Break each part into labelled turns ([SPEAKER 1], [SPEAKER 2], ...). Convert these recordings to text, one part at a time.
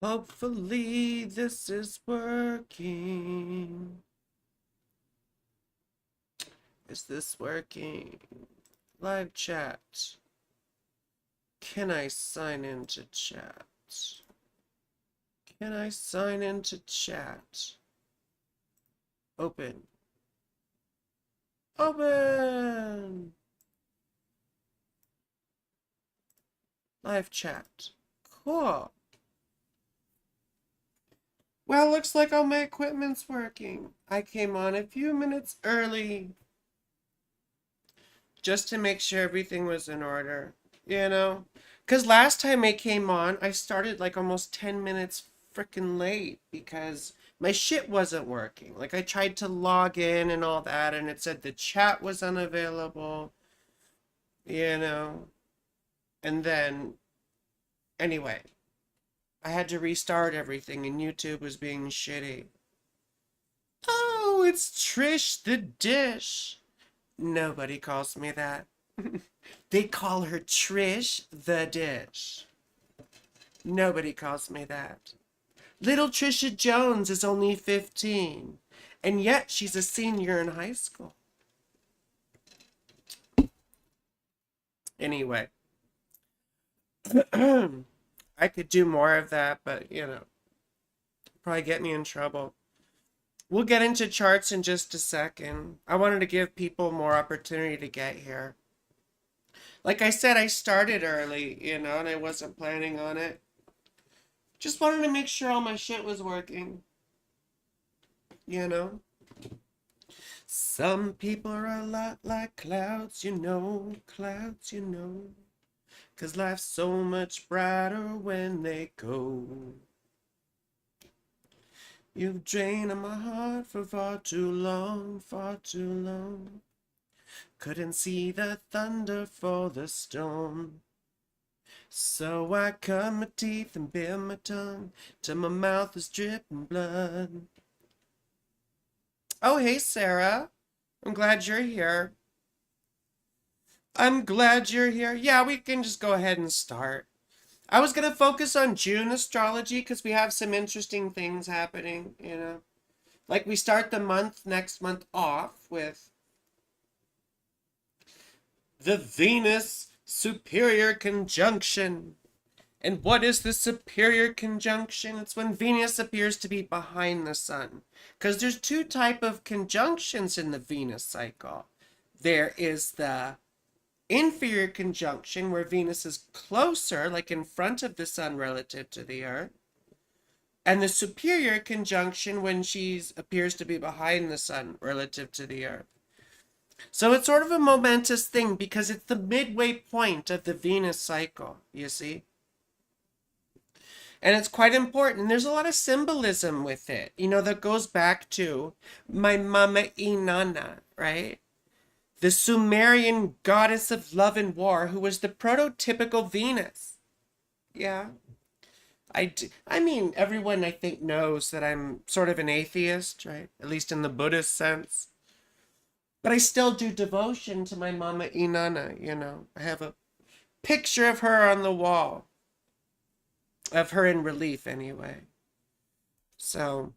[SPEAKER 1] Hopefully this is working. Is this working? Live chat. Can I sign into chat? Can I sign into chat? Open. Open! Live chat. Cool. Well, looks like all my equipment's working. I came on a few minutes early just to make sure everything was in order, you know? Because last time I came on, I started like almost 10 minutes freaking late because my shit wasn't working. Like I tried to log in and all that, and it said the chat was unavailable, you know? And then, anyway, I had to restart everything, and YouTube was being shitty. Oh, it's Trish the Dish. Nobody calls me that. They call her Trish the Dish. Nobody calls me that. Little Trisha Jones is only 15, and yet she's a senior in high school. Anyway, I could do more of that, but you know, probably get me in trouble. We'll get into charts in just a second. I wanted to give people more opportunity to get here. Like I said, I started early, you know, and I wasn't planning on it. Just wanted to make sure all my shit was working, you know? Some people are a lot like clouds, you know, clouds, you know. 'Cause life's so much brighter when they go. You've drained my heart for far too long, far too long. Couldn't see the thunder for the storm. So I cut my teeth and bit my tongue till my mouth is dripping blood. Oh, hey, Sarah. I'm glad you're here. I'm glad you're here. Yeah, we can just go ahead and start. I was going to focus on June astrology because we have some interesting things happening, you know. Like we start the month next month off with the Venus superior conjunction. And what is the superior conjunction? It's when Venus appears to be behind the sun. Because there's two type of conjunctions in the Venus cycle. There is the inferior conjunction where Venus is closer, like in front of the sun relative to the earth. And the superior conjunction when she appears to be behind the sun relative to the earth. So it's sort of a momentous thing because it's the midway point of the Venus cycle, you see? And it's quite important. There's a lot of symbolism with it, you know, that goes back to my mama Inanna, right? The Sumerian goddess of love and war, who was the prototypical Venus. Yeah. I mean, everyone I think knows that I'm sort of an atheist, right? At least in the Buddhist sense. But I still do devotion to my mama Inanna, you know. I have a picture of her on the wall. Of her in relief, anyway. So,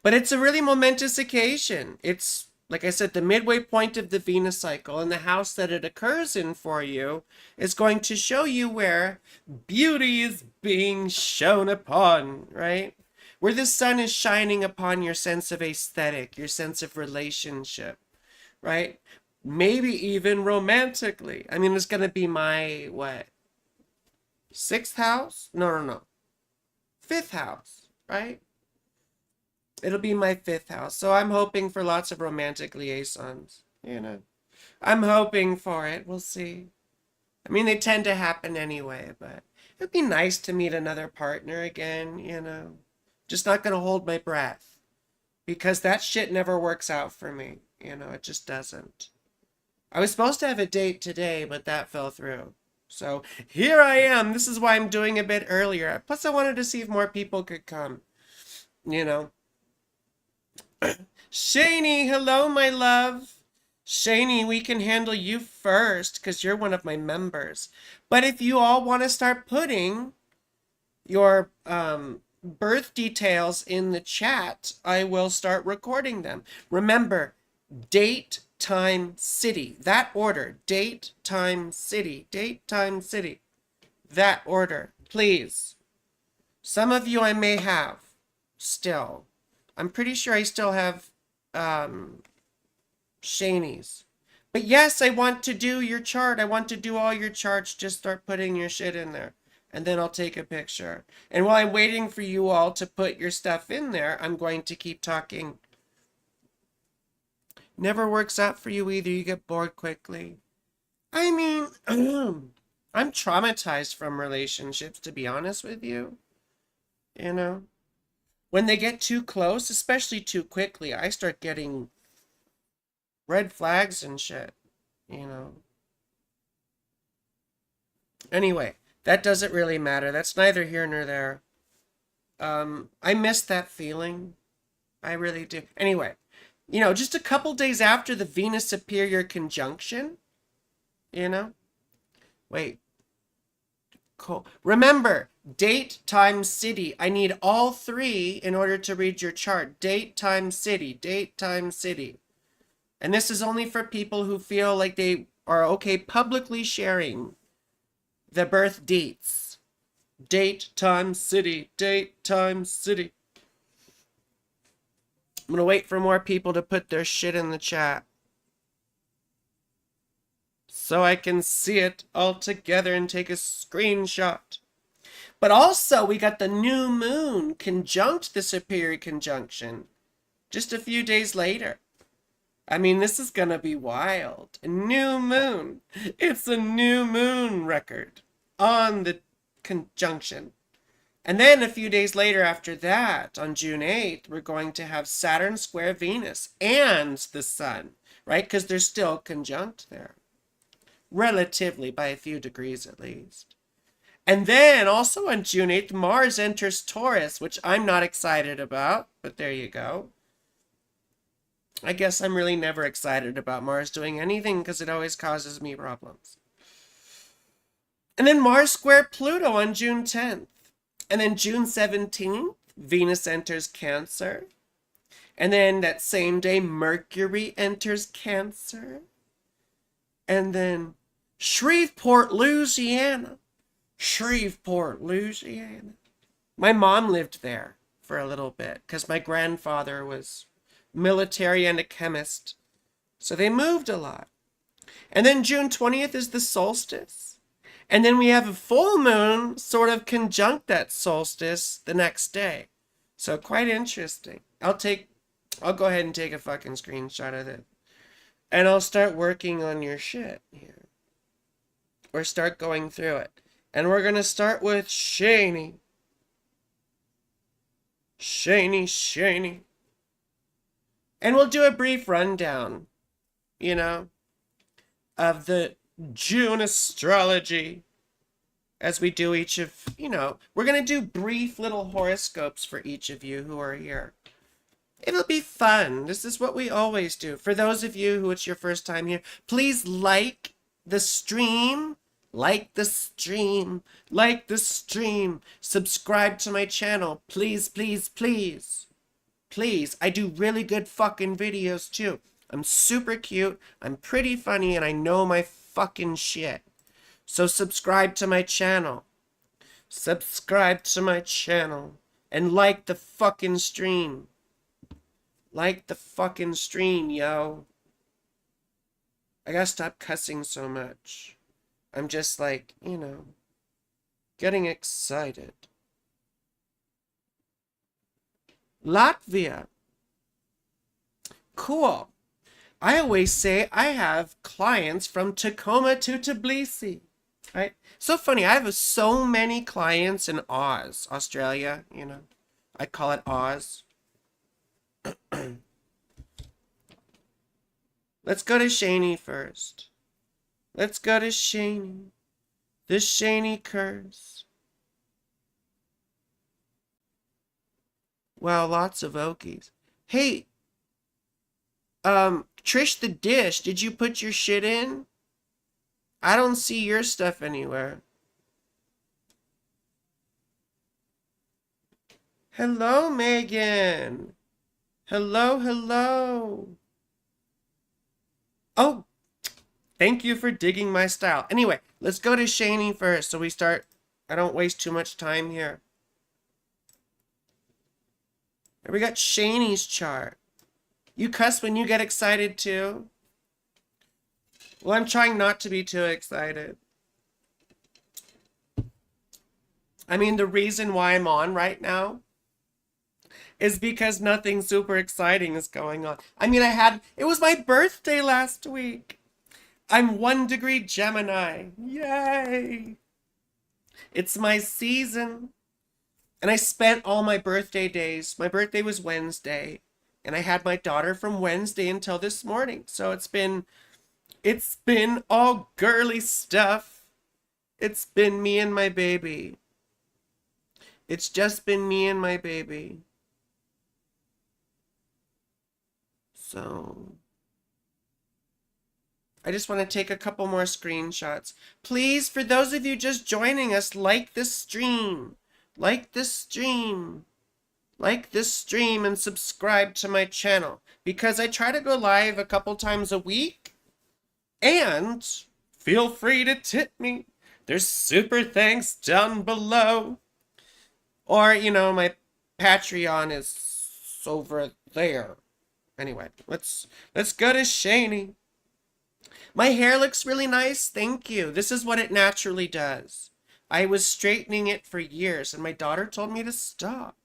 [SPEAKER 1] but it's a really momentous occasion. It's, like I said, the midway point of the Venus cycle, and the house that it occurs in for you is going to show you where beauty is being shown upon, right? Where the sun is shining upon your sense of aesthetic, your sense of relationship, right? Maybe even romantically. I mean, it's going to be my, what? Sixth house? No. Fifth house, right? It'll be my fifth house. So I'm hoping for lots of romantic liaisons, you know. I'm hoping for it. We'll see. I mean, they tend to happen anyway, but it'd be nice to meet another partner again, you know. Just not going to hold my breath. Because that shit never works out for me. You know, it just doesn't. I was supposed to have a date today, but that fell through. So here I am. This is why I'm doing a bit earlier. Plus, I wanted to see if more people could come. You know. Shani, hello, my love. Shani, we can handle you first because you're one of my members. But if you all want to start putting your birth details in the chat, I will start recording them. Remember, date, time, city. That order. Date, time, city. Date, time, city. That order. Please. Some of you I may have still. I'm pretty sure I still have Shanies. But yes, I want to do your chart. I want to do all your charts. Just start putting your shit in there. And then I'll take a picture. And while I'm waiting for you all to put your stuff in there, I'm going to keep talking. Never works out for you either. You get bored quickly. I mean, I'm traumatized from relationships, to be honest with you. You know? When they get too close, especially too quickly, I start getting red flags and shit. You know? Anyway, that doesn't really matter. That's neither here nor there. I miss that feeling. I really do. Anyway, you know, just a couple days after the Venus Superior conjunction, you know? Wait. Cool. Remember, date, time, city. I need all three in order to read your chart. Date, time, city. Date, time, city. And this is only for people who feel like they are okay publicly sharing the birth dates. Date, time, city. Date, time, city. I'm gonna wait for more people to put their shit in the chat so I can see it all together and take a screenshot. But also, we got the new moon conjunct the superior conjunction just a few days later. I mean, this is gonna be wild. A new moon. It's a new moon record on the conjunction. And then a few days later after that, on June 8th, we're going to have Saturn square Venus and the Sun, right? Because they're still conjunct there. Relatively, by a few degrees at least. And then also on June 8th, Mars enters Taurus, which I'm not excited about, but there you go. I guess I'm really never excited about Mars doing anything because it always causes me problems. And then Mars square Pluto on June 10th. And then June 17th, Venus enters Cancer. And then that same day, Mercury enters Cancer. And then Shreveport, Louisiana. Shreveport, Louisiana. My mom lived there for a little bit because my grandfather was military and a chemist. So they moved a lot. And then June 20th is the solstice. And then we have a full moon sort of conjunct that solstice the next day. So quite interesting. I'll go ahead and take a fucking screenshot of it. And I'll start working on your shit here. Or start going through it. And we're going to start with Shani. Shani. And we'll do a brief rundown, you know, of the June astrology. As we do each of, you know, we're going to do brief little horoscopes for each of you who are here. It'll be fun. This is what we always do. For those of you who it's your first time here, please like the stream. Like the stream. Like the stream. Subscribe to my channel. Please, please, please. Please. I do really good fucking videos too. I'm super cute. I'm pretty funny and I know my fucking shit. So subscribe to my channel. Subscribe to my channel. And like the fucking stream. Like the fucking stream, yo. I gotta stop cussing so much. I'm just like, you know, getting excited. Latvia. Cool. I always say I have clients from Tacoma to Tbilisi. Right? So funny. I have so many clients in Oz, Australia, you know. I call it Oz. Let's go to Shani first. Let's go to Shani. The Shani curse. Wow, lots of Okies. Hey, Trish the Dish, did you put your shit in? I don't see your stuff anywhere. Hello, Megan. Hello, hello. Oh, thank you for digging my style. Anyway, let's go to Shani first so we start. I don't waste too much time here. Here we got Shani's chart. You cuss when you get excited too? Well, I'm trying not to be too excited. I mean, the reason why I'm on right now is because nothing super exciting is going on. I mean, it was my birthday last week. I'm 1 degree Gemini. Yay! It's my season. And I spent all my birthday days. My birthday was Wednesday. And I had my daughter from Wednesday until this morning. So it's been all girly stuff. It's been me and my baby. It's just been me and my baby. So I just want to take a couple more screenshots. Please, for those of you just joining us, like this stream. Like this stream. Like this stream and subscribe to my channel. Because I try to go live a couple times a week. And feel free to tip me. There's super thanks down below. Or, you know, my Patreon is over there. Anyway, let's go to Shani. My hair looks really nice. Thank you. This is what it naturally does. I was straightening it for years, and my daughter told me to stop.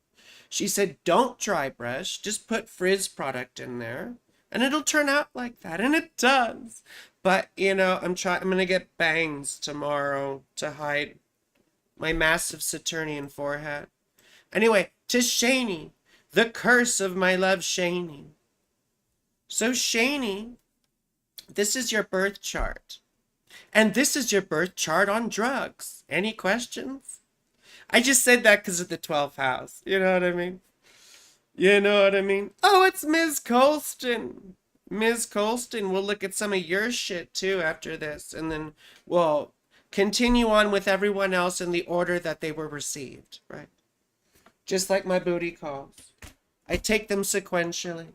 [SPEAKER 1] She said, don't dry brush. Just put frizz product in there, and it'll turn out like that. And it does. But, you know, I'm going to get bangs tomorrow to hide my massive Saturnian forehead. Anyway, to Shani, the curse of my love, Shani. So, Shani, this is your birth chart. And this is your birth chart on drugs. Any questions? I just said that because of the 12th house. You know what I mean? You know what I mean? Oh, it's Ms. Colston. Ms. Colston, we'll look at some of your shit too after this. And then we'll continue on with everyone else in the order that they were received, right? Just like my booty calls. I take them sequentially,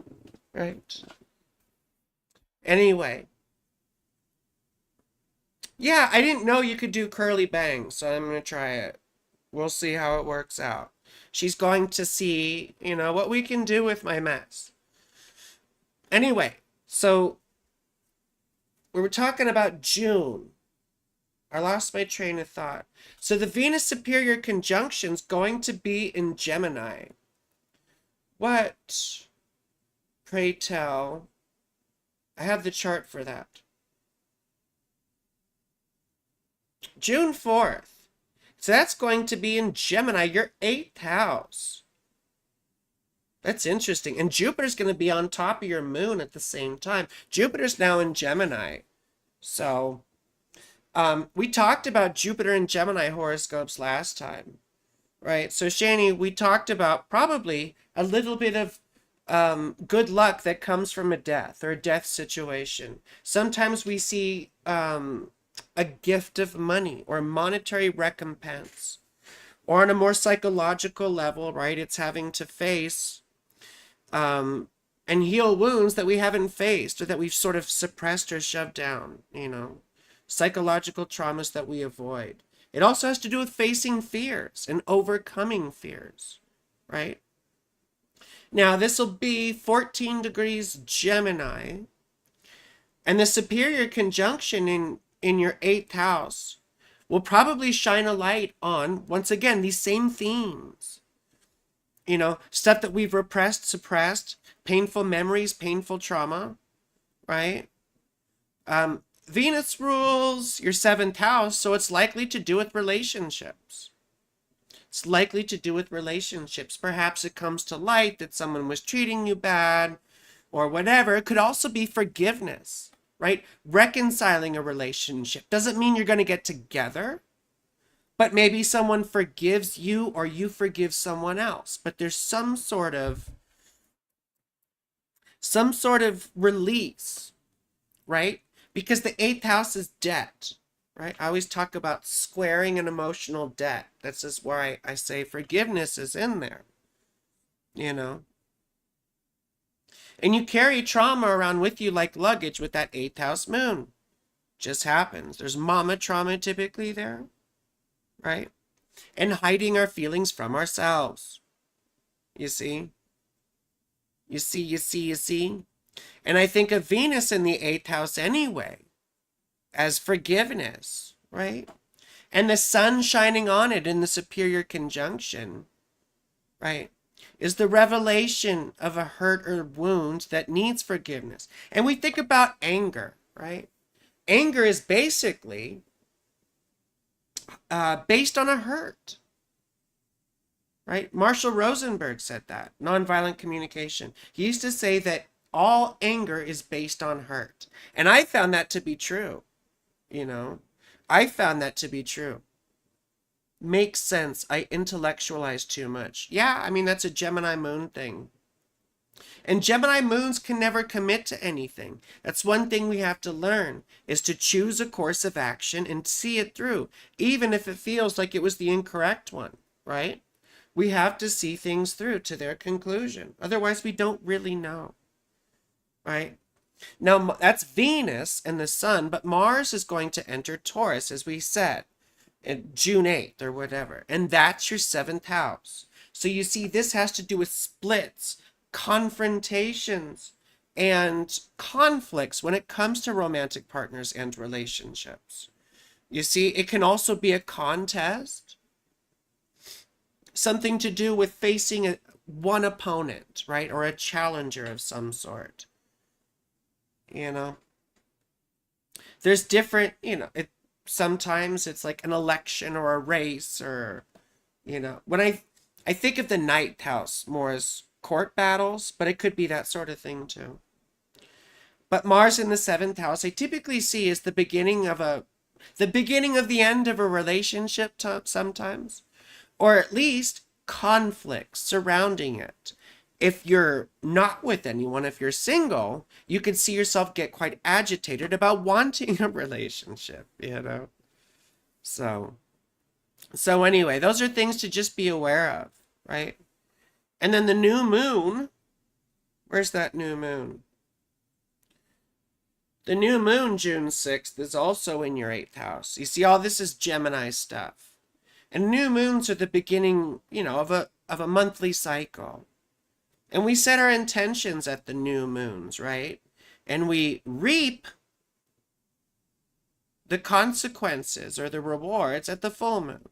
[SPEAKER 1] right? Anyway. Yeah, I didn't know you could do curly bangs, so I'm going to try it. We'll see how it works out. She's going to see, you know, what we can do with my mess. Anyway, so we were talking about June. I lost my train of thought. So the Venus superior conjunction's going to be in Gemini. What? Pray tell. I have the chart for that. June 4th. So that's going to be in Gemini, your 8th house. That's interesting. And Jupiter's going to be on top of your moon at the same time. Jupiter's now in Gemini. So we talked about Jupiter and Gemini horoscopes last time, right? So Shani, we talked about probably a little bit of good luck that comes from a death or a death situation. Sometimes we see a gift of money or monetary recompense, or on a more psychological level, right? It's having to face and heal wounds that we haven't faced or that we've sort of suppressed or shoved down, you know, psychological traumas that we avoid. It also has to do with facing fears and overcoming fears, right? Now, this will be 14 degrees Gemini, and the superior conjunction in your 8th house will probably shine a light on, once again, these same themes. You know, stuff that we've repressed, suppressed, painful memories, painful trauma, right? Venus rules your 7th house, so it's likely to do with relationships. It's likely to do with relationships. Perhaps it comes to light that someone was treating you bad or whatever. It could also be forgiveness, right? Reconciling a relationship. Doesn't mean you're going to get together, but maybe someone forgives you or you forgive someone else. But there's some sort of release, right? Because the 8th house is debt, right? I always talk about squaring an emotional debt. That's just why I say forgiveness is in there, you know. And you carry trauma around with you like luggage with that eighth house moon. Just happens. There's mama trauma typically there, right? And hiding our feelings from ourselves. You see? You see? And I think of Venus in the eighth house anyway, as forgiveness, right? And the sun shining on it in the superior conjunction, right, is the revelation of a hurt or wound that needs forgiveness. And we think about anger, right? Anger is basically based on a hurt, right? Marshall Rosenberg said that, nonviolent communication. He used to say that all anger is based on hurt. And I found that to be true, you know. I found that to be true. Makes sense. I intellectualize too much. Yeah, I mean, that's a Gemini moon thing. And Gemini moons can never commit to anything. That's one thing we have to learn, is to choose a course of action and see it through, even if it feels like it was the incorrect one, right? We have to see things through to their conclusion. Otherwise, we don't really know, right? Now, that's Venus and the sun, but Mars is going to enter Taurus, as we said, in June 8th or whatever. And that's your seventh house. So you see, this has to do with splits, confrontations, and conflicts when it comes to romantic partners and relationships. You see, it can also be a contest, something to do with facing one opponent, right? Or a challenger of some sort. You know, there's different, sometimes it's like an election or a race, or, when I think of the ninth house more as court battles, but it could be that sort of thing too. But Mars in the seventh house, I typically see as the beginning of the end of a relationship sometimes, or at least conflicts surrounding it. If you're not with anyone, if you're single, you could see yourself get quite agitated about wanting a relationship, So anyway, those are things to just be aware of, right? And then the new moon, where's that new moon? The new moon, June 6th, is also in your eighth house. You see, all this is Gemini stuff. And new moons are the beginning, of a monthly cycle. And we set our intentions at the new moons, right? And we reap the consequences or the rewards at the full moon.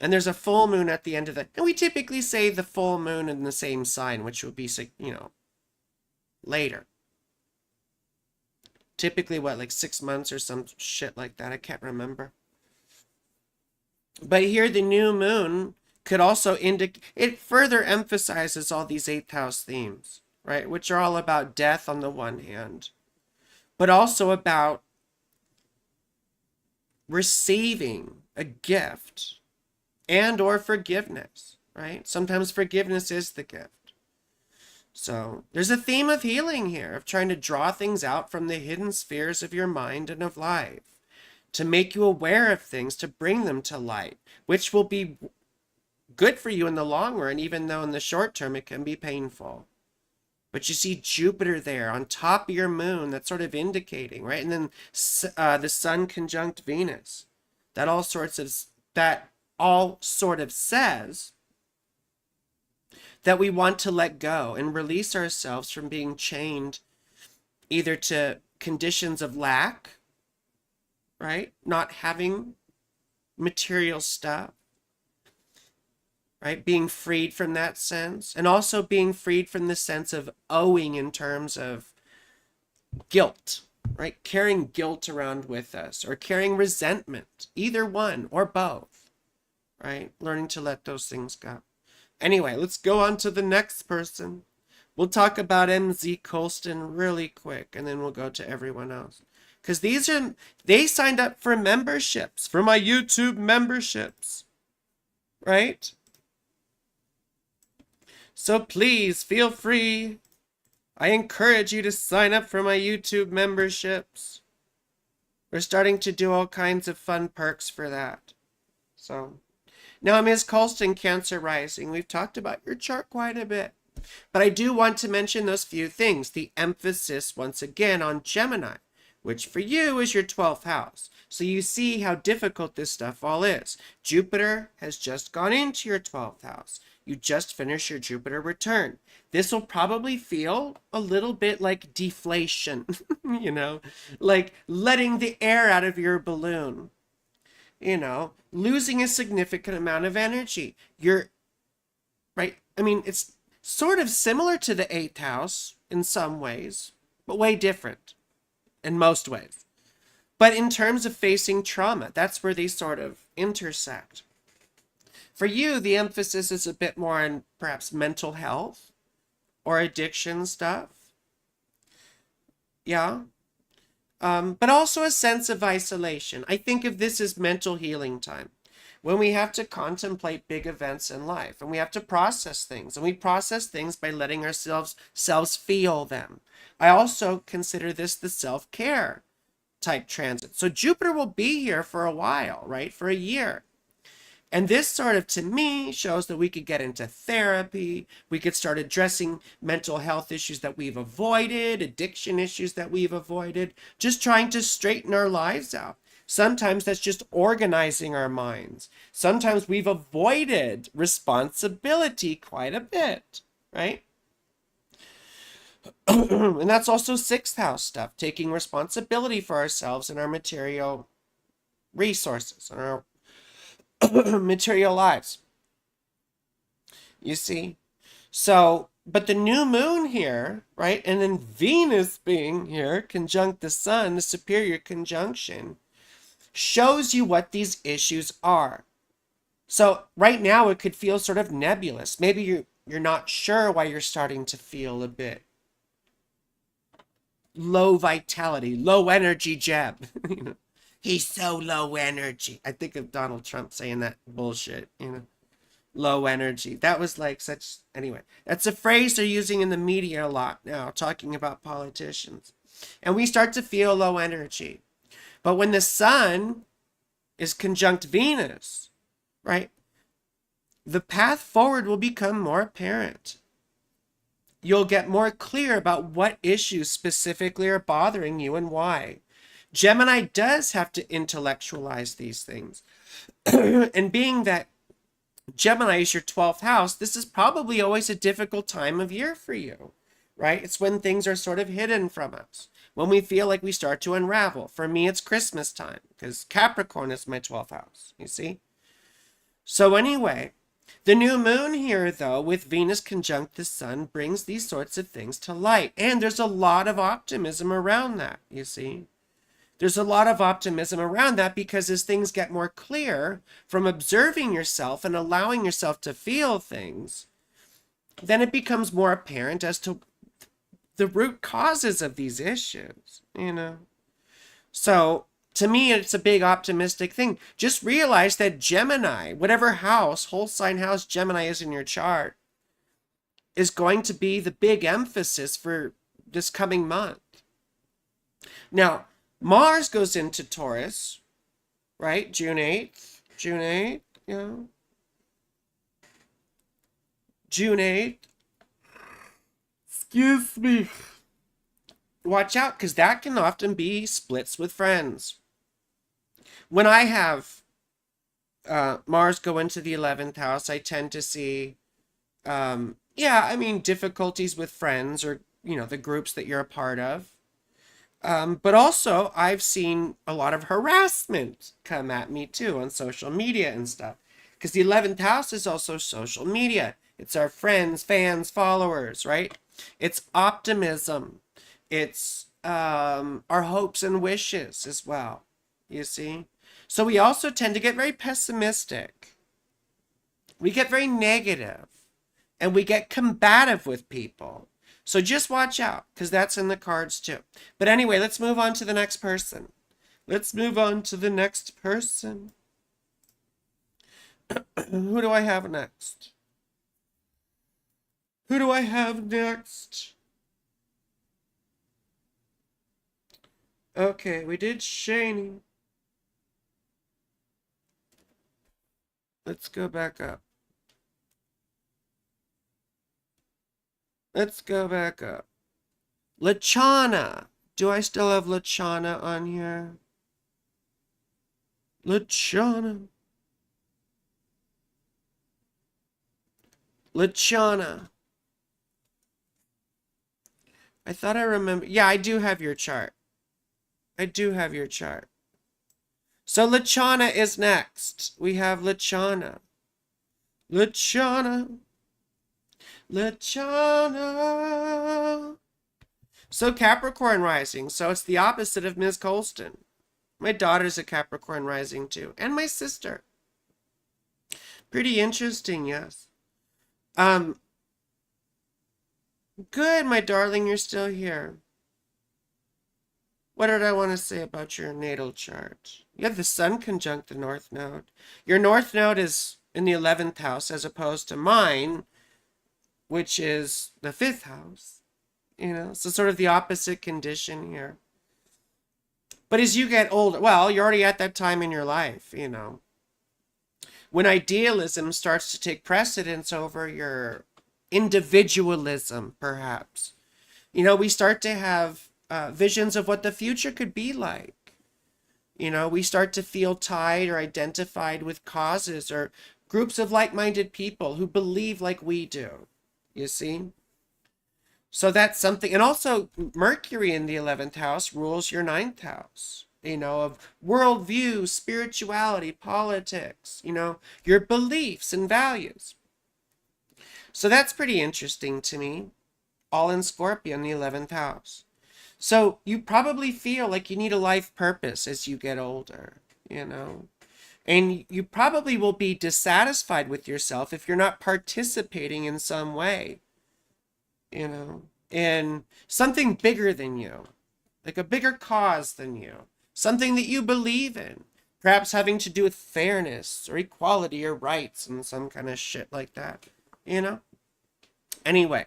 [SPEAKER 1] And there's a full moon at the end of that. And we typically say the full moon in the same sign, which would be, later. Typically, like 6 months or some shit like that. I can't remember. But here, the new moon could also indicate, it further emphasizes all these eighth house themes, right? Which are all about death on the one hand, but also about receiving a gift and or forgiveness, right? Sometimes forgiveness is the gift. So there's a theme of healing here, of trying to draw things out from the hidden spheres of your mind and of life, to make you aware of things, to bring them to light, which will be good for you in the long run, even though in the short term it can be painful. But you see Jupiter there on top of your moon, that's sort of indicating, right? And then the sun conjunct Venus. That all sort of says that we want to let go and release ourselves from being chained either to conditions of lack, right? Not having material stuff, right? Being freed from that sense, and also being freed from the sense of owing in terms of guilt, right? Carrying guilt around with us, or carrying resentment, either one or both, right? Learning to let those things go. Anyway, let's go on to the next person. We'll talk about MZ Colston really quick, and then we'll go to everyone else. Because they signed up for memberships, for my YouTube memberships, right? So please feel free. I encourage you to sign up for my YouTube memberships. We're starting to do all kinds of fun perks for that. So, Now, Ms. Colston, Cancer rising. We've talked about your chart quite a bit. But I do want to mention those few things. The emphasis, once again, on Gemini, which for you is your 12th house. So you see how difficult this stuff all is. Jupiter has just gone into your 12th house. You just finished your Jupiter return. This will probably feel a little bit like deflation, like letting the air out of your balloon, losing a significant amount of energy. You're right. I mean, it's sort of similar to the 8th house in some ways, but way different in most ways. But in terms of facing trauma, that's where they sort of intersect. For you, the emphasis is a bit more on perhaps mental health or addiction stuff. Yeah. But also a sense of isolation. I think of this as mental healing time, when we have to contemplate big events in life and we have to process things, and we process things by letting ourselves feel them. I also consider this the self-care type transit. So Jupiter will be here for a while, right? For a year. And this sort of, to me, shows that we could get into therapy. We could start addressing mental health issues that we've avoided, addiction issues that we've avoided, just trying to straighten our lives out. Sometimes that's just organizing our minds. Sometimes we've avoided responsibility quite a bit, right? And that's also 6th house stuff, taking responsibility for ourselves and our material resources and our material lives. You see? So, but the new moon here, right? And then Venus being here, conjunct the sun, the superior conjunction, shows you what these issues are. So right now it could feel sort of nebulous. Maybe you're not sure why you're starting to feel a bit low vitality, low energy, Jeb. He's so low energy. I think of Donald Trump saying that bullshit, low energy. That was like such, anyway, that's a phrase they're using in the media a lot now, talking about politicians. And we start to feel low energy. But when the sun is conjunct Venus, right, the path forward will become more apparent. You'll get more clear about what issues specifically are bothering you and why. Gemini does have to intellectualize these things. And being that Gemini is your 12th house, this is probably always a difficult time of year for you, right? It's when things are sort of hidden from us, when we feel like we start to unravel. For me, it's Christmas time, because Capricorn is my 12th house, you see? So anyway, the new moon here, though, with Venus conjunct the sun, brings these sorts of things to light. And there's a lot of optimism around that, you see? There's a lot of optimism around that because as things get more clear from observing yourself and allowing yourself to feel things, then it becomes more apparent as to the root causes of these issues, So to me, it's a big optimistic thing. Just realize that Gemini, whatever house, whole sign house Gemini is in your chart, is going to be the big emphasis for this coming month. Now, Mars goes into Taurus, right? June 8th, yeah. June 8th. Excuse me. Watch out, because that can often be splits with friends. When I have Mars go into the 11th house, I tend to see, difficulties with friends or, the groups that you're a part of. But also, I've seen a lot of harassment come at me too on social media and stuff. Because the 11th house is also social media. It's our friends, fans, followers, right? It's optimism. It's our hopes and wishes as well, you see? So we also tend to get very pessimistic. We get very negative. And we get combative with people. So just watch out, because that's in the cards too. But anyway, let's move on to the next person. Who do I have next? Okay, we did Shani. Let's go back up. Let's go back up. Lachana. Do I still have Lachana on here? Lachana. Lachana. I thought I remember. Yeah, I do have your chart. I do have your chart. So Lachana is next. We have Lachana. Lachana. Lachana. So Capricorn rising. So it's the opposite of Ms. Colston. My daughter's a Capricorn rising too. And my sister. Pretty interesting, yes. Good, my darling, you're still here. What did I want to say about your natal chart? You have the sun conjunct the north node. Your north node is in the 11th house as opposed to mine, which is the 5th house. You know, so sort of the opposite condition here. But as you get older, well, you're already at that time in your life, you know, when idealism starts to take precedence over your individualism, perhaps. You know, we start to have visions of what the future could be like. You know, we start to feel tied or identified with causes or groups of like-minded people who believe like we do, you see? So that's something. And also Mercury in the 11th house rules your 9th house, you know, of worldview, spirituality, politics, you know, your beliefs and values. So that's pretty interesting to me. All in Scorpio in the 11th house. So you probably feel like you need a life purpose as you get older, you know. And you probably will be dissatisfied with yourself if you're not participating in some way, you know, in something bigger than you, like a bigger cause than you, something that you believe in, perhaps having to do with fairness or equality or rights and some kind of shit like that, you know. Anyway,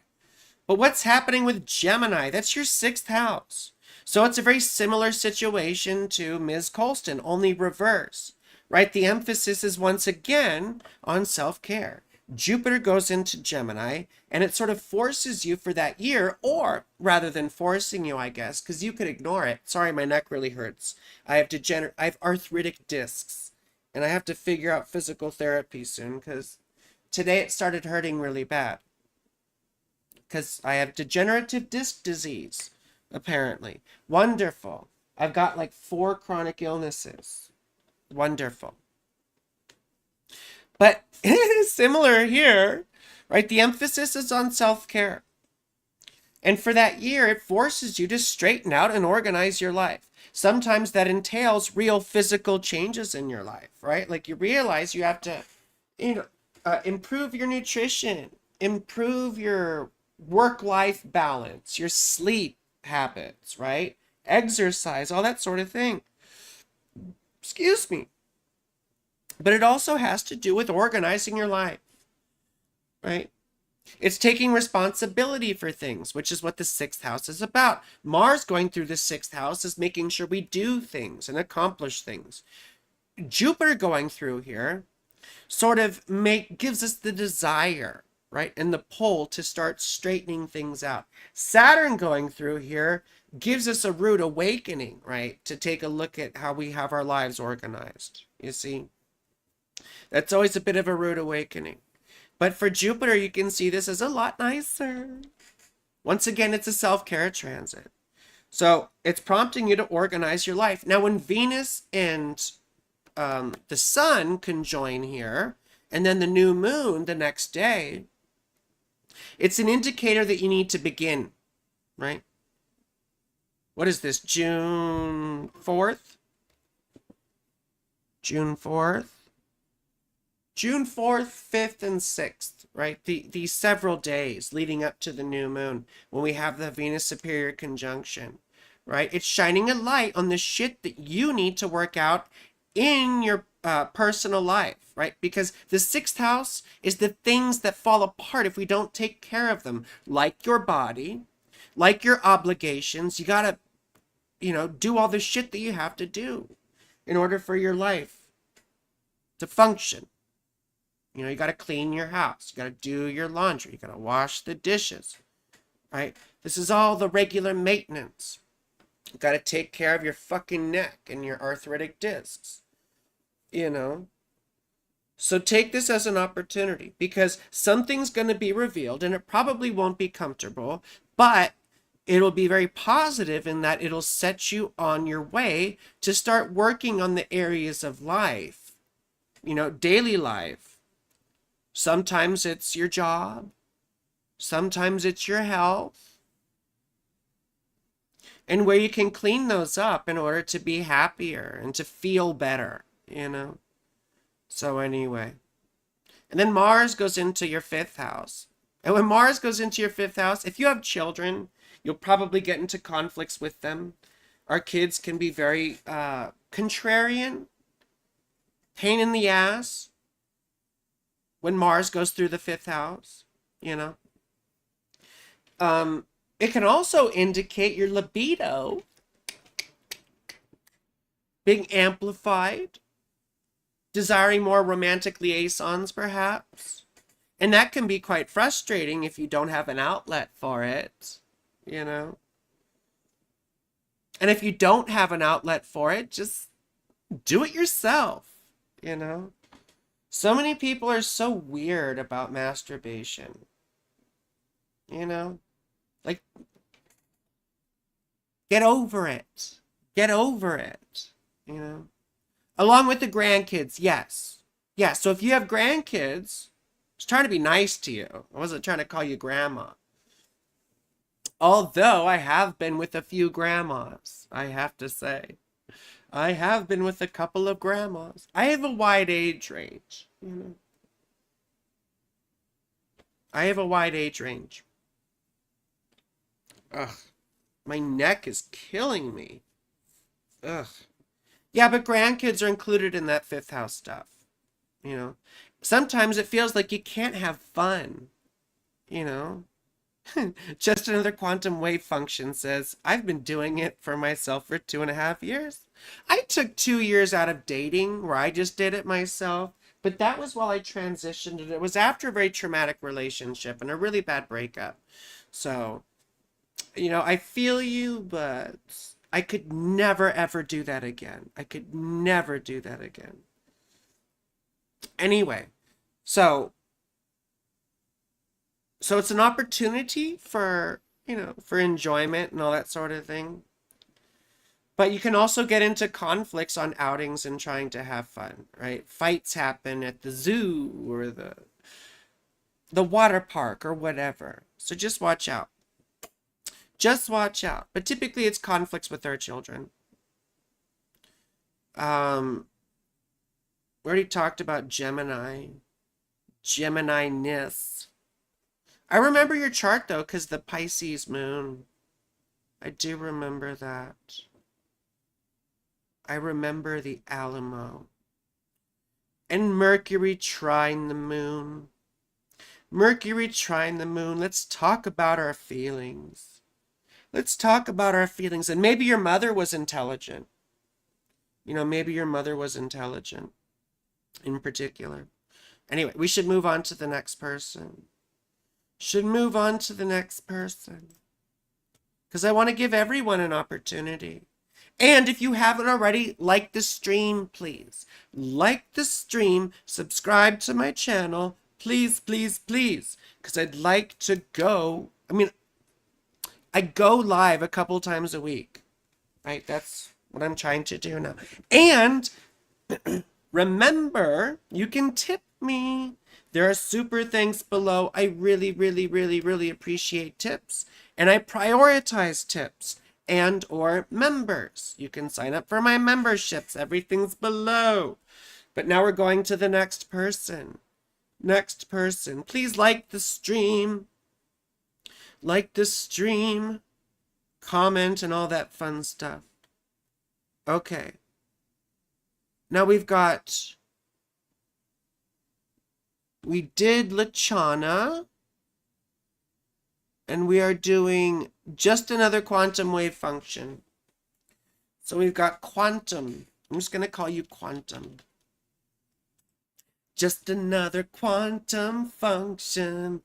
[SPEAKER 1] but what's happening with Gemini? That's your 6th house. So it's a very similar situation to Ms. Colston, only reverse, right? The emphasis is once again on self-care. Jupiter goes into Gemini, and it sort of forces you for that year, or rather than forcing you, I guess, because you could ignore it. Sorry, my neck really hurts. I have arthritic discs, and I have to figure out physical therapy soon, because today it started hurting really bad. Because I have degenerative disc disease, apparently. Wonderful. I've got like 4 chronic illnesses. Wonderful. But similar here, right? The emphasis is on self-care. And for that year, it forces you to straighten out and organize your life. Sometimes that entails real physical changes in your life, right? Like you realize you have to, improve your nutrition, improve your work-life balance, your sleep habits, right? Exercise, all that sort of thing. Excuse me. But it also has to do with organizing your life, right? It's taking responsibility for things, which is what the 6th house is about. Mars going through the 6th house is making sure we do things and accomplish things. Jupiter going through here sort of gives us the desire, right? And the pull to start straightening things out. Saturn going through here gives us a rude awakening, right? To take a look at how we have our lives organized, you see? That's always a bit of a rude awakening. But for Jupiter, you can see this as a lot nicer. Once again, it's a self-care transit. So it's prompting you to organize your life. Now, when Venus and the sun conjoin here, and then the new moon the next day, it's an indicator that you need to begin, right? What is this, June 4th? June 4th? June 4th, 5th, and 6th, right? These several days leading up to the new moon when we have the Venus superior conjunction, right? It's shining a light on the shit that you need to work out in your personal life, right? Because the 6th house is the things that fall apart if we don't take care of them, like your body, like your obligations. You gotta, do all the shit that you have to do in order for your life to function. You know, you got to clean your house. You got to do your laundry. You got to wash the dishes, right? This is all the regular maintenance. You got to take care of your fucking neck and your arthritic discs, you know? So take this as an opportunity, because something's going to be revealed and it probably won't be comfortable, but it'll be very positive in that it'll set you on your way to start working on the areas of life, you know, daily life. Sometimes it's your job. Sometimes it's your health. And where you can clean those up in order to be happier and to feel better, you know. So anyway. And then Mars goes into your 5th house. And when Mars goes into your 5th house, if you have children, you'll probably get into conflicts with them. Our kids can be very contrarian, pain in the ass when Mars goes through the 5th house, you know. It can also indicate your libido being amplified, desiring more romantic liaisons, perhaps. And that can be quite frustrating if you don't have an outlet for it, you know. And if you don't have an outlet for it, just do it yourself, you know. So many people are so weird about masturbation, you know. Like, get over it. Get over it, you know. Along with the grandkids, yes. Yeah, so if you have grandkids, I was trying to be nice to you. I wasn't trying to call you grandma. Although I have been with a few grandmas, I have to say. I have been with a couple of grandmas. I have a wide age range, you know. I have a wide age range. Ugh. My neck is killing me. Ugh. Yeah, but grandkids are included in that 5th house stuff. You know, sometimes it feels like you can't have fun. You know, just another quantum wave function says, I've been doing it for myself for 2.5 years. I took 2 years out of dating where I just did it myself. But that was while I transitioned. And it was after a very traumatic relationship and a really bad breakup. So, you know, I feel you, but I could never, ever do that again. I could never do that again. Anyway, so it's an opportunity for, you know, for enjoyment and all that sort of thing. But you can also get into conflicts on outings and trying to have fun, right? Fights happen at the zoo or the water park or whatever. So just watch out. Just watch out. But typically it's conflicts with our children. We already talked about Gemini. Gemini-ness. I remember your chart though, because the Pisces moon. I do remember that. I remember the Alamo. And Mercury trine the moon. Mercury trine the moon. Let's talk about our feelings. Let's talk about our feelings. And maybe your mother was intelligent. You know, maybe your mother was intelligent in particular. Anyway, we should move on to the next person. Should move on to the next person. Because I want to give everyone an opportunity. And if you haven't already, like the stream, please. Like the stream, subscribe to my channel, please, please, please. Because I'd like to go, I go live a couple times a week. Right, that's what I'm trying to do now. And remember, you can tip me. There are super thanks below. I really, really, really, really appreciate tips. And I prioritize tips and or members. You can sign up for my memberships. Everything's below. But now we're going to the next person. Next person. Please like the stream. Like the stream. Comment and all that fun stuff. Okay. Now we did Lachana. And we are doing just another quantum wave function. So we've got quantum. I'm just going to call you quantum. Just another quantum function.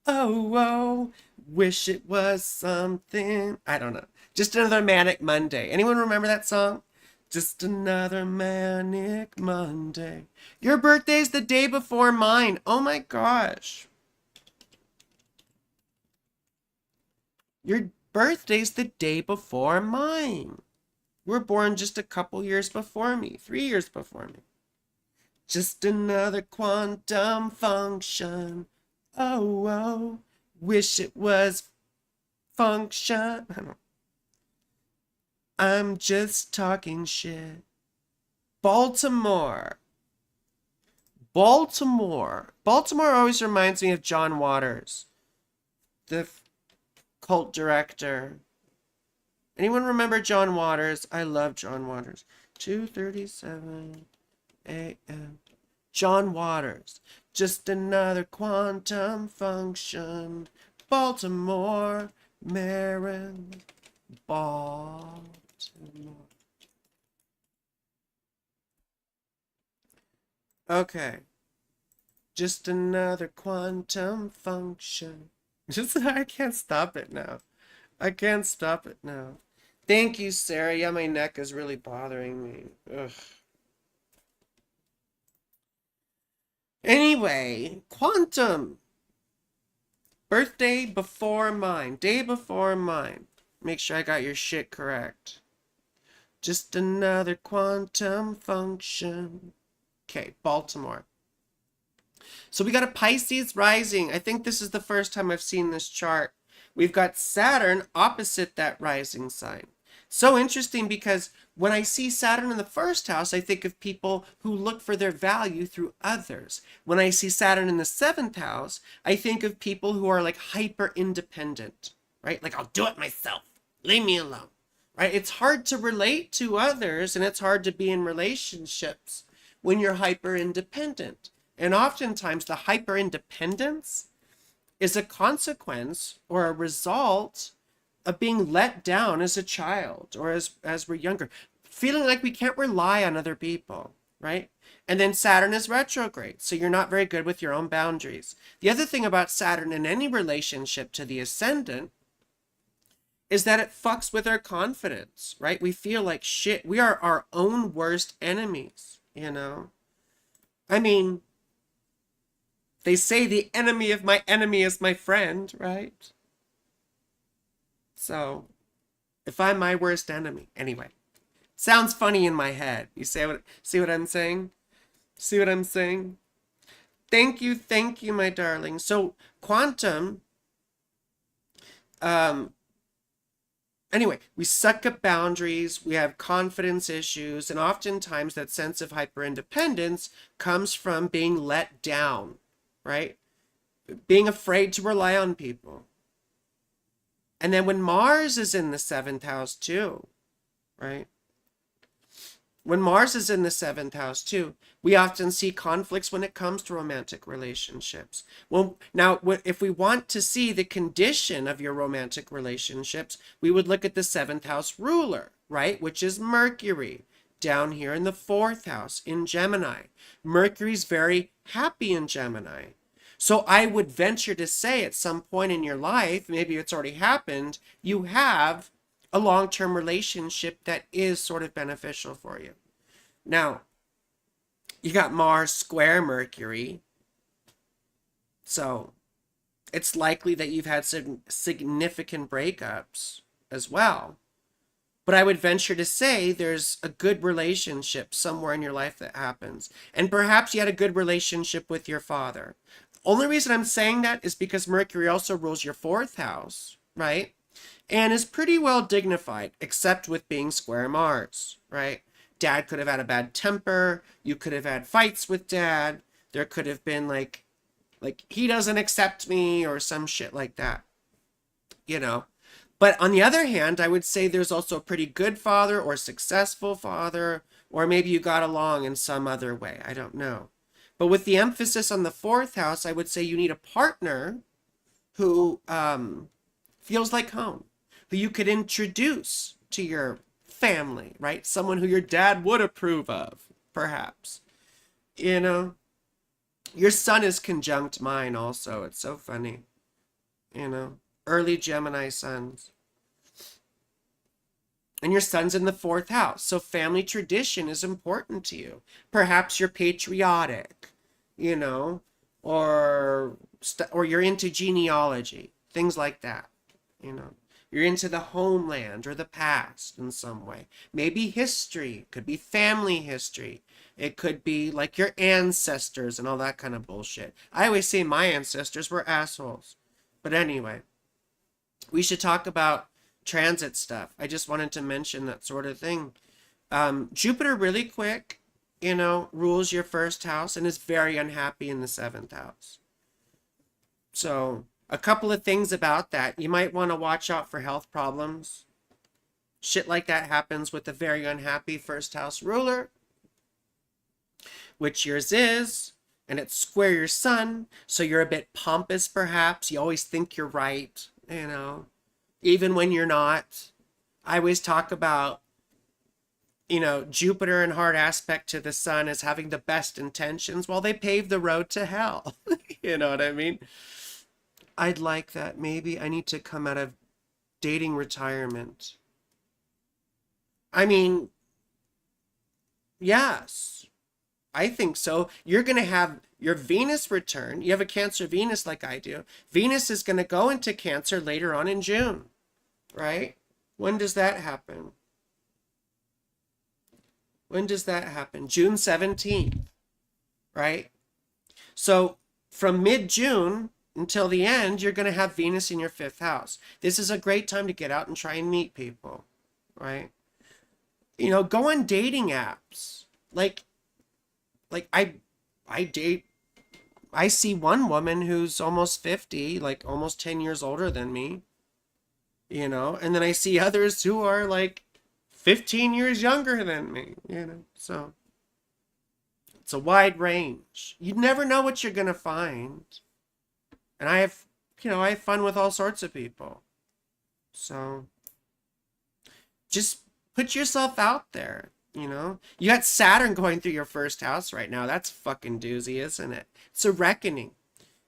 [SPEAKER 1] Oh, oh, wish it was something. I don't know. Just another manic Monday. Anyone remember that song? Just another manic Monday. Your birthday's the day before mine. Oh my gosh. Your birthday's the day before mine. You were born just a couple years before me, 3 years before me. Just another quantum function. Oh, oh, wish it was function. I'm just talking shit. Baltimore. Baltimore. Baltimore always reminds me of John Waters, the cult director. Anyone remember John Waters? I love John Waters. 2:37 a.m. John Waters. Just another quantum function. Baltimore, Maryland, Baltimore. Okay. Just another quantum function. I can't stop it now. I can't stop it now. Thank you, Sarah. Yeah, my neck is really bothering me. Ugh. Anyway, quantum. Birthday before mine. Day before mine. Make sure I got your shit correct. Just another quantum function. Okay, Baltimore. So we got a Pisces rising. I think this is the first time I've seen this chart. We've got Saturn opposite that rising sign. So interesting because when I see Saturn in the first house, I think of people who look for their value through others. When I see Saturn in the seventh house, I think of people who are like hyper independent, right? Like, I'll do it myself. Leave me alone, right? It's hard to relate to others and it's hard to be in relationships when you're hyper independent. And oftentimes the hyper independence is a consequence or a result of being let down as a child or as we're younger, feeling like we can't rely on other people, right? And then Saturn is retrograde, so you're not very good with your own boundaries. The other thing about Saturn in any relationship to the ascendant is that it fucks with our confidence, right? We feel like shit. We are our own worst enemies, you know? I mean, they say the enemy of my enemy is my friend, right? So, if I'm my worst enemy, anyway, sounds funny in my head. You see what I'm saying? See what I'm saying? Thank you, my darling. So, quantum, anyway, we suck at boundaries, we have confidence issues, and oftentimes that sense of hyper independence comes from being let down, right? Being afraid to rely on people. And then when Mars is in the seventh house too, right? When Mars is in the seventh house too, we often see conflicts when it comes to romantic relationships. Well, now, if we want to see the condition of your romantic relationships, we would look at the seventh house ruler, right? Which is Mercury, down here in the fourth house in Gemini. Mercury's very happy in Gemini. So I would venture to say at some point in your life, maybe it's already happened, you have a long-term relationship that is sort of beneficial for you. Now, you got Mars square Mercury. So it's likely that you've had some significant breakups as well. But I would venture to say there's a good relationship somewhere in your life that happens. And perhaps you had a good relationship with your father. Only reason I'm saying that is because Mercury also rules your fourth house, right? And is pretty well dignified, except with being square Mars, right? Dad could have had a bad temper. You could have had fights with dad. There could have been like he doesn't accept me or some shit like that, you know? But on the other hand, I would say there's also a pretty good father or successful father, or maybe you got along in some other way. I don't know. But with the emphasis on the fourth house, I would say you need a partner who feels like home, who you could introduce to your family, right? Someone who your dad would approve of, perhaps. You know? Your sun is conjunct mine also. It's so funny. You know, early Gemini suns. And your son's in the fourth house. So family tradition is important to you. Perhaps you're patriotic, you know, or or you're into genealogy, things like that, you know. You're into the homeland or the past in some way. Maybe history, could be family history. It could be like your ancestors and all that kind of bullshit. I always say my ancestors were assholes. But anyway, we should talk about transit stuff. I just wanted to mention that sort of thing. Jupiter, really quick, you know, rules your first house and is very unhappy in the seventh house. So, a couple of things about that. You might want to watch out for health problems. Shit like that happens with a very unhappy first house ruler, which yours is, and it's square your sun, so you're a bit pompous perhaps. You always think you're right, you know, even when you're not. I always talk about, you know, Jupiter in hard aspect to the sun as having the best intentions while they pave the road to hell. You know what I mean? I'd like that. Maybe I need to come out of dating retirement. I mean, yes, I think so. You're going to have your Venus return. You have a Cancer Venus like I do. Venus is going to go into Cancer later on in June, right? When does that happen? When does that happen? June 17th, right? So from mid-June until the end, you're going to have Venus in your fifth house. This is a great time to get out and try and meet people, right? You know, go on dating apps. Like I date, I see one woman who's almost 50, like almost 10 years older than me, you know, and then I see others who are like 15 years younger than me, you know. So it's a wide range. You never know what you're going to find. And I have, you know, I have fun with all sorts of people. So just put yourself out there, you know. You got Saturn going through your first house right now. That's fucking doozy, isn't it? It's a reckoning.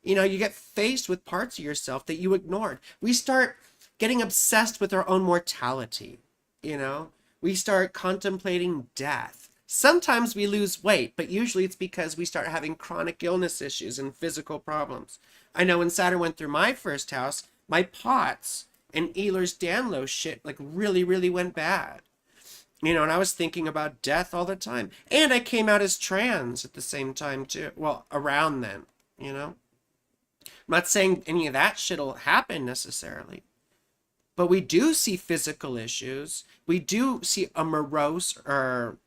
[SPEAKER 1] You know, you get faced with parts of yourself that you ignored. We start getting obsessed with our own mortality, you know. We start contemplating death. Sometimes we lose weight, but usually it's because we start having chronic illness issues and physical problems. I know when Saturn went through my first house, my POTS and Ehlers-Danlos shit like really went bad. You know, and I was thinking about death all the time. And I came out as trans at the same time too. Well, around then, you know. I'm not saying any of that shit'll happen necessarily. But we do see physical issues. We do see a morose or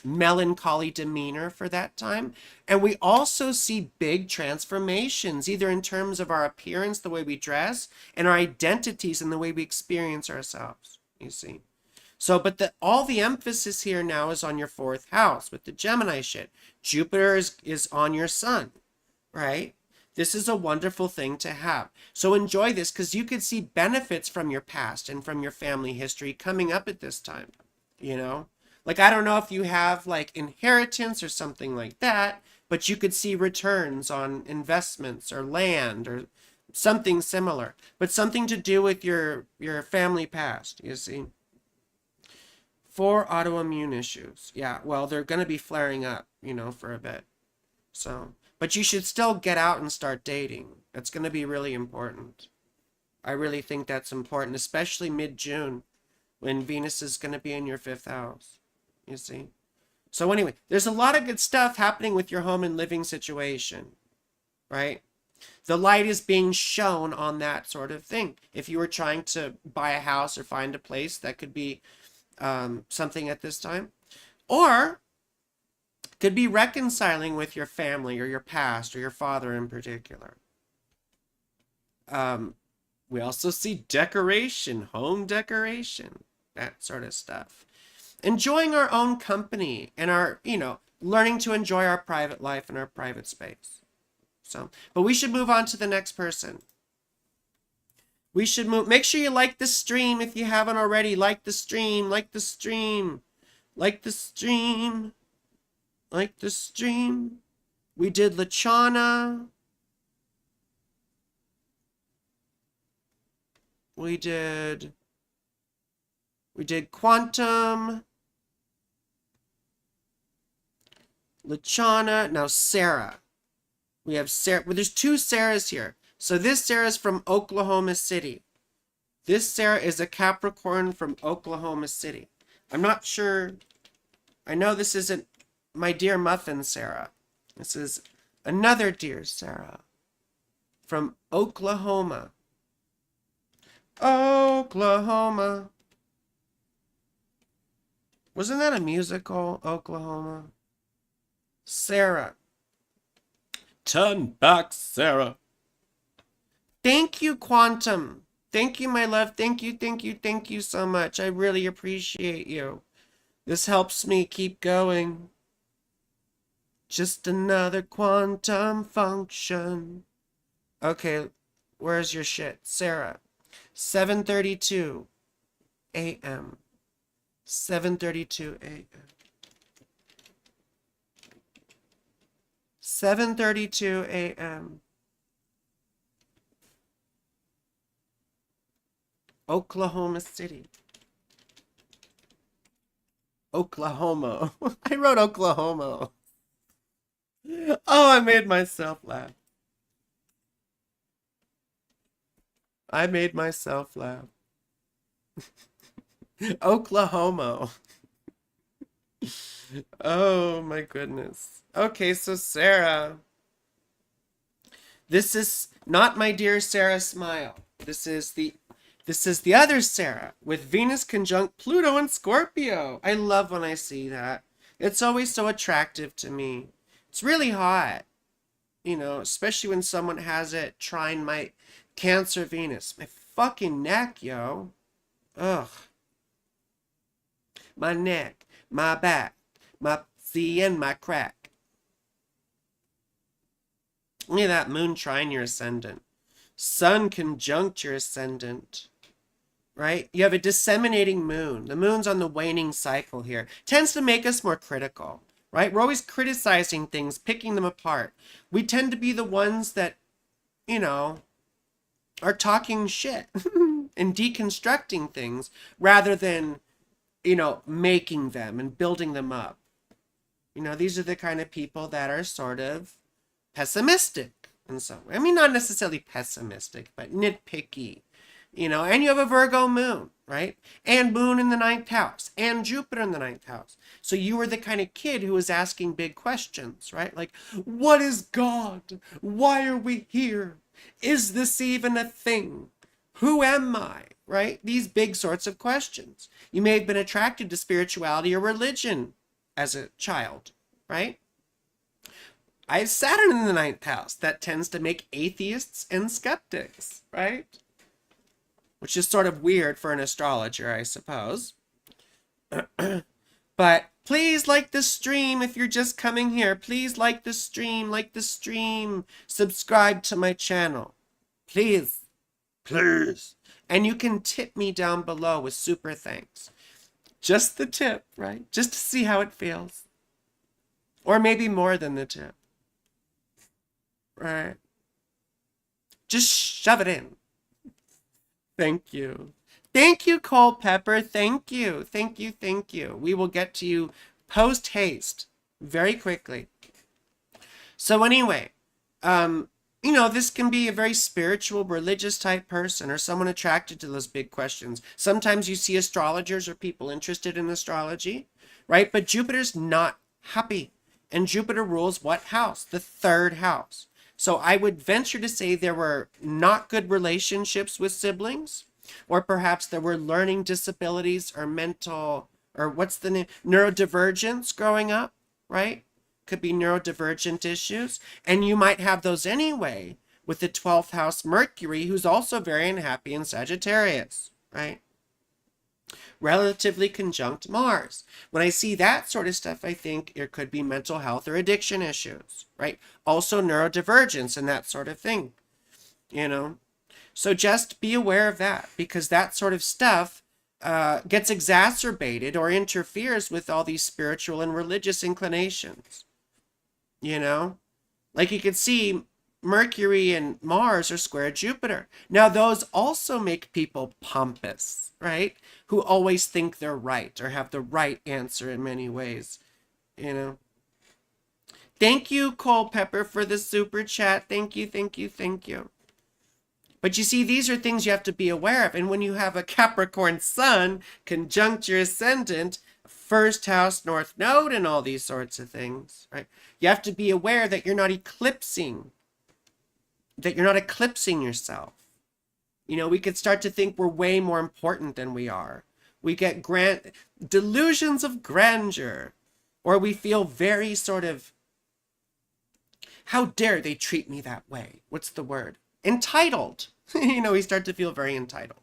[SPEAKER 1] melancholy demeanor for that time. And we also see big transformations, either in terms of our appearance, the way we dress, and our identities and the way we experience ourselves, you see. So, but all the emphasis here now is on your fourth house with the Gemini shit. Jupiter is on your sun, right? This is a wonderful thing to have. So enjoy this because you could see benefits from your past and from your family history coming up at this time, you know? Like, I don't know if you have like inheritance or something like that, but you could see returns on investments or land or something similar, but something to do with your family past, you see? For autoimmune issues. Yeah, well, they're going to be flaring up, you know, for a bit. So, but you should still get out and start dating. That's going to be really important. I really think that's important, especially mid-June when Venus is going to be in your fifth house, you see. So anyway, there's a lot of good stuff happening with your home and living situation, right? The light is being shown on that sort of thing. If you were trying to buy a house or find a place that could be something at this time, or could be reconciling with your family or your past or your father in particular. We also see decoration, home decoration, that sort of stuff. Enjoying our own company and our, you know, learning to enjoy our private life and our private space. So, but we should move on to the next person. We should move. Make sure you like the stream if you haven't already. Like the stream, like the stream, like the stream, like the stream. We did Lachana. We did Quantum, Lachana. Now Sarah. We have Sarah. Well, there's two Sarahs here. So this Sarah is from Oklahoma City. This Sarah is a Capricorn from Oklahoma City. I'm not sure. I know this isn't my dear Muffin Sarah. This is another dear Sarah from Oklahoma. Oklahoma. Wasn't that a musical, Oklahoma? Sarah. Turn back, Sarah. Thank you, Quantum. Thank you, my love. Thank you so much. I really appreciate you. This helps me keep going. Just another quantum function. Okay, where's your shit? Sarah. 7:32 a.m. 7:32 a.m. 7:32 a.m. Oklahoma City. Oklahoma. I wrote Oklahoma. Oh, I made myself laugh. I made myself laugh. Oklahoma. Oh my goodness. Okay, so Sarah. This is not my dear Sarah Smile. This is the other Sarah with Venus conjunct Pluto and Scorpio. I love when I see that. It's always so attractive to me. It's really hot. You know, especially when someone has it trine my Cancer Venus. My fucking neck, yo. Ugh. My neck, my back, my C and my crack. Look at that moon trine your ascendant. Sun conjunct your ascendant. Right? You have a disseminating moon. The moon's on the waning cycle here. Tends to make us more critical. Right? We're always criticizing things, picking them apart. We tend to be the ones that, you know, are talking shit and deconstructing things rather than, you know, making them and building them up. You know, these are the kind of people that are sort of pessimistic in some way. I mean, not necessarily pessimistic, but nitpicky. You know, and you have a Virgo moon, right? And moon in the 9th house, and Jupiter in the 9th house. So you were the kind of kid who was asking big questions, right? Like, what is God? Why are we here? Is this even a thing? Who am I? Right? These big sorts of questions. You may have been attracted to spirituality or religion as a child, right? I have Saturn in the 9th house. That tends to make atheists and skeptics, right? Which is sort of weird for an astrologer, I suppose. But please like the stream if you're just coming here. Please like the stream, subscribe to my channel. Please. And you can tip me down below with super thanks. Just the tip, right? Just to see how it feels. Or maybe more than the tip. Right? Just shove it in. Thank you. Thank you, Culpepper. Thank you. We will get to you post haste very quickly. So anyway, you know, this can be a very spiritual, religious type person or someone attracted to those big questions. Sometimes you see astrologers or people interested in astrology, right? But Jupiter's not happy. And Jupiter rules what house? The 3rd house. So I would venture to say there were not good relationships with siblings, or perhaps there were learning disabilities or mental, or what's the name? Neurodivergence growing up, right? Could be neurodivergent issues. And you might have those anyway with the 12th house Mercury, who's also very unhappy in Sagittarius, right? Relatively conjunct Mars. When I see that sort of stuff, I think it could be mental health or addiction issues, right? Also neurodivergence and that sort of thing, you know? So just be aware of that, because that sort of stuff gets exacerbated or interferes with all these spiritual and religious inclinations, you know? Like you could see Mercury and Mars are square Jupiter. Now, those also make people pompous, right? Who always think they're right or have the right answer in many ways, you know? Thank you, Cole Pepper, for the super chat. Thank you, thank you, thank you. But you see, these are things you have to be aware of. And when you have a Capricorn sun conjunct your ascendant, first house north node, and all these sorts of things, right? You have to be aware that you're not eclipsing yourself. You know, we could start to think we're way more important than we are. We get delusions of grandeur, or we feel very sort of, how dare they treat me that way? What's the word? Entitled. You know, we start to feel very entitled.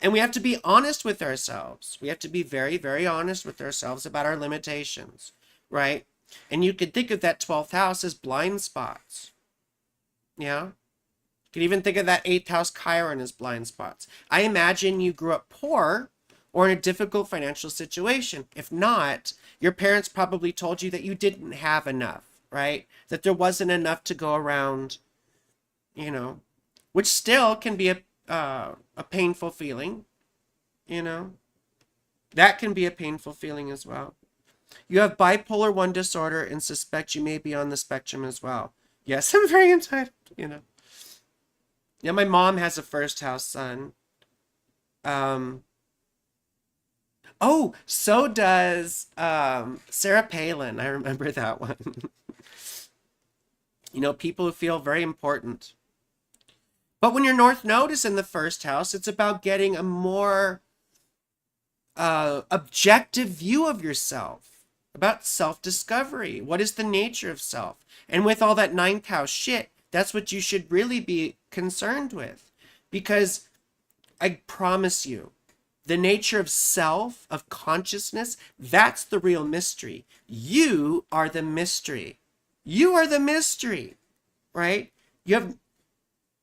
[SPEAKER 1] And we have to be honest with ourselves. We have to be very, very honest with ourselves about our limitations, right? And you could think of that 12th house as blind spots. Yeah? You could even think of that 8th house Chiron as blind spots. I imagine you grew up poor or in a difficult financial situation. If not, your parents probably told you that you didn't have enough, right? That there wasn't enough to go around, you know, which still can be a painful feeling, you know. That can be a painful feeling as well. You have bipolar 1 disorder and suspect you may be on the spectrum as well. Yes, I'm very entitled, you know. Yeah, my mom has a first house sun. Oh, so does Sarah Palin. I remember that one. You know, people who feel very important. But when your North Node is in the first house, it's about getting a more objective view of yourself, about self-discovery. What is the nature of self? And with all that 9th house shit, that's what you should really be concerned with. Because I promise you, the nature of self, of consciousness, that's the real mystery. You are the mystery. You are the mystery, right? You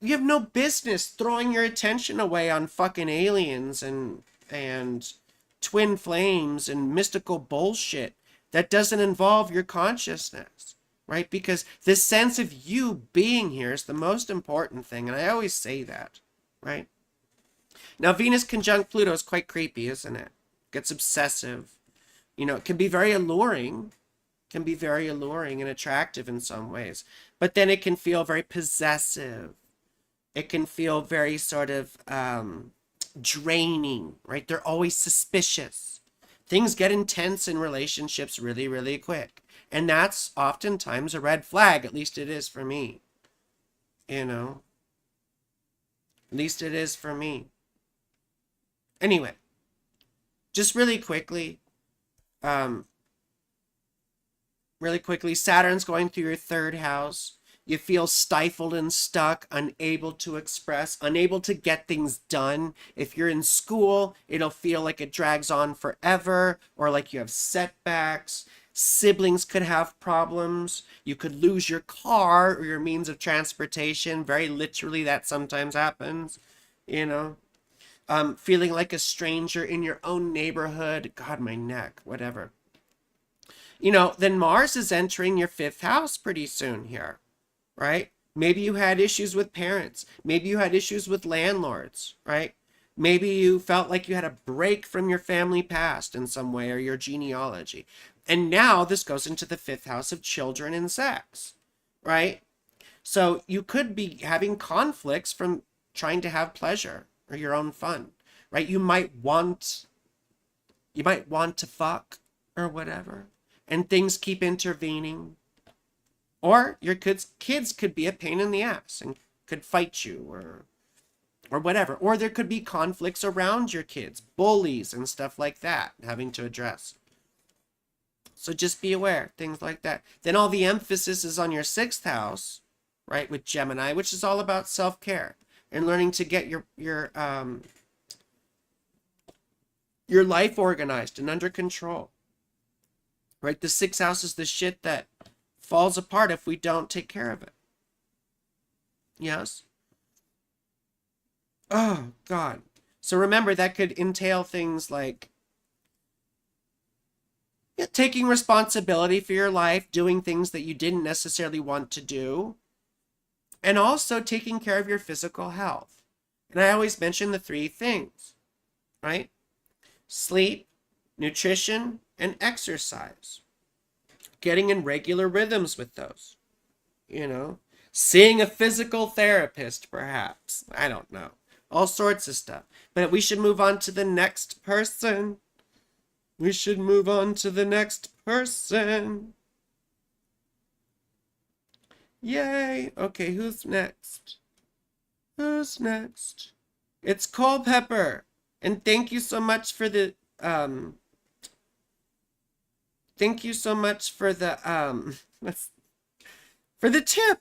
[SPEAKER 1] have no business throwing your attention away on fucking aliens and twin flames and mystical bullshit that doesn't involve your consciousness, right? Because the sense of you being here is the most important thing, and I always say that, right? Now, Venus conjunct Pluto is quite creepy, isn't it? Gets obsessive. You know, it can be very alluring. Can be very alluring and attractive in some ways. But then it can feel very possessive. It can feel very sort of draining, right? They're always suspicious. Things get intense in relationships really, really quick. And that's oftentimes a red flag. At least it is for me. You know? At least it is for me. Anyway, just really quickly, Saturn's going through your 3rd house. You feel stifled and stuck, unable to express, unable to get things done. If you're in school, it'll feel like it drags on forever, or like you have setbacks. Siblings could have problems. You could lose your car or your means of transportation. Very literally, that sometimes happens, you know. Feeling like a stranger in your own neighborhood. God, my neck, whatever. You know, then Mars is entering your 5th house pretty soon here, right? Maybe you had issues with parents. Maybe you had issues with landlords, right? Maybe you felt like you had a break from your family past in some way or your genealogy. And now this goes into the 5th house of children and sex, right? So you could be having conflicts from trying to have pleasure or your own fun, right? You might want to fuck or whatever, and things keep intervening. Or your kids could be a pain in the ass and could fight you or whatever. Or there could be conflicts around your kids, bullies and stuff like that, having to address. So just be aware, things like that. Then all the emphasis is on your 6th house, right, with Gemini, which is all about self-care and learning to get your life organized and under control. Right? The 6th house is the shit that falls apart if we don't take care of it. Yes? Oh, God. So remember, that could entail things like Yeah, taking responsibility for your life, doing things that you didn't necessarily want to do, and also taking care of your physical health. And I always mention the three things, right? Sleep, nutrition, and exercise. Getting in regular rhythms with those, you know? Seeing a physical therapist, perhaps. I don't know. All sorts of stuff. But we should move on to the next person. We should move on to the next person. Yay. Okay, who's next? Who's next? It's Culpepper. And thank you so much for the thank you so much for the for the tip.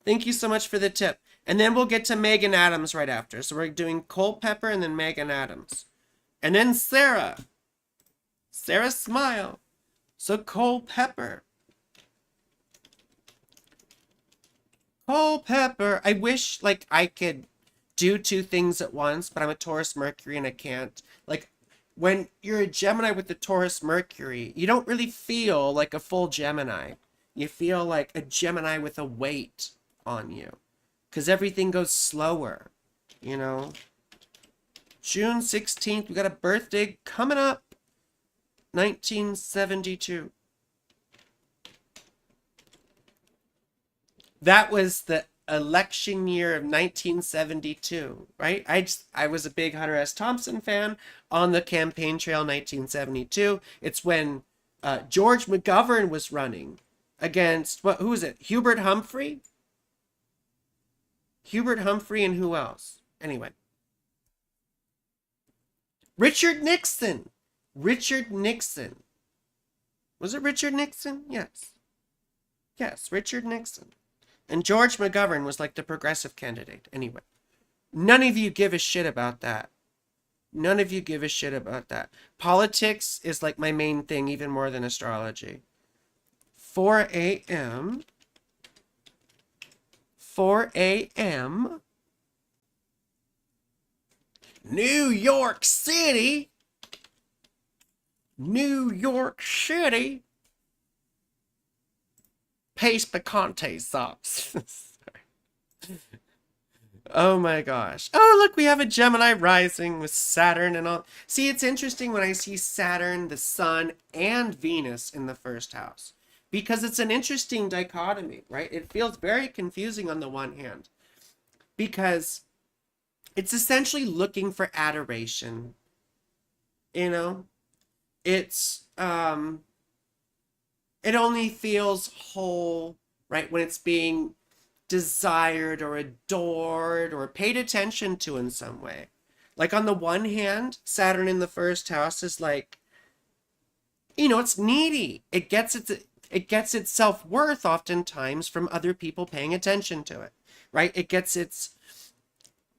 [SPEAKER 1] Thank you so much for the tip. And then we'll get to Megan Adams right after. So we're doing Culpepper and then Megan Adams. And then Sarah. Sarah Smile. So Culpepper. Culpepper. I wish like I could do two things at once, but I'm a Taurus Mercury and I can't. Like when you're a Gemini with the Taurus Mercury, you don't really feel like a full Gemini. You feel like a Gemini with a weight on you. Because everything goes slower, you know. June 16th, we got a birthday coming up. 1972. That was the election year of 1972, right? I was a big Hunter S. Thompson fan on the campaign trail 1972. It's when George McGovern was running against, who was it? Hubert Humphrey? Hubert Humphrey and who else? Anyway. Richard Nixon. Richard Nixon. Was it Richard Nixon? Yes. Yes, Richard Nixon. And George McGovern was like the progressive candidate. Anyway. None of you give a shit about that. None of you give a shit about that. Politics is like my main thing, even more than astrology. 4 a.m. 4 a.m. New York City. New York City. Pace picante sauce. Oh my gosh. Oh, look, we have a Gemini rising with Saturn and all. See, it's interesting when I see Saturn, the Sun, and Venus in the first house. Because it's an interesting dichotomy, right? It feels very confusing on the one hand. Because it's essentially looking for adoration. You know? It's, it only feels whole, right, when it's being desired or adored or paid attention to in some way. Like on the one hand, Saturn in the first house is like, you know, it's needy. It gets its self-worth oftentimes from other people paying attention to it, right? It gets its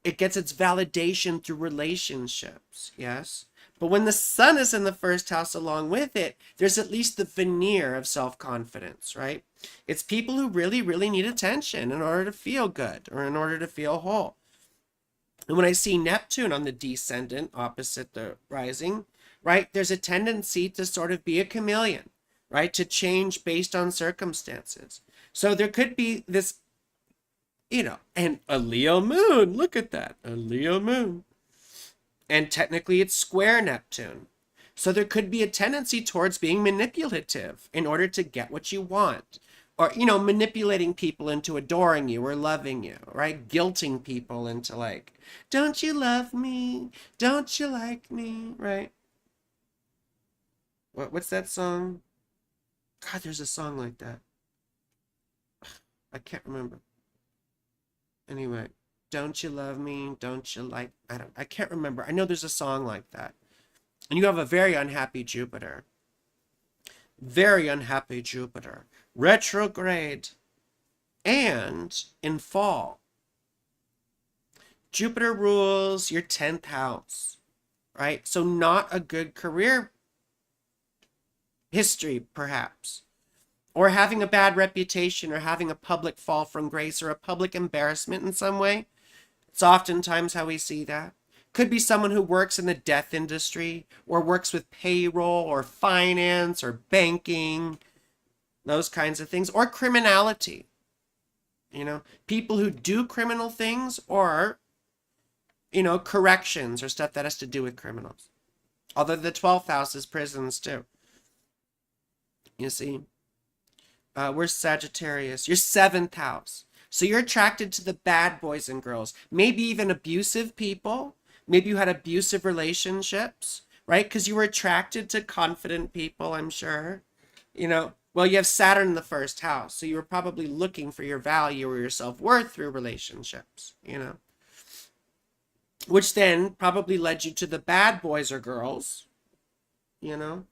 [SPEAKER 1] validation through relationships, yes? But when the Sun is in the first house along with it, there's at least the veneer of self-confidence, right? It's people who really, really need attention in order to feel good or in order to feel whole. And when I see Neptune on the descendant opposite the rising, right, there's a tendency to sort of be a chameleon, right, to change based on circumstances. So there could be this, you know, and a Leo moon, look at that, a Leo moon. And technically it's square Neptune. So there could be a tendency towards being manipulative in order to get what you want. Or, you know, manipulating people into adoring you or loving you, right? Guilting people into like, don't you love me? Don't you like me? Right? What's that song? God, there's a song like that. I can't remember. Anyway. Don't you love me? Don't you like... I can't remember. I know there's a song like that. And you have a very unhappy Jupiter. Very unhappy Jupiter. Retrograde. And in fall. Jupiter rules your 10th house. Right? So not a good career history, perhaps. Or having a bad reputation or having a public fall from grace or a public embarrassment in some way. It's oftentimes how we see that. Could be someone who works in the death industry or works with payroll or finance or banking, those kinds of things, or criminality. People who do criminal things, or, corrections or stuff that has to do with criminals. Although the 12th house is prisons too. You see, we're Sagittarius. Your 7th house. So you're attracted to the bad boys and girls, maybe even abusive people. Maybe you had abusive relationships, right? Because you were attracted to confident people, I'm sure. Well, you have Saturn in the 1st house, so you were probably looking for your value or your self-worth through relationships, which then probably led you to the bad boys or girls, and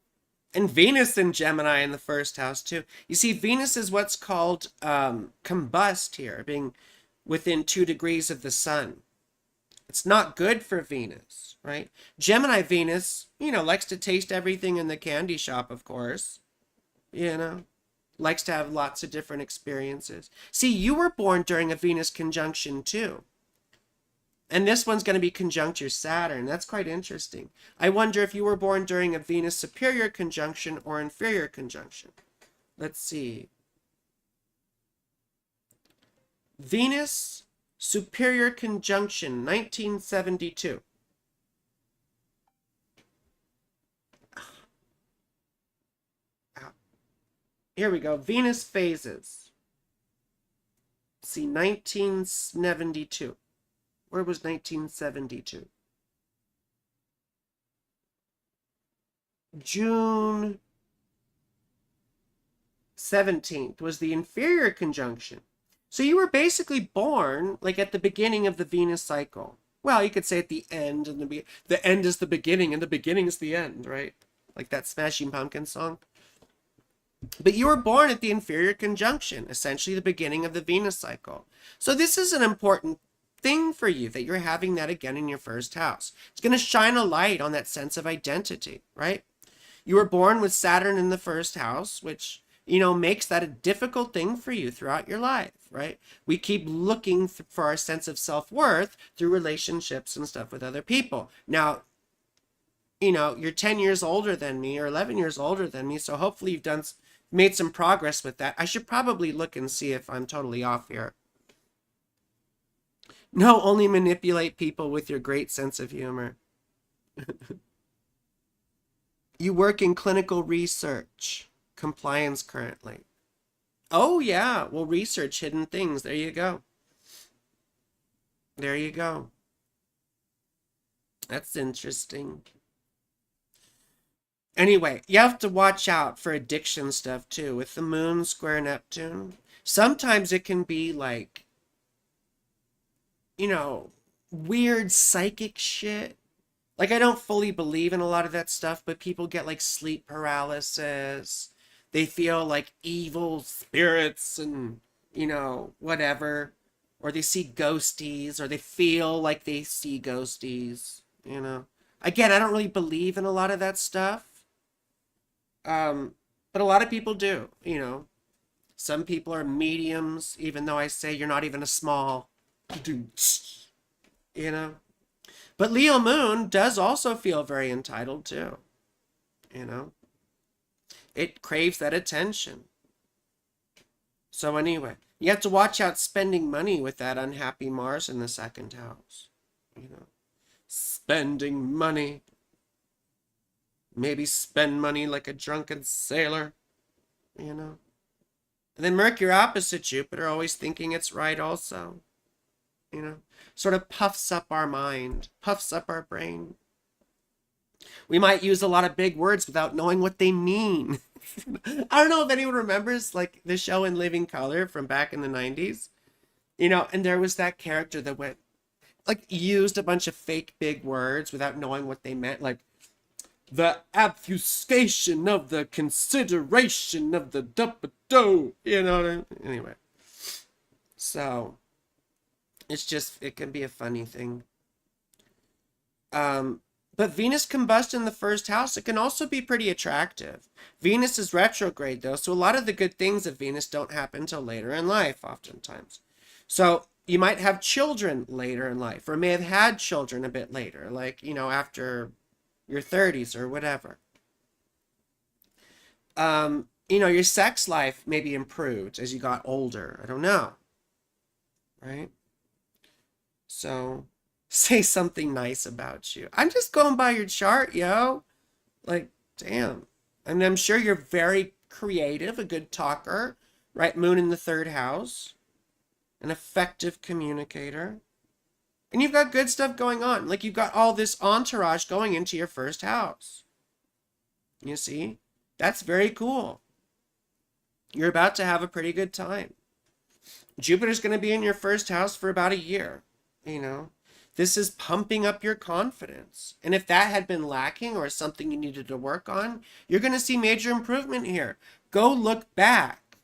[SPEAKER 1] Venus in Gemini in the 1st house too. You see, Venus is what's called combust here, being within 2 degrees of the sun. It's not good for Venus, right? Gemini Venus, likes to taste everything in the candy shop, of course. Likes to have lots of different experiences. See, you were born during a Venus conjunction too. And this one's going to be conjunct your Saturn. That's quite interesting. I wonder if you were born during a Venus superior conjunction or inferior conjunction. Let's see. Venus superior conjunction, 1972. Here we go. Venus phases. See, 1972. Where was 1972? June 17th was the inferior conjunction. So you were basically born like at the beginning of the Venus cycle. Well, you could say at the end, and the end is the beginning, and the beginning is the end, right? Like that Smashing Pumpkins song. But you were born at the inferior conjunction, essentially the beginning of the Venus cycle. So this is an important thing for you, that you're having that again in your 1st house. It's going to shine a light on that sense of identity, right? You were born with Saturn in the 1st house, which, makes that a difficult thing for you throughout your life, right? We keep looking for our sense of self-worth through relationships and stuff with other people. Now, you're 10 years older than me or 11 years older than me, so hopefully you've made some progress with that. I should probably look and see if I'm totally off here. No, only manipulate people with your great sense of humor. You work in clinical research, compliance currently. Oh, yeah. Well, research hidden things. There you go. There you go. That's interesting. Anyway, you have to watch out for addiction stuff too. With the moon square Neptune, sometimes it can be like, weird psychic shit. Like, I don't fully believe in a lot of that stuff, but people get like sleep paralysis. They feel like evil spirits and, whatever. Or they see ghosties, or they feel like they see ghosties, Again, I don't really believe in a lot of that stuff. But a lot of people do, Some people are mediums, even though I say you're not even a small dude, But Leo moon does also feel very entitled too, It craves that attention. So anyway, you have to watch out spending money with that unhappy Mars in the 2nd house, Spending money. Maybe spend money like a drunken sailor, And then Mercury opposite Jupiter, always thinking it's right also, Sort of puffs up our mind, puffs up our brain. We might use a lot of big words without knowing what they mean. I don't know if anyone remembers like the show In Living Color from back in the 90s, and there was that character that went, like, used a bunch of fake big words without knowing what they meant, like, the obfuscation of the consideration of the do, Anyway. So, it can be a funny thing. But Venus combust in the 1st house, it can also be pretty attractive. Venus is retrograde though, so a lot of the good things of Venus don't happen until later in life, oftentimes. So, You might have children later in life, or may have had children a bit later, like, after your 30s or whatever. Your sex life maybe improved as you got older. I don't know. Right? So say something nice about you. I'm just going by your chart, yo. Like, damn. And I'm sure you're very creative, a good talker, right? Moon in the third house, an effective communicator. And you've got good stuff going on. Like, you've got all this entourage going into your first house. You see? That's very cool. You're about to have a pretty good time. Jupiter's going to be in your first house for about a year. This is pumping up your confidence. And if that had been lacking or something you needed to work on, you're going to see major improvement here. Go look back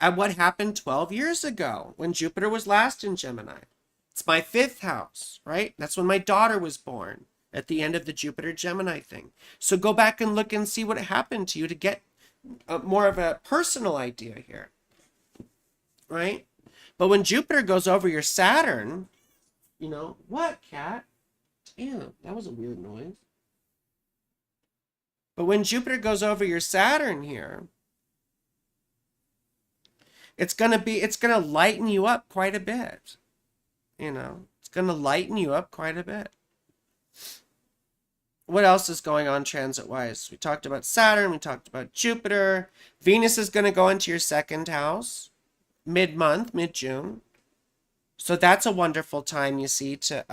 [SPEAKER 1] at what happened 12 years ago when Jupiter was last in Gemini. It's my 5th house, right? That's when my daughter was born, at the end of the Jupiter Gemini thing. So go back and look and see what happened to you to get more of a personal idea here, right? But when Jupiter goes over your Saturn, what, cat? Damn, that was a weird noise. But when Jupiter goes over your Saturn here, it's going to lighten you up quite a bit. It's going to lighten you up quite a bit. What else is going on transit-wise? We talked about Saturn. We talked about Jupiter. Venus is going to go into your 2nd house mid-month, mid-June. So that's a wonderful time, you see, to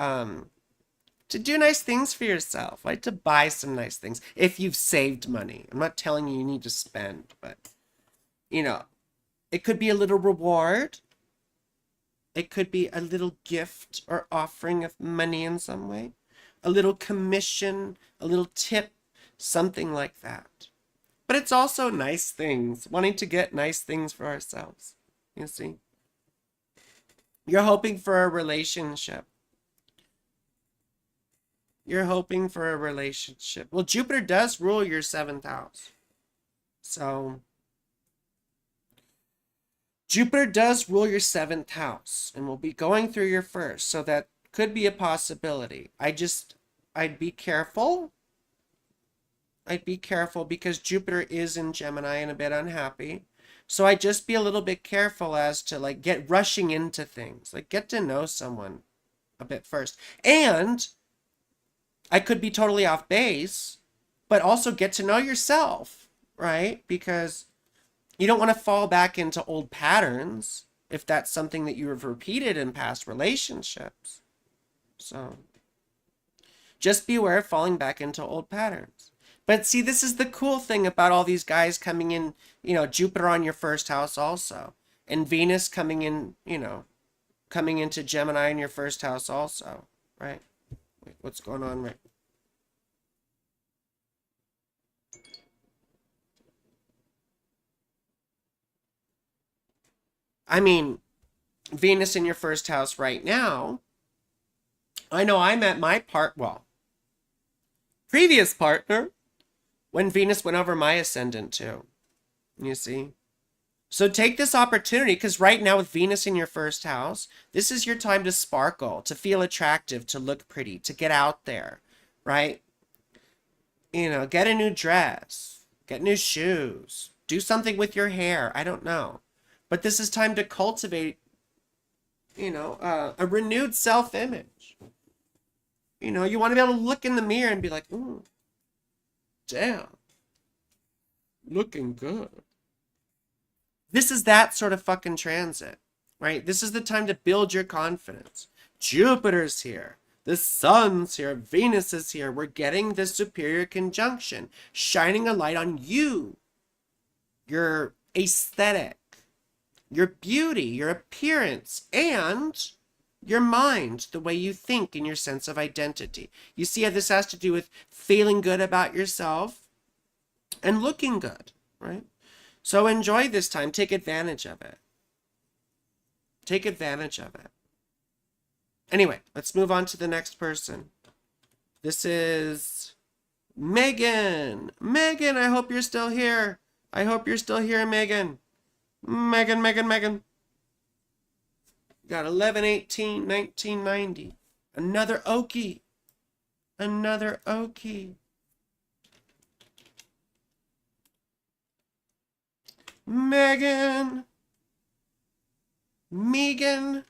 [SPEAKER 1] do nice things for yourself, right? To buy some nice things if you've saved money. I'm not telling you need to spend, but, it could be a little reward. It could be a little gift or offering of money in some way. A little commission, a little tip, something like that. But it's also nice things, wanting to get nice things for ourselves, you see. You're hoping for a relationship. You're hoping for a relationship. Well, Jupiter does rule your 7th house. So Jupiter does rule your 7th house and will be going through your first. So that could be a possibility. I'd be careful. I'd be careful because Jupiter is in Gemini and a bit unhappy. So I'd just be a little bit careful as to get rushing into things. Get to know someone a bit first. And I could be totally off base, but also get to know yourself, right? Because you don't want to fall back into old patterns if that's something that you have repeated in past relationships. So just be aware of falling back into old patterns. But see, this is the cool thing about all these guys coming in, Jupiter on your 1st house also. And Venus coming in, coming into Gemini in your 1st house also, right? Wait, what's going on right? I mean, Venus in your 1st house right now. I know I met my previous partner when Venus went over my ascendant too, you see. So take this opportunity, because right now with Venus in your 1st house, this is your time to sparkle, to feel attractive, to look pretty, to get out there, right? Get a new dress, get new shoes, do something with your hair, I don't know. But this is time to cultivate, a renewed self-image. You want to be able to look in the mirror and be like, ooh, damn, looking good. This is that sort of fucking transit, right? This is the time to build your confidence. Jupiter's here. The sun's here. Venus is here. We're getting this superior conjunction, shining a light on you, your aesthetic, your beauty, your appearance, and your mind, the way you think and your sense of identity. You see how this has to do with feeling good about yourself and looking good, right? So enjoy this time. Take advantage of it. Take advantage of it. Anyway, let's move on to the next person. This is Megan. Megan, I hope you're still here. I hope you're still here, Megan. Megan. Got 11/18/1990. Another Okie. Another Okie. Megan. Megan.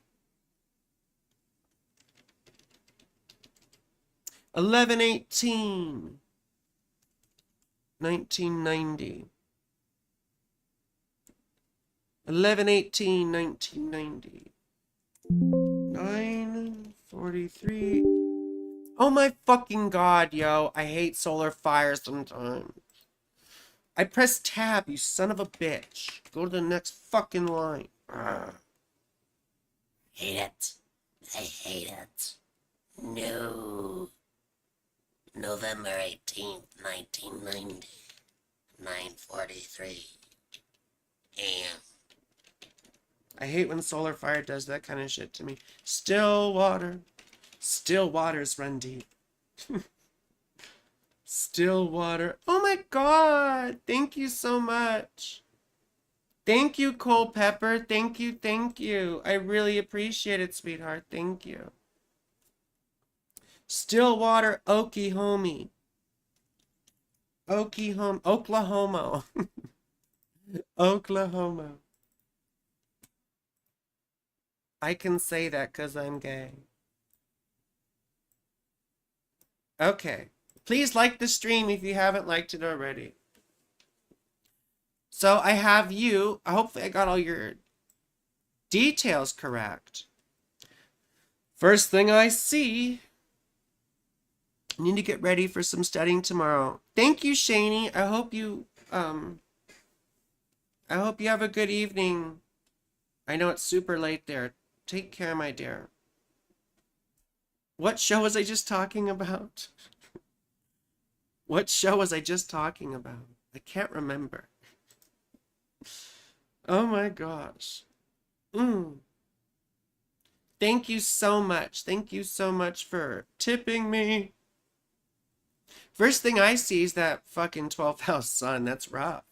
[SPEAKER 1] 11/18/1990. 11/18/1990. 9:43. Oh my fucking god, yo. I hate solar fire sometimes. I pressed tab, you son of a bitch. Go to the next fucking line. Hate it. I hate it. No. November 18th, 1990. 9:43 a.m. I hate when solar fire does that kind of shit to me. Still waters run deep. Still water. Oh my god. Thank you so much. Thank you, Cole Pepper. Thank you, thank you. I really appreciate it, sweetheart. Thank you. Stillwater, Oklahoma. Oklahoma. Oklahoma. I can say that because I'm gay. Okay. Please like the stream if you haven't liked it already. So I have you. Hopefully I got all your details correct. First thing I see. I need to get ready for some studying tomorrow. Thank you, Shani. I hope you have a good evening. I know it's super late there. Take care, my dear. What show was I just talking about? What show was I just talking about? I can't remember. Oh my gosh. Thank you so much. Thank you so much for tipping me. First thing I see is that fucking 12th house sun. That's rough.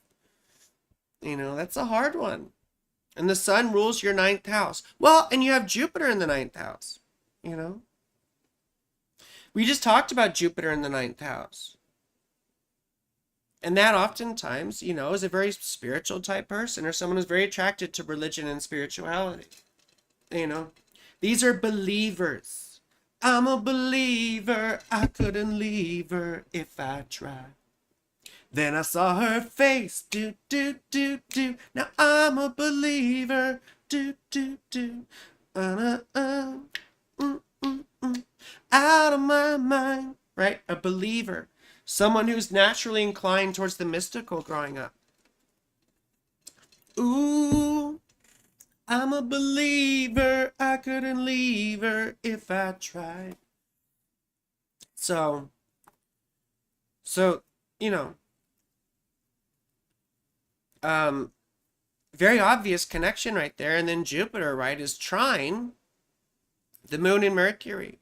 [SPEAKER 1] You know, that's a hard one. And the sun rules your 9th house. Well, and you have Jupiter in the 9th house. You know? We just talked about Jupiter in the 9th house. And that oftentimes, you know, is a very spiritual type person or someone who's very attracted to religion and spirituality. You know? These are believers. I'm a believer. I couldn't leave her if I tried. Then I saw her face. Do, do, do, do. Now I'm a believer. Do, do, do. Out of my mind. Right? A believer. Someone who's naturally inclined towards the mystical growing up. Ooh. I'm a believer. I couldn't leave her if I tried. So, you know, very obvious connection right there. And then Jupiter, right, is trine the moon and Mercury.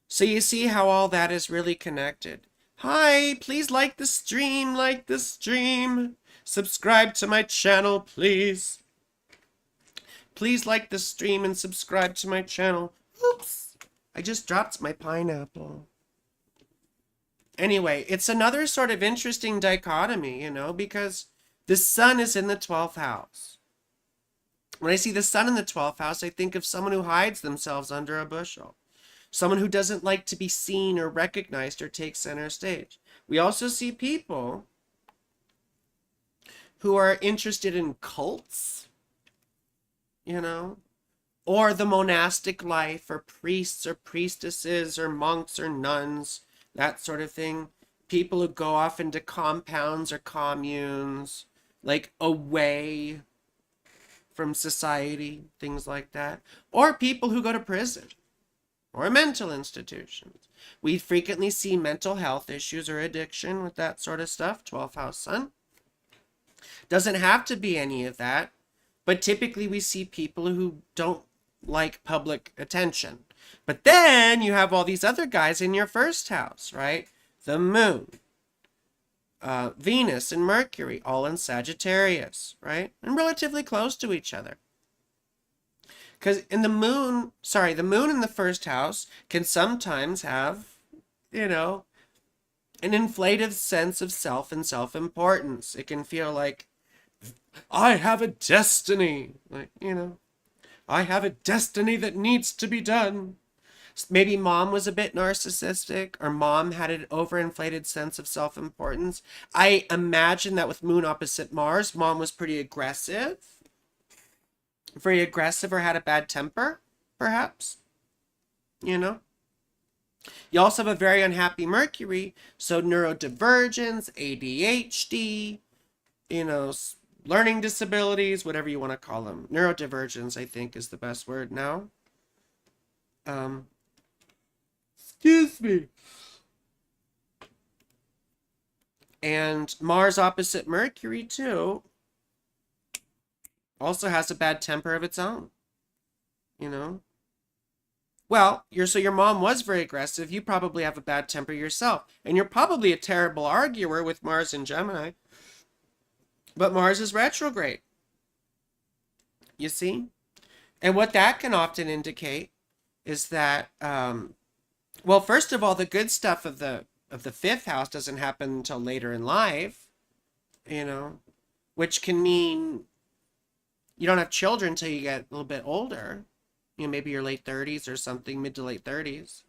[SPEAKER 1] So you see how all that is really connected. Hi, please like the stream, subscribe to my channel, please. Please like the stream and subscribe to my channel. Oops, I just dropped my pineapple. Anyway, it's another sort of interesting dichotomy, you know, because the sun is in the 12th house. When I see the sun in the 12th house, I think of someone who hides themselves under a bushel. Someone who doesn't like to be seen or recognized or take center stage. We also see people who are interested in cults, you know, or the monastic life, or priests or priestesses or monks or nuns, that sort of thing. People who go off into compounds or communes, like away from society, things like that. Or people who go to prison or mental institutions. We frequently see mental health issues or addiction with that sort of stuff. 12th house sun. Doesn't have to be any of that, but typically we see people who don't like public attention. But then you have all these other guys in your first house, right? The moon, Venus and Mercury, all in Sagittarius, right? And relatively close to each other. Because in the moon in the first house can sometimes have, you know, an inflated sense of self and self-importance. It can feel like, I have a destiny. Like, I have a destiny that needs to be done. Maybe mom was a bit narcissistic, or mom had an overinflated sense of self-importance. I imagine that with moon opposite Mars, mom was very aggressive, or had a bad temper, perhaps. You know? You also have a very unhappy Mercury, so neurodivergence, ADHD, learning disabilities, whatever you want to call them. Neurodivergence, I think, is the best word now. Excuse me. And Mars opposite Mercury, too, also has a bad temper of its own. Well, your mom was very aggressive. You probably have a bad temper yourself. And you're probably a terrible arguer with Mars in Gemini. But Mars is retrograde. You see? And what that can often indicate is that, well, first of all, the good stuff of the fifth house doesn't happen until later in life, which can mean you don't have children until you get a little bit older. Maybe your late 30s or something, mid to late 30s.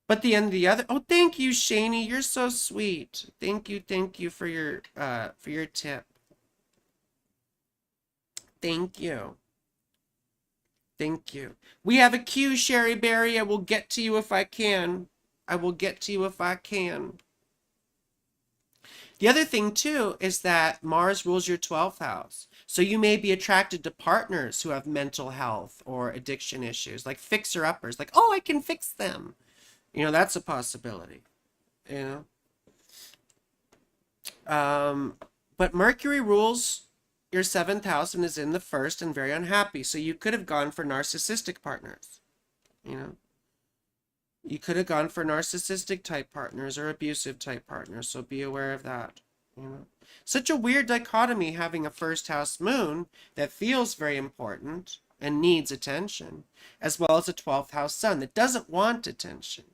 [SPEAKER 1] But the other, oh, thank you, Shani. You're so sweet. Thank you for your tip. Thank you. Thank you. We have a queue, Sherry Berry. I will get to you if I can. The other thing, too, is that Mars rules your 12th house. So you may be attracted to partners who have mental health or addiction issues, like fixer-uppers. Like, oh, I can fix them. That's a possibility. But Mercury rules your 7th house and is in the first and very unhappy. So you could have gone for narcissistic partners. You could have gone for narcissistic type partners or abusive type partners. So be aware of that. Such a weird dichotomy, having a first house moon that feels very important and needs attention, as well as a 12th house sun that doesn't want attention.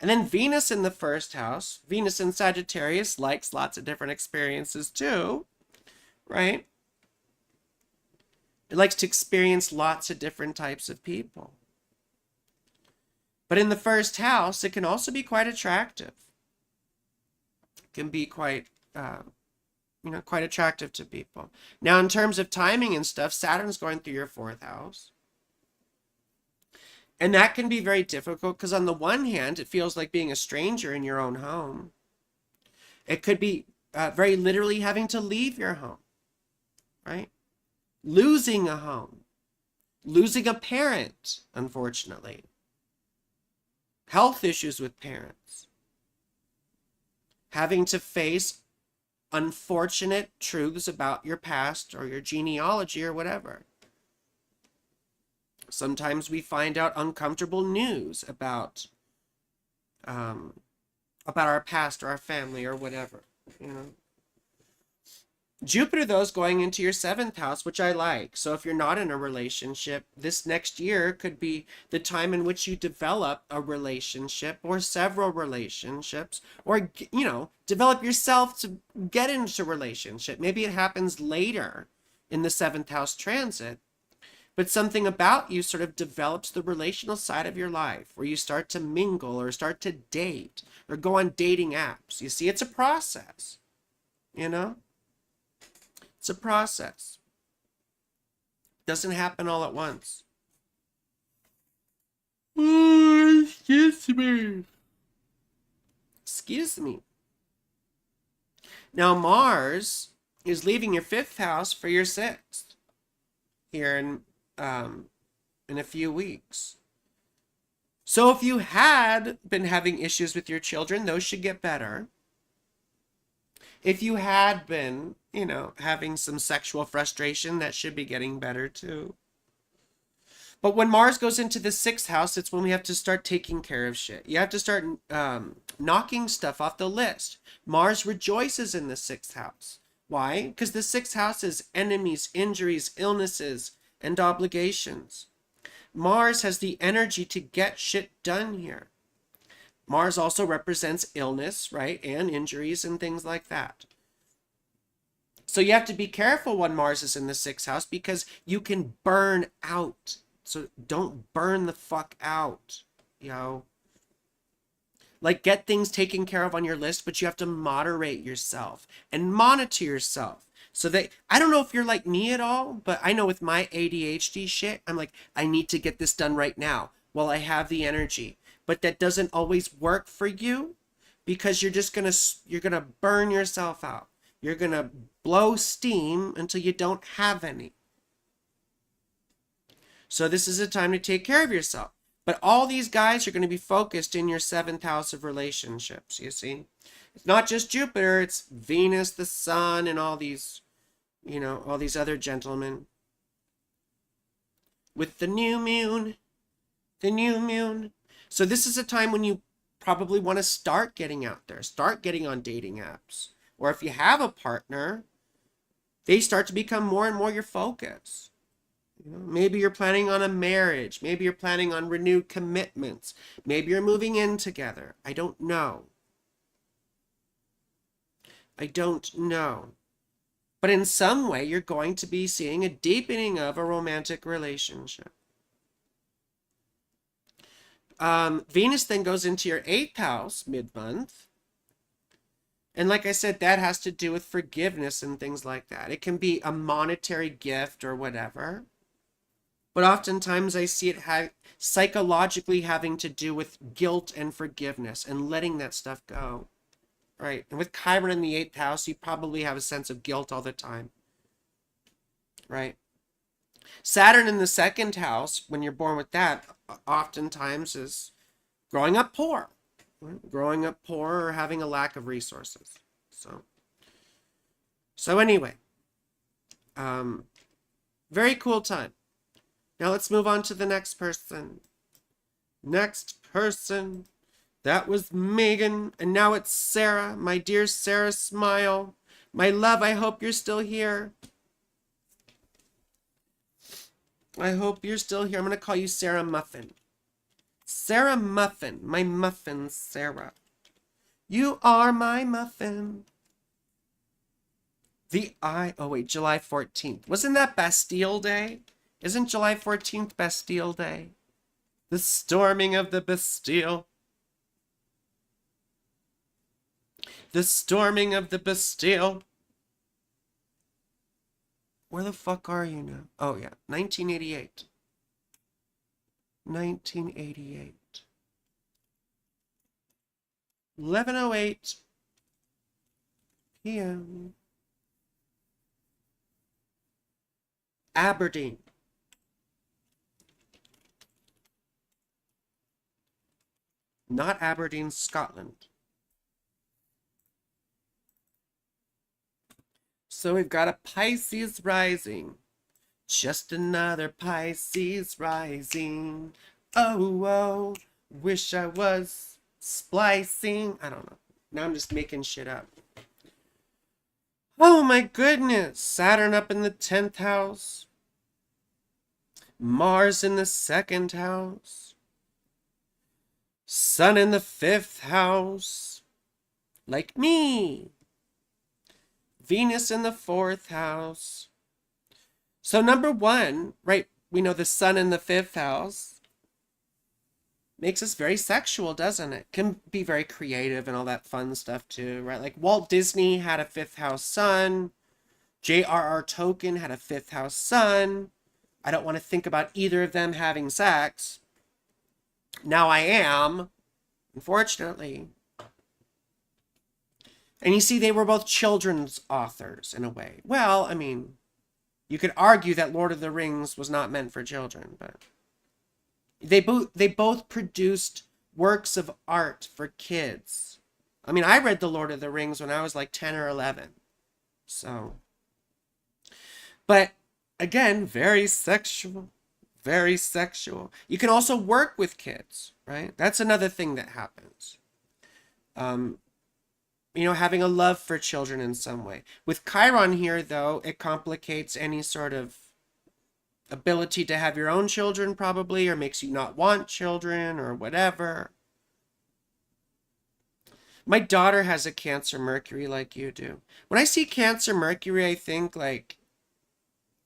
[SPEAKER 1] And then Venus in the first house, Venus in Sagittarius, likes lots of different experiences too, right? It likes to experience lots of different types of people. But in the first house, it can also be quite attractive. It can be quite attractive to people. Now, in terms of timing and stuff, Saturn's going through your 4th house. And that can be very difficult because on the one hand, it feels like being a stranger in your own home. It could be very literally having to leave your home, right? Losing a home. Losing a parent, unfortunately. Health issues with parents. Having to face unfortunate truths about your past or your genealogy or whatever. Sometimes we find out uncomfortable news about our past or our family or whatever, Jupiter, though, is going into your 7th house, which I like. So if you're not in a relationship, this next year could be the time in which you develop a relationship or several relationships, or, develop yourself to get into a relationship. Maybe it happens later in the 7th house transit, but something about you sort of develops the relational side of your life where you start to mingle or start to date or go on dating apps. You see, it's a process, It's a process. It doesn't happen all at once. Oh, excuse me. Excuse me. Now, Mars is leaving your 5th house for your 6th here in a few weeks. So if you had been having issues with your children, those should get better. If you had been, having some sexual frustration, that should be getting better too. But when Mars goes into the 6th house, it's when we have to start taking care of shit. You have to start knocking stuff off the list. Mars rejoices in the 6th house. Why? Because the 6th house is enemies, injuries, illnesses, and obligations. Mars has the energy to get shit done here. Mars also represents illness, right? And injuries and things like that. So you have to be careful when Mars is in the sixth house because you can burn out. So don't burn the fuck out, you know. Like, get things taken care of on your list, but you have to moderate yourself and monitor yourself. So that, I don't know if you're like me at all, but I know with my ADHD shit, I'm like, I need to get this done right now while I have the energy. But that doesn't always work for you because you're gonna burn yourself out. You're gonna blow steam until you don't have any. So this is a time to take care of yourself. But all these guys are going to be focused in your seventh house of relationships, you see. It's not just Jupiter, it's Venus, the sun, and all these, you know, all these other gentlemen. With the new moon. So this is a time when you probably want to start getting out there, start getting on dating apps. Or if you have a partner, they start to become more and more your focus. You know, maybe you're planning on a marriage. Maybe you're planning on renewed commitments. Maybe you're moving in together. I don't know. But in some way, you're going to be seeing a deepening of a romantic relationship. Venus then goes into your eighth house mid-month. And like I said, that has to do with forgiveness and things like that. It can be a monetary gift or whatever. But oftentimes I see it psychologically having to do with guilt and forgiveness and letting that stuff go. Right? And with Chiron in the eighth house, you probably have a sense of guilt all the time. Right? Saturn in the second house, when you're born with that, oftentimes is growing up poor. Right? Growing up poor or having a lack of resources. So anyway, very cool time. Now let's move on to the next person. That was Megan, and now it's Sarah. My dear Sarah, smile. My love, I hope you're still here. I'm going to call you Sarah Muffin. Sarah Muffin, my muffin, Sarah. You are my muffin. July 14th. Wasn't that Bastille Day? Isn't July 14th Bastille Day? The storming of the Bastille. The storming of the Bastille. Where the fuck are you now? Oh yeah, 1988. 1988. 11:08 p.m. Aberdeen. Not Aberdeen, Scotland. So we've got a Pisces rising. Just another Pisces rising. Oh, wish I was splicing. I don't know. Now I'm just making shit up. Oh my goodness. Saturn up in the 10th house. Mars in the 2nd house. Sun in the 5th house. Like me. Venus in the 4th house. So number one, right, we know the sun in the 5th house makes us very sexual, doesn't it? Can be very creative and all that fun stuff too, right? Like Walt Disney had a 5th house sun. J.R.R. Tolkien had a 5th house sun. I don't want to think about either of them having sex. Now I am, unfortunately. And you see, they were both children's authors in a way. Well, I mean, you could argue that Lord of the Rings was not meant for children, but they both produced works of art for kids. I mean, I read The Lord of the Rings when I was like 10 or 11. So, but again, very sexual, very sexual. You can also work with kids, right? That's another thing that happens. Having a love for children in some way. With Chiron here, though, it complicates any sort of ability to have your own children, probably, or makes you not want children or whatever. My daughter has a Cancer Mercury like you do. When I see Cancer Mercury, I think like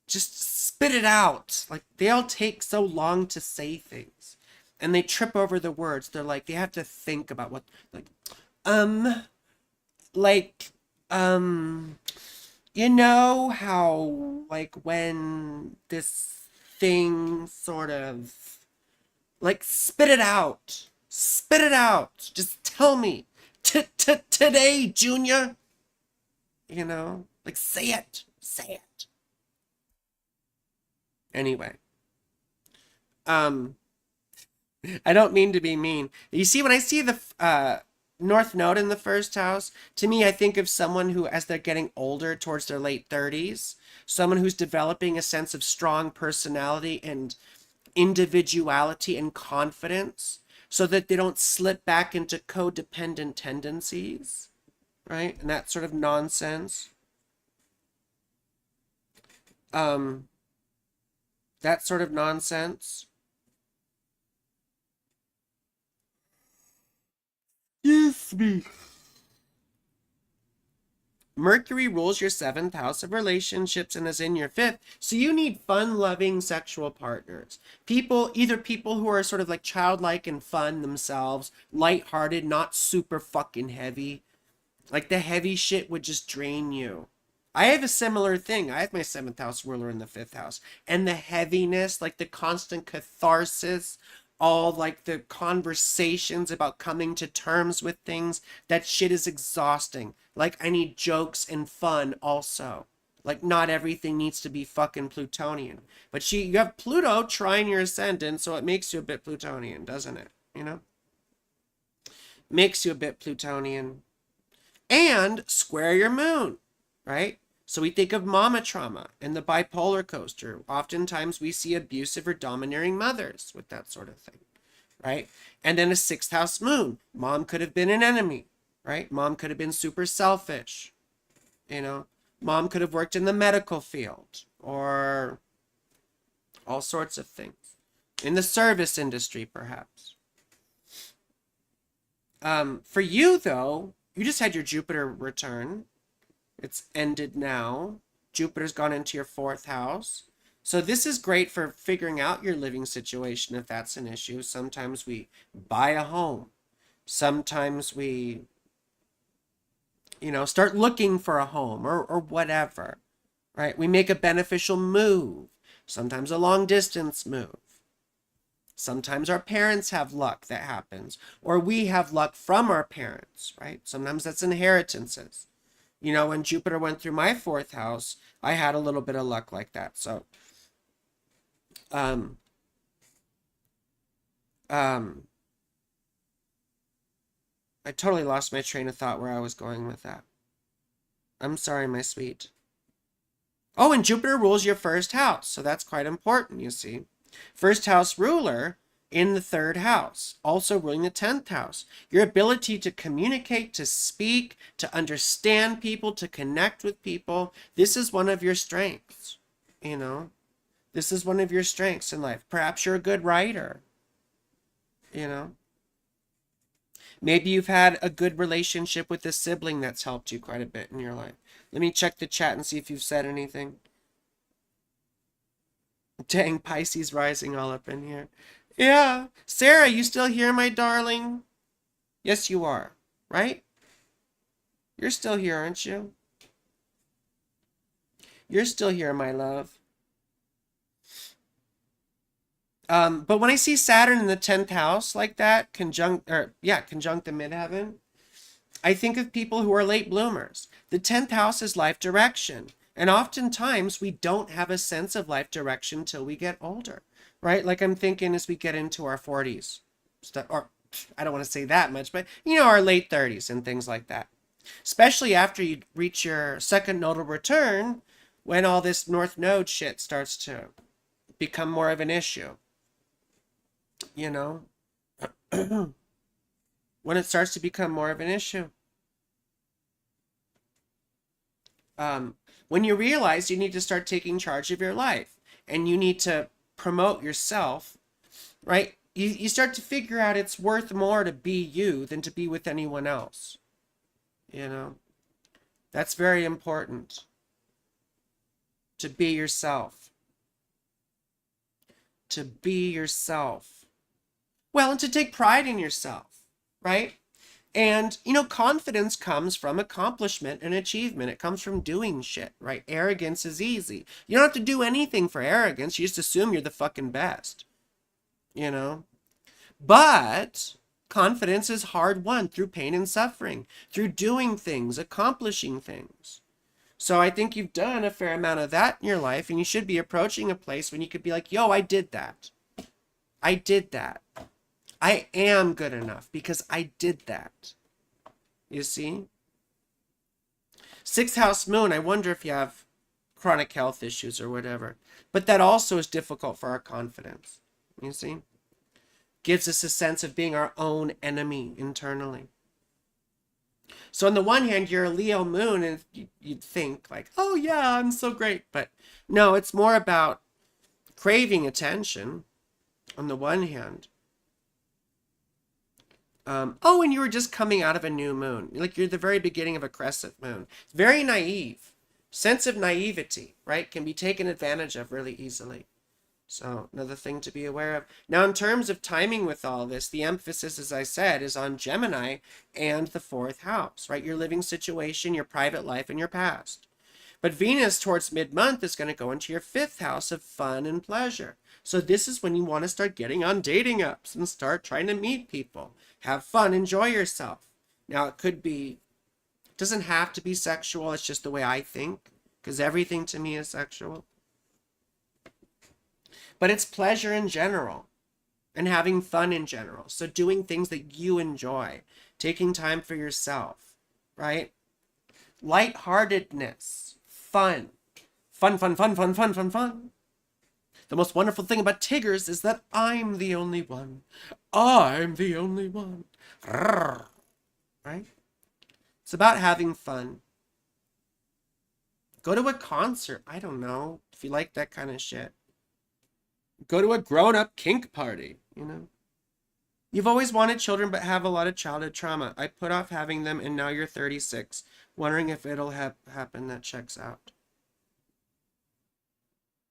[SPEAKER 1] just spit it out. Like they all take so long to say things. And they trip over the words. They're like they have to think about what um like um you know how like when this thing sort of like spit it out. Spit it out. Just tell me. Today, Junior. You know, like say it. Say it. Anyway, um, I don't mean to be mean. You see, when I see the North Node in the first house, to me, I think of someone who, as they're getting older, towards their late 30s, someone who's developing a sense of strong personality and individuality and confidence so that they don't slip back into codependent tendencies, right? And that sort of nonsense. Um, that sort of nonsense. Yes, me. Mercury rules your seventh house of relationships and is in your fifth. So you need fun loving sexual partners. Either people who are sort of like childlike and fun themselves, lighthearted, not super fucking heavy. Like the heavy shit would just drain you. I have a similar thing. I have my seventh house ruler in the fifth house. And the heaviness, like the constant catharsis, all like the conversations about coming to terms with things, that shit is exhausting. Like I need jokes and fun also. Like not everything needs to be fucking Plutonian. But you have Pluto trying your ascendant, so it makes you a bit Plutonian, doesn't it? You know? Makes you a bit Plutonian. And square your moon, right? So we think of mama trauma and the bipolar coaster. Oftentimes we see abusive or domineering mothers with that sort of thing, right? And then a sixth house moon. Mom could have been an enemy, right? Mom could have been super selfish, you know? Mom could have worked in the medical field or all sorts of things. In the service industry, perhaps. For you, though, you just had your Jupiter return. It's ended now. Jupiter's gone into your fourth house. So this is great for figuring out your living situation if that's an issue. Sometimes we buy a home. Sometimes we, start looking for a home or whatever, right? We make a beneficial move. Sometimes a long distance move. Sometimes our parents have luck that happens, or we have luck from our parents, right? Sometimes that's inheritances. When Jupiter went through my fourth house, I had a little bit of luck like that. So, um, um, I totally lost my train of thought where I was going with that. I'm sorry, my sweet. Oh, and Jupiter rules your first house, so that's quite important, you see. First house ruler in the third house, also ruling the 10th house. Your ability to communicate, to speak, to understand people, to connect with people. This is one of your strengths, This is one of your strengths in life. Perhaps you're a good writer, Maybe you've had a good relationship with a sibling that's helped you quite a bit in your life. Let me check the chat and see if you've said anything. Dang, Pisces rising all up in here. Yeah. Sarah, you still here, my darling? Yes, you are. Right? You're still here, aren't you? You're still here, my love. But when I see Saturn in the 10th house like that, conjunct the midheaven, I think of people who are late bloomers. The 10th house is life direction. And oftentimes we don't have a sense of life direction till we get older, right? Like I'm thinking as we get into our 40s, or I don't want to say that much, but our late 30s and things like that. Especially after you reach your second nodal return, when all this North Node shit starts to become more of an issue. When it starts to become more of an issue. When you realize you need to start taking charge of your life. and you need to promote yourself, right? You start to figure out it's worth more to be you than to be with anyone else. You know, that's very important, to be yourself. To be yourself. Well, and to take pride in yourself, right? And, confidence comes from accomplishment and achievement. It comes from doing shit, right? Arrogance is easy. You don't have to do anything for arrogance. You just assume you're the fucking best, you know? But confidence is hard won through pain and suffering, through doing things, accomplishing things. So I think you've done a fair amount of that in your life, and you should be approaching a place when you could be like, yo, I did that. I did that. I am good enough because I did that. You see? Sixth house moon, I wonder if you have chronic health issues or whatever. But that also is difficult for our confidence. You see? Gives us a sense of being our own enemy internally. So on the one hand, you're a Leo moon and you'd think like, oh yeah, I'm so great. But no, it's more about craving attention on the one hand. And you were just coming out of a new moon. Like you're the very beginning of a crescent moon. Very naive. Sense of naivety, right? Can be taken advantage of really easily. So another thing to be aware of. Now, in terms of timing with all this, the emphasis, as I said, is on Gemini and the fourth house, right? Your living situation, your private life, and your past. But Venus towards mid-month is going to go into your fifth house of fun and pleasure. So this is when you want to start getting on dating apps and start trying to meet people. Have fun, enjoy yourself. Now, it doesn't have to be sexual. It's just the way I think, because everything to me is sexual. But it's pleasure in general and having fun in general. So doing things that you enjoy, taking time for yourself, right? Lightheartedness, fun. Fun, fun, fun, fun, fun, fun, fun. The most wonderful thing about Tiggers is that I'm the only one. I'm the only one. Right? It's about having fun. Go to a concert. I don't know if you like that kind of shit. Go to a grown-up kink party, You've always wanted children but have a lot of childhood trauma. I put off having them and now you're 36. Wondering if it'll happen. That checks out.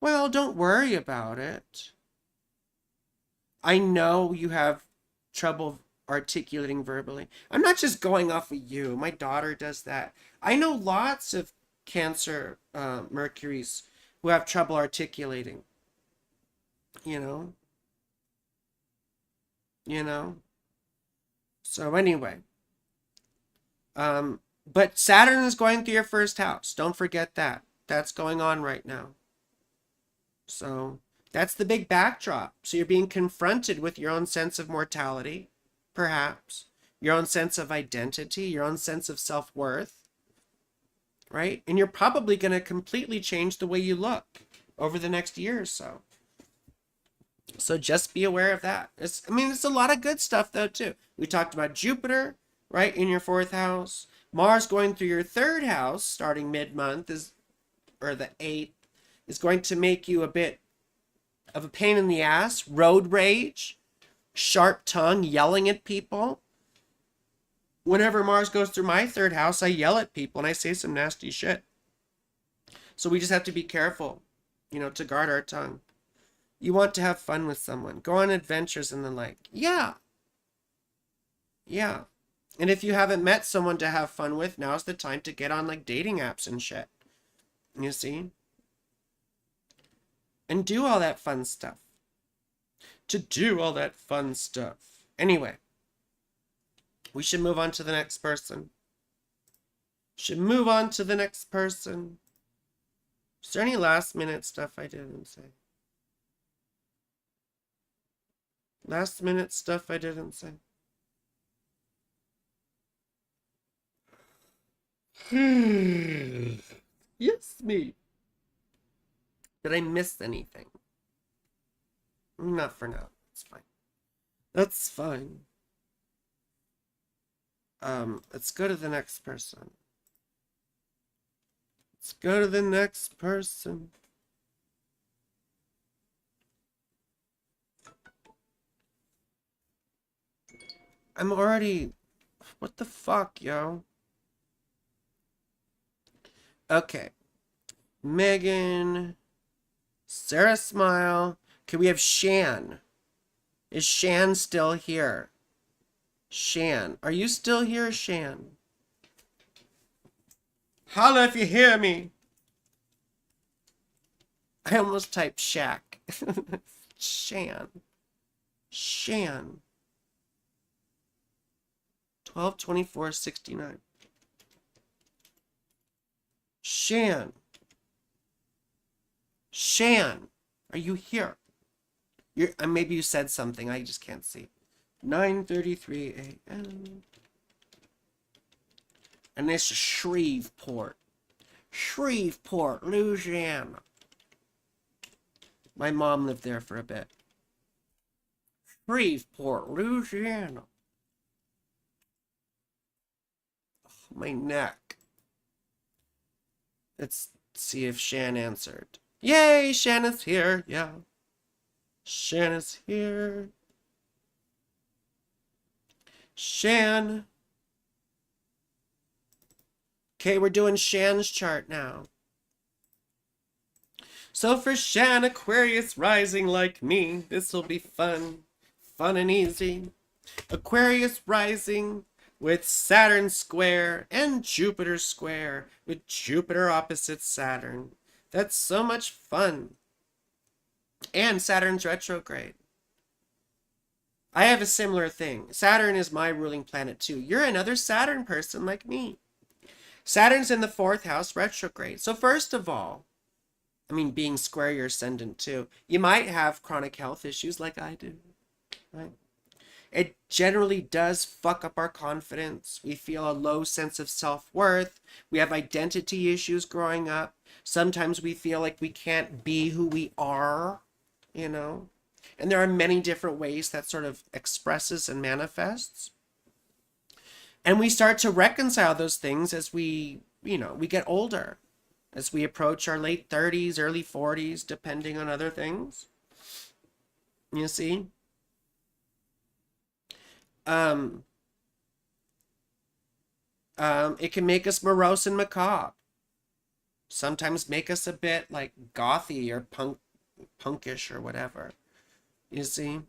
[SPEAKER 1] Well, don't worry about it. I know you have trouble articulating verbally. I'm not just going off of you. My daughter does that. I know lots of Cancer Mercuries who have trouble articulating. You know? So anyway. But Saturn is going through your first house. Don't forget that. That's going on right now. So that's the big backdrop. So you're being confronted with your own sense of mortality, perhaps, your own sense of identity, your own sense of self-worth, right? And you're probably going to completely change the way you look over the next year or so. So just be aware of that. It's a lot of good stuff though too. We talked about Jupiter, right, in your fourth house. Mars going through your third house starting mid-month or the 8th, is going to make you a bit of a pain in the ass, road rage, sharp tongue, yelling at people. Whenever Mars goes through my third house, I yell at people and I say some nasty shit. So we just have to be careful, to guard our tongue. You want to have fun with someone. Go on adventures and the like. Yeah. Yeah. And if you haven't met someone to have fun with, now's the time to get on like dating apps and shit. You see? And do all that fun stuff. Anyway. We should move on to the next person. Is there any last minute stuff I didn't say? Yes, me. Did I miss anything? Not for now. That's fine. Let's go to the next person. I'm already... What the fuck, yo? Okay. Megan. Sarah Smile. Okay, we have Shan. Is Shan still here? Shan. Are you still here, Shan? Holla if you hear me. I almost typed Shaq. Shan. Shan. 12/24/69. Shan. Shan. Are you here? Maybe you said something. I just can't see. 9:33 a.m. And this is Shreveport. Shreveport, Louisiana. My mom lived there for a bit. Shreveport, Louisiana. Oh, my neck. Let's see if Shan answered. Yay, Shan is here. Yeah. Shan is here. Shan. Okay, we're doing Shan's chart now. So for Shan, Aquarius rising like me, this will be fun. Fun and easy. Aquarius rising with Saturn square and Jupiter square with Jupiter opposite Saturn. That's so much fun. And Saturn's retrograde. I have a similar thing. Saturn is my ruling planet too. You're another Saturn person like me. Saturn's in the 4th house retrograde. So first of all, I mean, being square your ascendant too, you might have chronic health issues like I do, right? It generally does fuck up our confidence. We feel a low sense of self-worth. We have identity issues growing up. Sometimes we feel like we can't be who we are, you know? And there are many different ways that sort of expresses and manifests. And we start to reconcile those things as we get older, as we approach our late 30s, early 40s, depending on other things. You see? It can make us morose and macabre. Sometimes make us a bit like gothy or punkish or whatever. You see?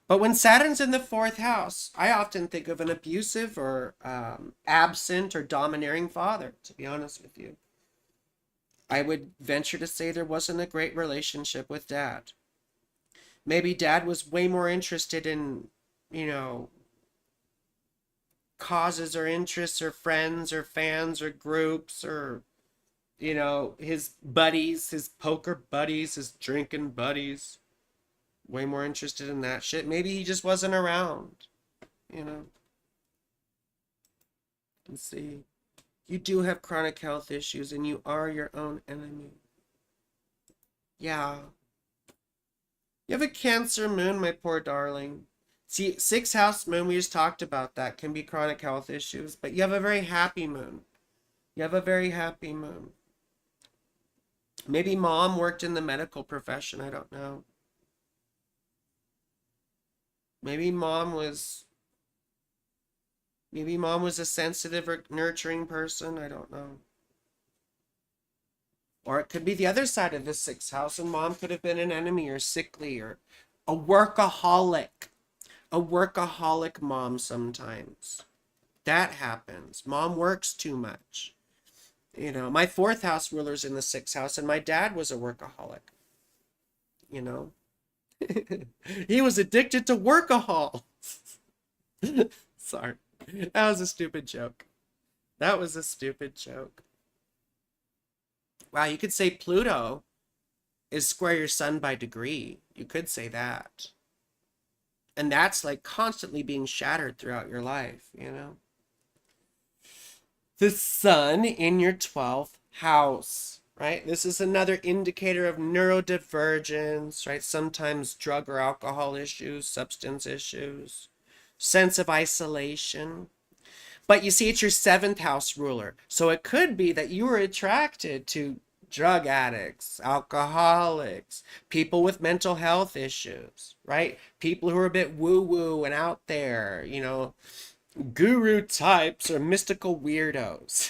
[SPEAKER 1] But when Saturn's in the 4th house, I often think of an abusive or absent or domineering father, to be honest with you. I would venture to say there wasn't a great relationship with Dad. Maybe Dad was way more interested in, causes or interests or friends or fans or groups or, his buddies, his poker buddies, his drinking buddies. Way more interested in that shit. Maybe he just wasn't around, Let's see. You do have chronic health issues and you are your own enemy. Yeah. You have a Cancer moon, my poor darling. See, 6th house moon, we just talked about that, can be chronic health issues, but you have a very happy moon. You have a very happy moon. Maybe mom worked in the medical profession, I don't know. Maybe mom was a sensitive or nurturing person, I don't know. Or it could be the other side of the 6th house, and mom could have been an enemy or sickly or a workaholic. A workaholic mom sometimes. That happens. Mom works too much. My 4th house ruler's in the 6th house, and my dad was a workaholic. He was addicted to workahol. Sorry. That was a stupid joke. That was a stupid joke. Wow, you could say Pluto is square your sun by degree. You could say that. And that's like constantly being shattered throughout your life, The sun in your 12th house, right? This is another indicator of neurodivergence, right? Sometimes drug or alcohol issues, substance issues, sense of isolation. But you see, it's your 7th house ruler. So it could be that you were attracted to drug addicts, alcoholics, people with mental health issues, right? People who are a bit woo woo and out there, guru types or mystical weirdos,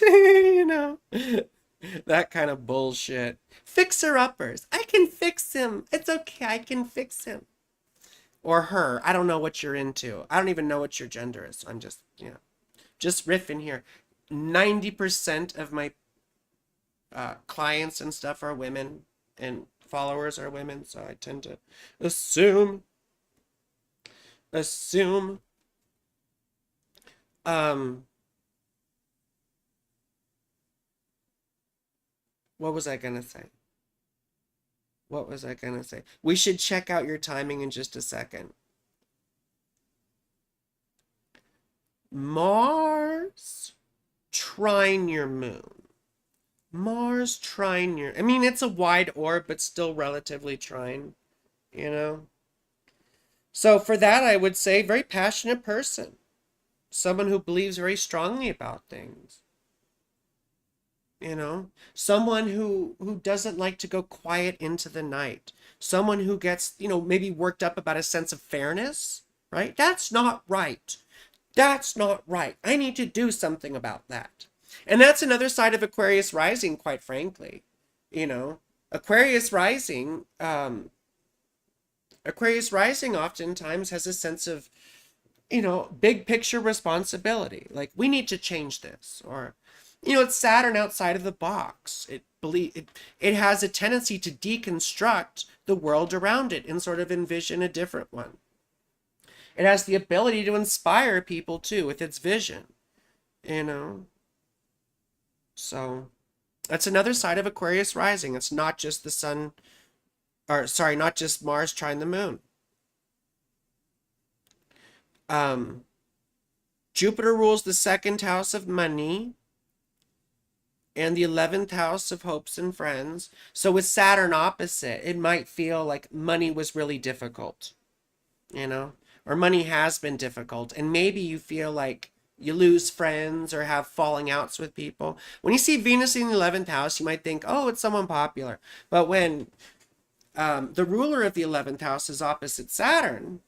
[SPEAKER 1] that kind of bullshit. Fixer uppers. I can fix him. It's okay. I can fix him. Or her. I don't know what you're into. I don't even know what your gender is. So I'm just riffing here. 90% of my clients and stuff are women, and followers are women, so I tend to assume um what was I gonna say? We should check out your timing in just a second. Mars trine your moon. Mars trine your, I mean, it's a wide orb, but still relatively trine, you know? So for that, I would say very passionate person. Someone who believes very strongly about things. Someone who doesn't like to go quiet into the night. Someone who gets, maybe worked up about a sense of fairness, right? That's not right. That's not right. I need to do something about that. And that's another side of Aquarius rising, quite frankly. Aquarius rising, oftentimes has a sense of, big picture responsibility. Like, we need to change this. Or, it's Saturn outside of the box. It has a tendency to deconstruct the world around it and sort of envision a different one. It has the ability to inspire people too with its vision, So that's another side of Aquarius rising. It's not just the sun, or sorry, not just Mars trine the moon. Jupiter rules the second house of money and the 11th house of hopes and friends. So with Saturn opposite, it might feel like money was really difficult, or money has been difficult. And maybe you feel like you lose friends or have falling outs with people. When you see Venus in the 11th house, you might think, oh, it's someone popular. But when the ruler of the 11th house is opposite Saturn,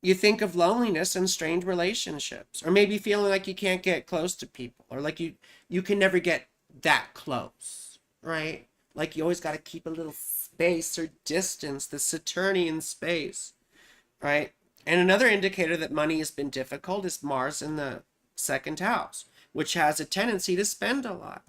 [SPEAKER 1] you think of loneliness and strained relationships, or maybe feeling like you can't get close to people, or like you can never get that close, right? Like you always got to keep a little space or distance, the Saturnian space, right? And another indicator that money has been difficult is Mars in the second house, which has a tendency to spend a lot.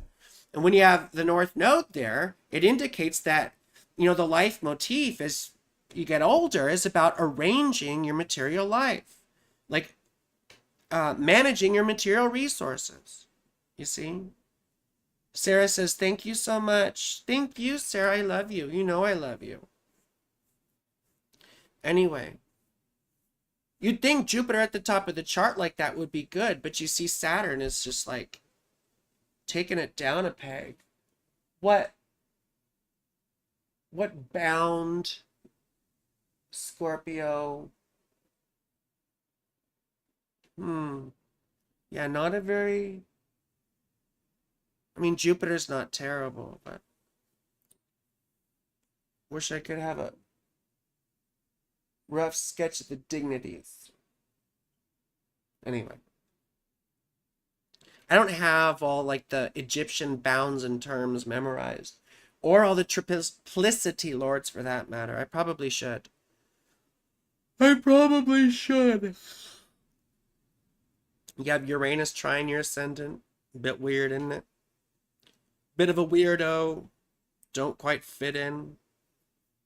[SPEAKER 1] And when you have the North Node there, it indicates that, the life motif as you get older is about arranging your material life, like managing your material resources. You see? Sarah says, thank you so much. Thank you, Sarah. I love you. You know I love you. Anyway, you'd think Jupiter at the top of the chart like that would be good, but you see Saturn is just like taking it down a peg. What bound Scorpio? Yeah, not a very, I mean, Jupiter's not terrible, but wish I could have a rough sketch of the dignities. Anyway, I don't have all like the Egyptian bounds and terms memorized, or all the triplicity lords for that matter. I probably should. You have Uranus trine your ascendant. A bit weird, isn't it? Bit of a weirdo. Don't quite fit in.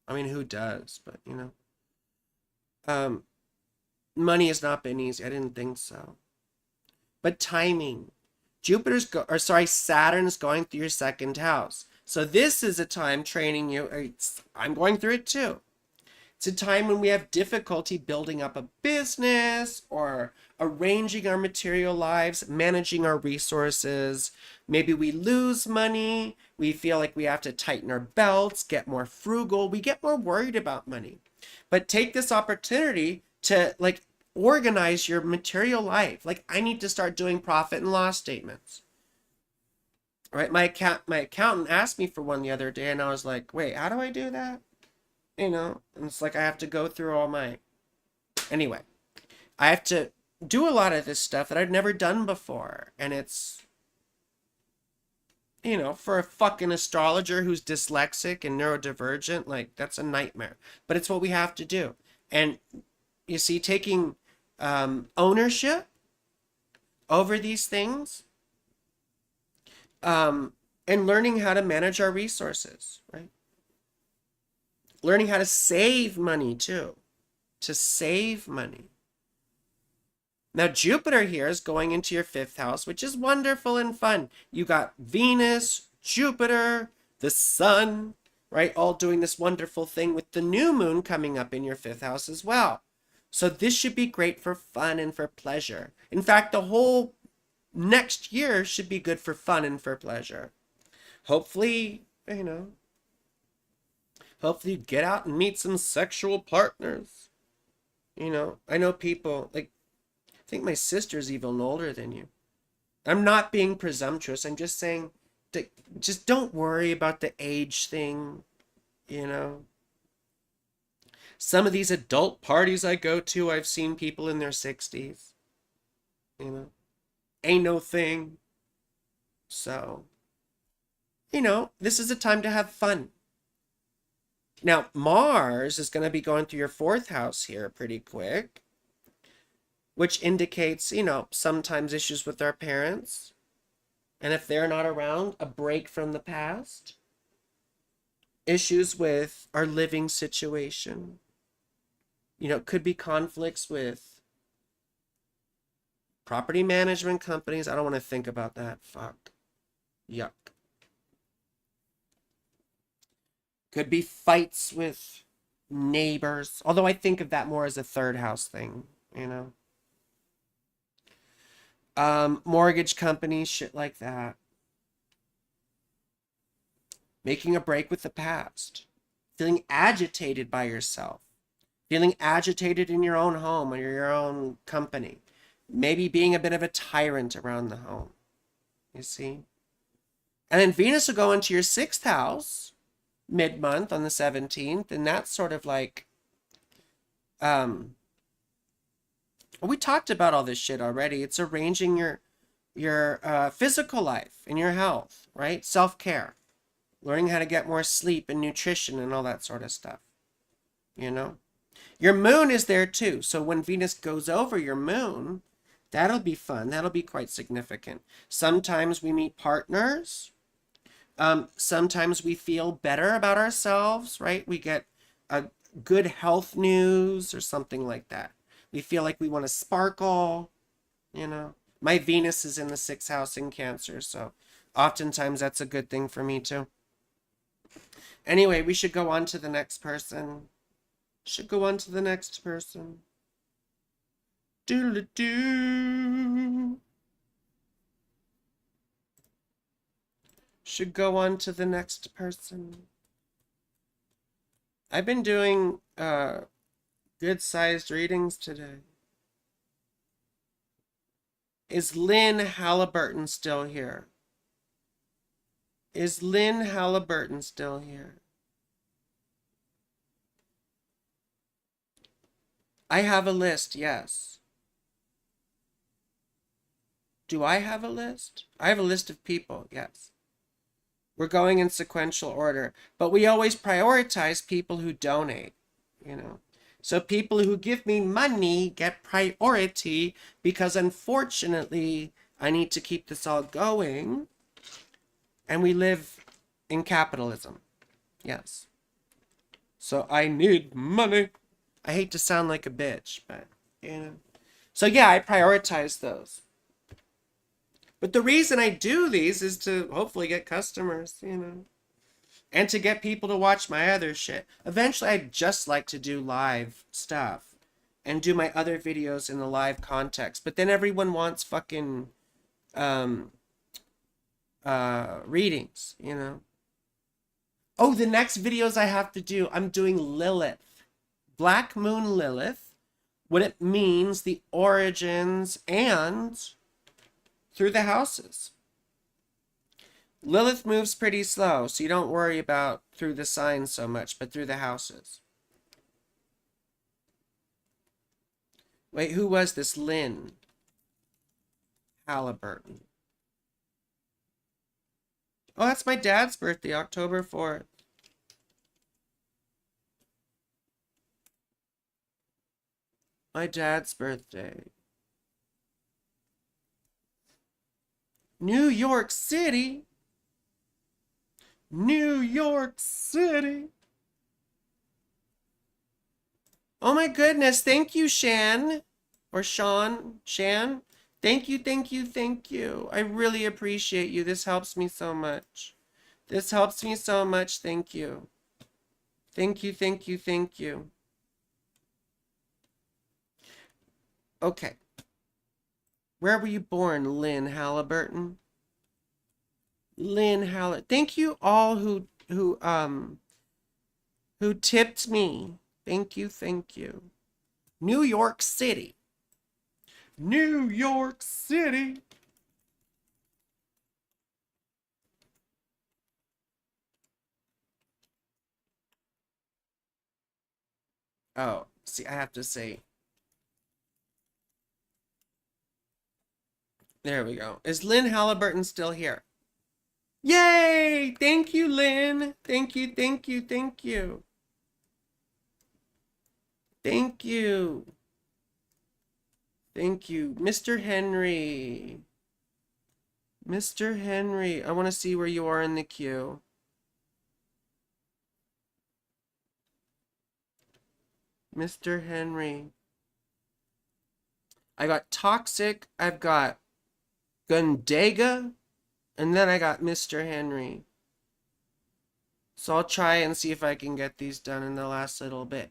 [SPEAKER 1] I mean, who does? But, money has not been easy. I didn't think so. But timing. Saturn's going through your second house. So this is a time training you. I'm going through it too. It's a time when we have difficulty building up a business or arranging our material lives, managing our resources. Maybe we lose money. We feel like we have to tighten our belts, get more frugal. We get more worried about money. But take this opportunity to organize your material life. Like, I need to start doing profit and loss statements. right? My accountant asked me for one the other day, and I was like, wait, how do I do that? And it's like I have to go through all my. Anyway, I have to do a lot of this stuff that I've never done before, and it's for a fucking astrologer who's dyslexic and neurodivergent, like that's a nightmare. But it's what we have to do. And you see, taking ownership over these things, and learning how to manage our resources, right? Learning how to save money too, to save money. Now, Jupiter here is going into your fifth house, which is wonderful and fun. You got Venus, Jupiter, the sun, right? All doing this wonderful thing with the new moon coming up in your fifth house as well. So this should be great for fun and for pleasure. In fact, the whole next year should be good for fun and for pleasure. Hopefully, hopefully you get out and meet some sexual partners. I know people, like, I think my sister's even older than you. I'm not being presumptuous. I'm just saying that just don't worry about the age thing, Some of these adult parties I go to, I've seen people in their 60s. Ain't no thing. So, this is a time to have fun. Now, Mars is going to be going through your fourth house here pretty quick, which indicates, sometimes issues with our parents. And if they're not around, a break from the past. Issues with our living situation. Could be conflicts with property management companies. I don't want to think about that. Fuck. Yuck. Could be fights with neighbors. Although I think of that more as a third house thing, Mortgage companies, shit like that. Making a break with the past. Feeling agitated by yourself. Feeling agitated in your own home or your own company. Maybe being a bit of a tyrant around the home. You see? And then Venus will go into your sixth house mid-month on the 17th. And that's sort of like, we talked about all this shit already. It's arranging your physical life and your health, right? Self-care. Learning how to get more sleep and nutrition and all that sort of stuff. Your moon is there too. So when Venus goes over your moon, that'll be fun. That'll be quite significant. Sometimes we meet partners. Sometimes we feel better about ourselves, right? We get a good health news or something like that. We feel like we want to sparkle, My Venus is in the sixth house in Cancer, so oftentimes that's a good thing for me too. Anyway, we should go on to the next person. Doodle-doo. Should go on to the next person. I've been doing good-sized readings today. Is Lynn Halliburton still here? I have a list, yes. Do I have a list? I have a list of people, yes. We're going in sequential order, but we always prioritize people who donate, So people who give me money get priority because unfortunately I need to keep this all going. And we live in capitalism. Yes. So I need money. I hate to sound like a bitch, but So yeah, I prioritize those. But the reason I do these is to hopefully get customers, and to get people to watch my other shit. Eventually, I'd just like to do live stuff and do my other videos in the live context. But then everyone wants fucking readings, Oh, the next videos I have to do, I'm doing Lilith. Black Moon Lilith. What it means, the origins, and through the houses. Lilith moves pretty slow, so you don't worry about through the signs so much, but through the houses. Wait, who was this? Lynn Halliburton. Oh, that's my dad's birthday, October 4th. My dad's birthday. New York City. New York City. Oh my goodness. Thank you, Shan. Or Sean. Shan. Thank you, thank you, thank you. I really appreciate you. This helps me so much. This helps me so much. Thank you. Thank you, thank you, thank you. Okay. Where were you born, Lynn Halliburton? Lynn Halliburton. Thank you all who tipped me. Thank you, thank you. New York City. New York City. Oh, see, I have to say. There we go. Is Lynn Halliburton still here? Yay! Thank you, Lynn. Thank you, thank you, thank you. Thank you. Thank you. Mr. Henry. Mr. Henry. I want to see where you are in the queue. Mr. Henry. I got Toxic. I've got Gundaga. And then I got Mr. Henry. So I'll try and see if I can get these done in the last little bit.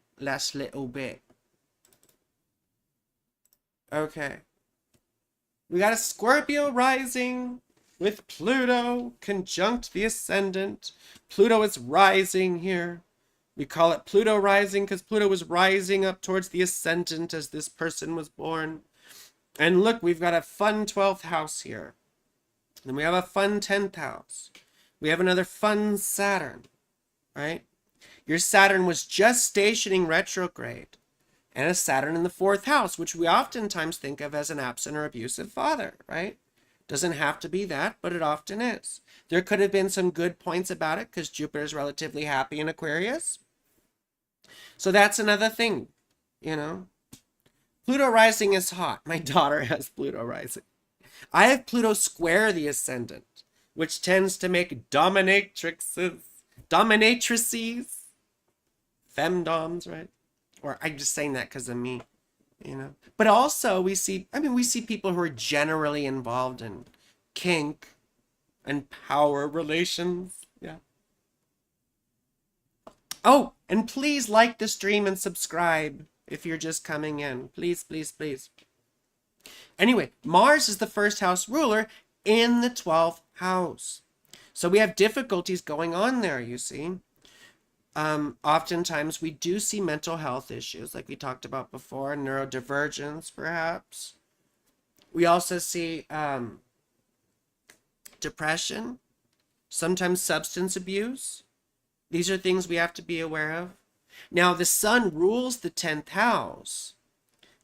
[SPEAKER 1] Okay. We got a Scorpio rising with Pluto conjunct the ascendant. Pluto is rising here. We call it Pluto rising because Pluto was rising up towards the ascendant as this person was born. And look, we've got a fun 12th house here. Then we have a fun 10th house. We have another fun Saturn, right? Your Saturn was just stationing retrograde. And a Saturn in the 4th house, which we oftentimes think of as an absent or abusive father, right? Doesn't have to be that, but it often is. There could have been some good points about it because Jupiter is relatively happy in Aquarius. So that's another thing, you know. Pluto rising is hot. My daughter has Pluto rising. I have Pluto square the ascendant, which tends to make dominatrices, femdoms, right? Or I'm just saying that because of me, you know. But also we see people who are generally involved in kink and power relations. Yeah. Oh, and please like the stream and subscribe if you're just coming in. Please, please, please. Anyway, Mars is the 1st house ruler in the 12th house. So we have difficulties going on there, you see. Oftentimes we do see mental health issues like we talked about before, neurodivergence perhaps. We also see depression, sometimes substance abuse. These are things we have to be aware of. Now the sun rules the 10th house,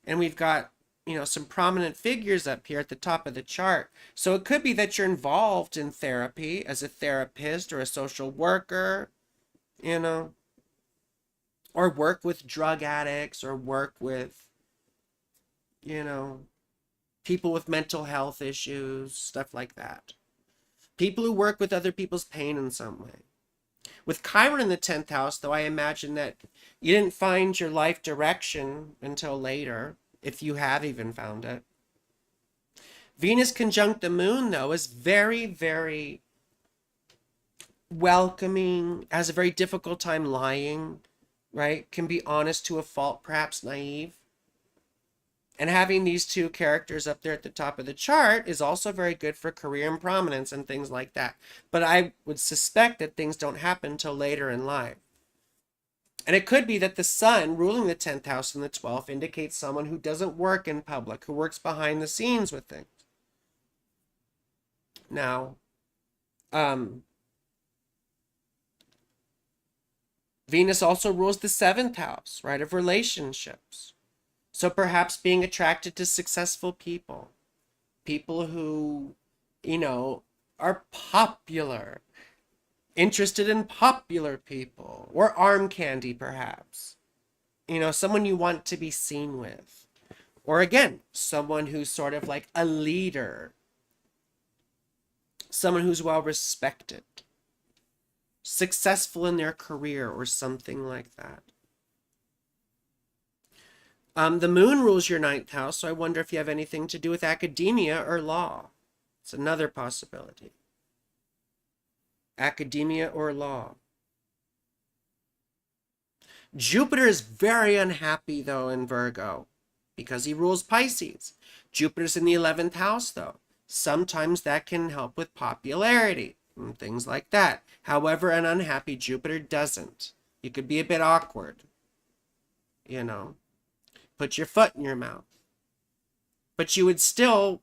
[SPEAKER 1] and we've got, you know, some prominent figures up here at the top of the chart. So it could be that you're involved in therapy as a therapist or a social worker, you know, or work with drug addicts or work with, you know, people with mental health issues, stuff like that. People who work with other people's pain in some way. With Chiron in the 10th house, though, I imagine that you didn't find your life direction until later, if you have even found it. Venus conjunct the moon, though, is very, very welcoming, has a very difficult time lying, right? Can be honest to a fault, perhaps naive. And having these two characters up there at the top of the chart is also very good for career and prominence and things like that. But I would suspect that things don't happen until later in life. And it could be that the sun ruling the 10th house and the 12th indicates someone who doesn't work in public, who works behind the scenes with things. Now, Um, Venus also rules the seventh house, right, of relationships. So perhaps being attracted to successful people, people who, you know, are popular, interested in popular people, or arm candy, perhaps. Someone you want to be seen with. Or again, someone who's sort of like a leader, someone who's well respected, successful in their career, or something like that. The moon rules your ninth house, so I wonder if you have anything to do with academia or law. It's another possibility. Academia or law. Jupiter is very unhappy, though, in Virgo because he rules Pisces. Jupiter's in the 11th house, though. Sometimes that can help with popularity and things like that. However, an unhappy Jupiter doesn't. You could be a bit awkward, put your foot in your mouth. But you would still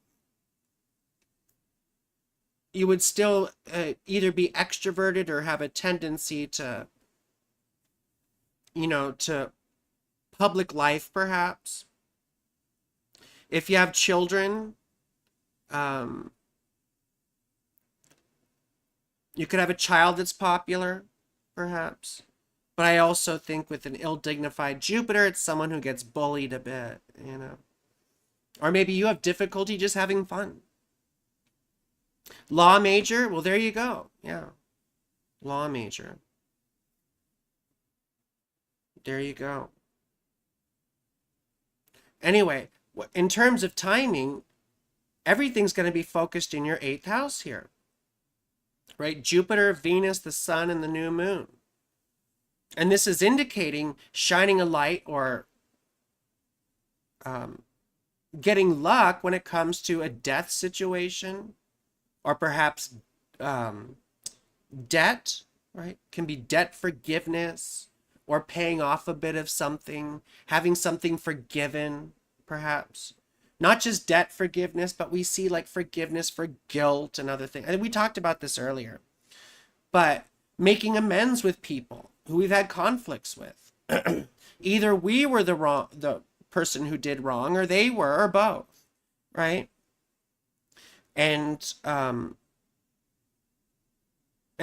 [SPEAKER 1] either be extroverted or have a tendency to, to public life, perhaps. If you have children, you could have a child that's popular, perhaps. But I also think with an ill-dignified Jupiter, it's someone who gets bullied a bit, Or maybe you have difficulty just having fun. Law major, well, there you go. Yeah. Law major. There you go. Anyway, in terms of timing, everything's going to be focused in your 8th house here. Right? Jupiter, Venus, the sun, and the new moon. And this is indicating shining a light or getting luck when it comes to a death situation, or perhaps debt, right? Can be debt forgiveness, or paying off a bit of something, having something forgiven, perhaps. Not just debt forgiveness, but we see like forgiveness for guilt and other things. And we talked about this earlier. But making amends with people who we've had conflicts with. Either we were the person who did wrong, or they were, or both, right? And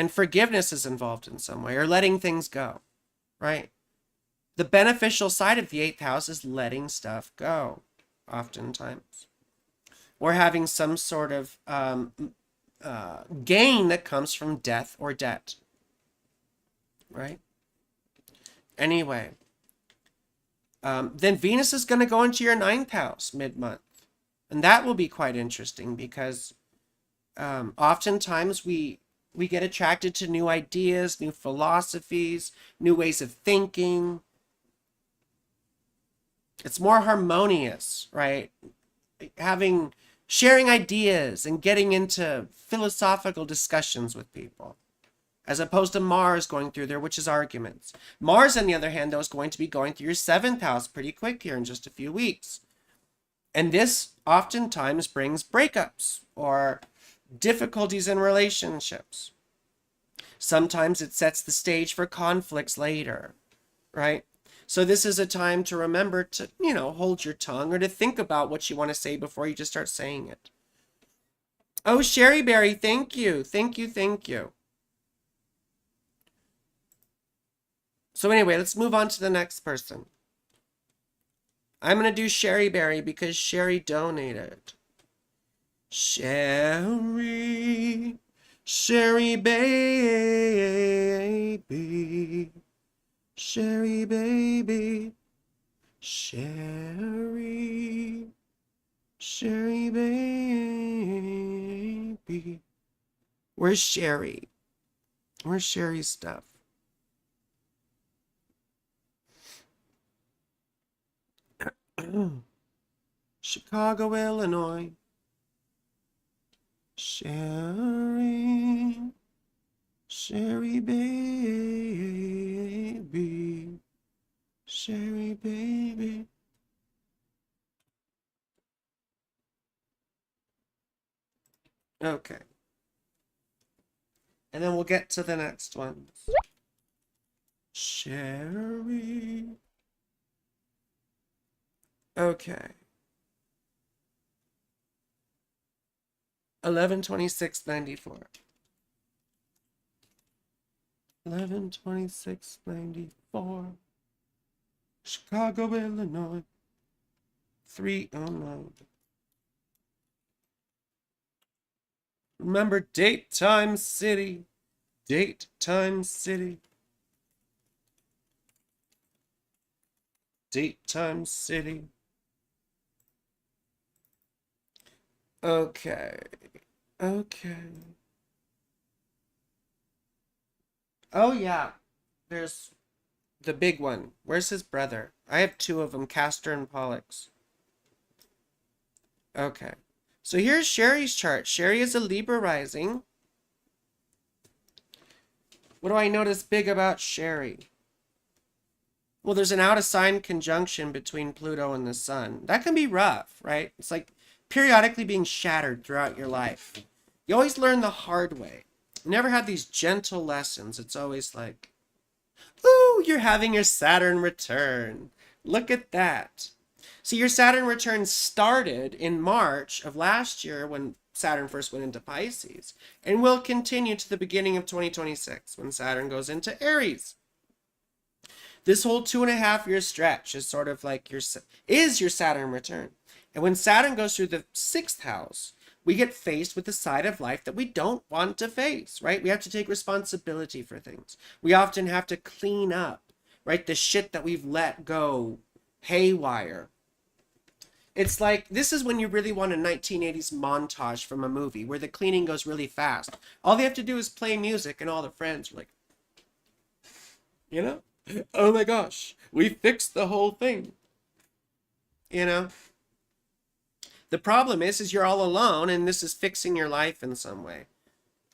[SPEAKER 1] forgiveness is involved in some way, or letting things go, right? The beneficial side of the 8th house is letting stuff go, oftentimes. Or having some sort of gain that comes from death or debt, right? Anyway, then Venus is going to go into your 9th house mid-month. And that will be quite interesting because oftentimes we get attracted to new ideas, new philosophies, new ways of thinking. It's more harmonious, right? Sharing ideas and getting into philosophical discussions with people, as opposed to Mars going through there, which is arguments. Mars, on the other hand, though, is going to be going through your 7th house pretty quick here in just a few weeks. And this oftentimes brings breakups or difficulties in relationships. Sometimes it sets the stage for conflicts later, right? So this is a time to remember to, hold your tongue, or to think about what you want to say before you just start saying it. Oh, Sherry Berry, thank you. Thank you, thank you. So anyway, let's move on to the next person. I'm going to do Sherry Berry because Sherry donated. Sherry baby, Sherry baby, Sherry baby. Where's Sherry? Where's Sherry's stuff? Chicago, Illinois. Sherry baby, Sherry baby. Okay. And then we'll get to the next one. Sherry. Okay. 11/26/94. 11/26/94. Chicago, Illinois. 309. Remember date, time, city. Date, time, city. Date, time, city. Okay. Okay. Oh, yeah. There's the big one. Where's his brother? I have two of them, Castor and Pollux. Okay. So here's Sherry's chart. Sherry is a Libra rising. What do I notice big about Sherry? Well, there's an out of sign conjunction between Pluto and the Sun. That can be rough, right? It's like periodically being shattered throughout your life. You always learn the hard way. You never have these gentle lessons. It's always like, ooh, you're having your Saturn return. Look at that. See, your Saturn return started in March of last year when Saturn first went into Pisces, and will continue to the beginning of 2026 when Saturn goes into Aries. This whole 2.5 year stretch is sort of like your Saturn return. And when Saturn goes through the 6th house, we get faced with the side of life that we don't want to face, right? We have to take responsibility for things. We often have to clean up, right? The shit that we've let go haywire. It's like, this is when you really want a 1980s montage from a movie where the cleaning goes really fast. All they have to do is play music and all the friends are like, you know? Oh my gosh, we fixed the whole thing. You know? The problem is you're all alone and this is fixing your life in some way.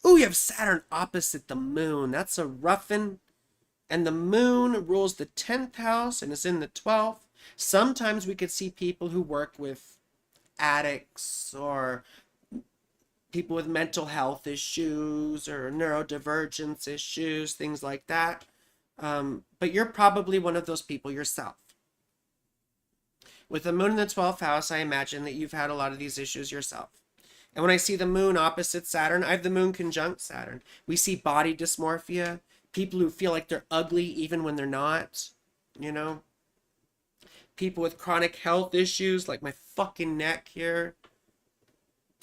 [SPEAKER 1] Ooh, you have Saturn opposite the moon. That's a roughin'. And the moon rules the 10th house and is in the 12th. Sometimes we could see people who work with addicts or people with mental health issues or neurodivergence issues, things like that. But you're probably one of those people yourself. With the moon in the 12th house, I imagine that you've had a lot of these issues yourself. And when I see the moon opposite Saturn, I have the moon conjunct Saturn. We see body dysmorphia, people who feel like they're ugly even when they're not, you know? People with chronic health issues like my fucking neck here.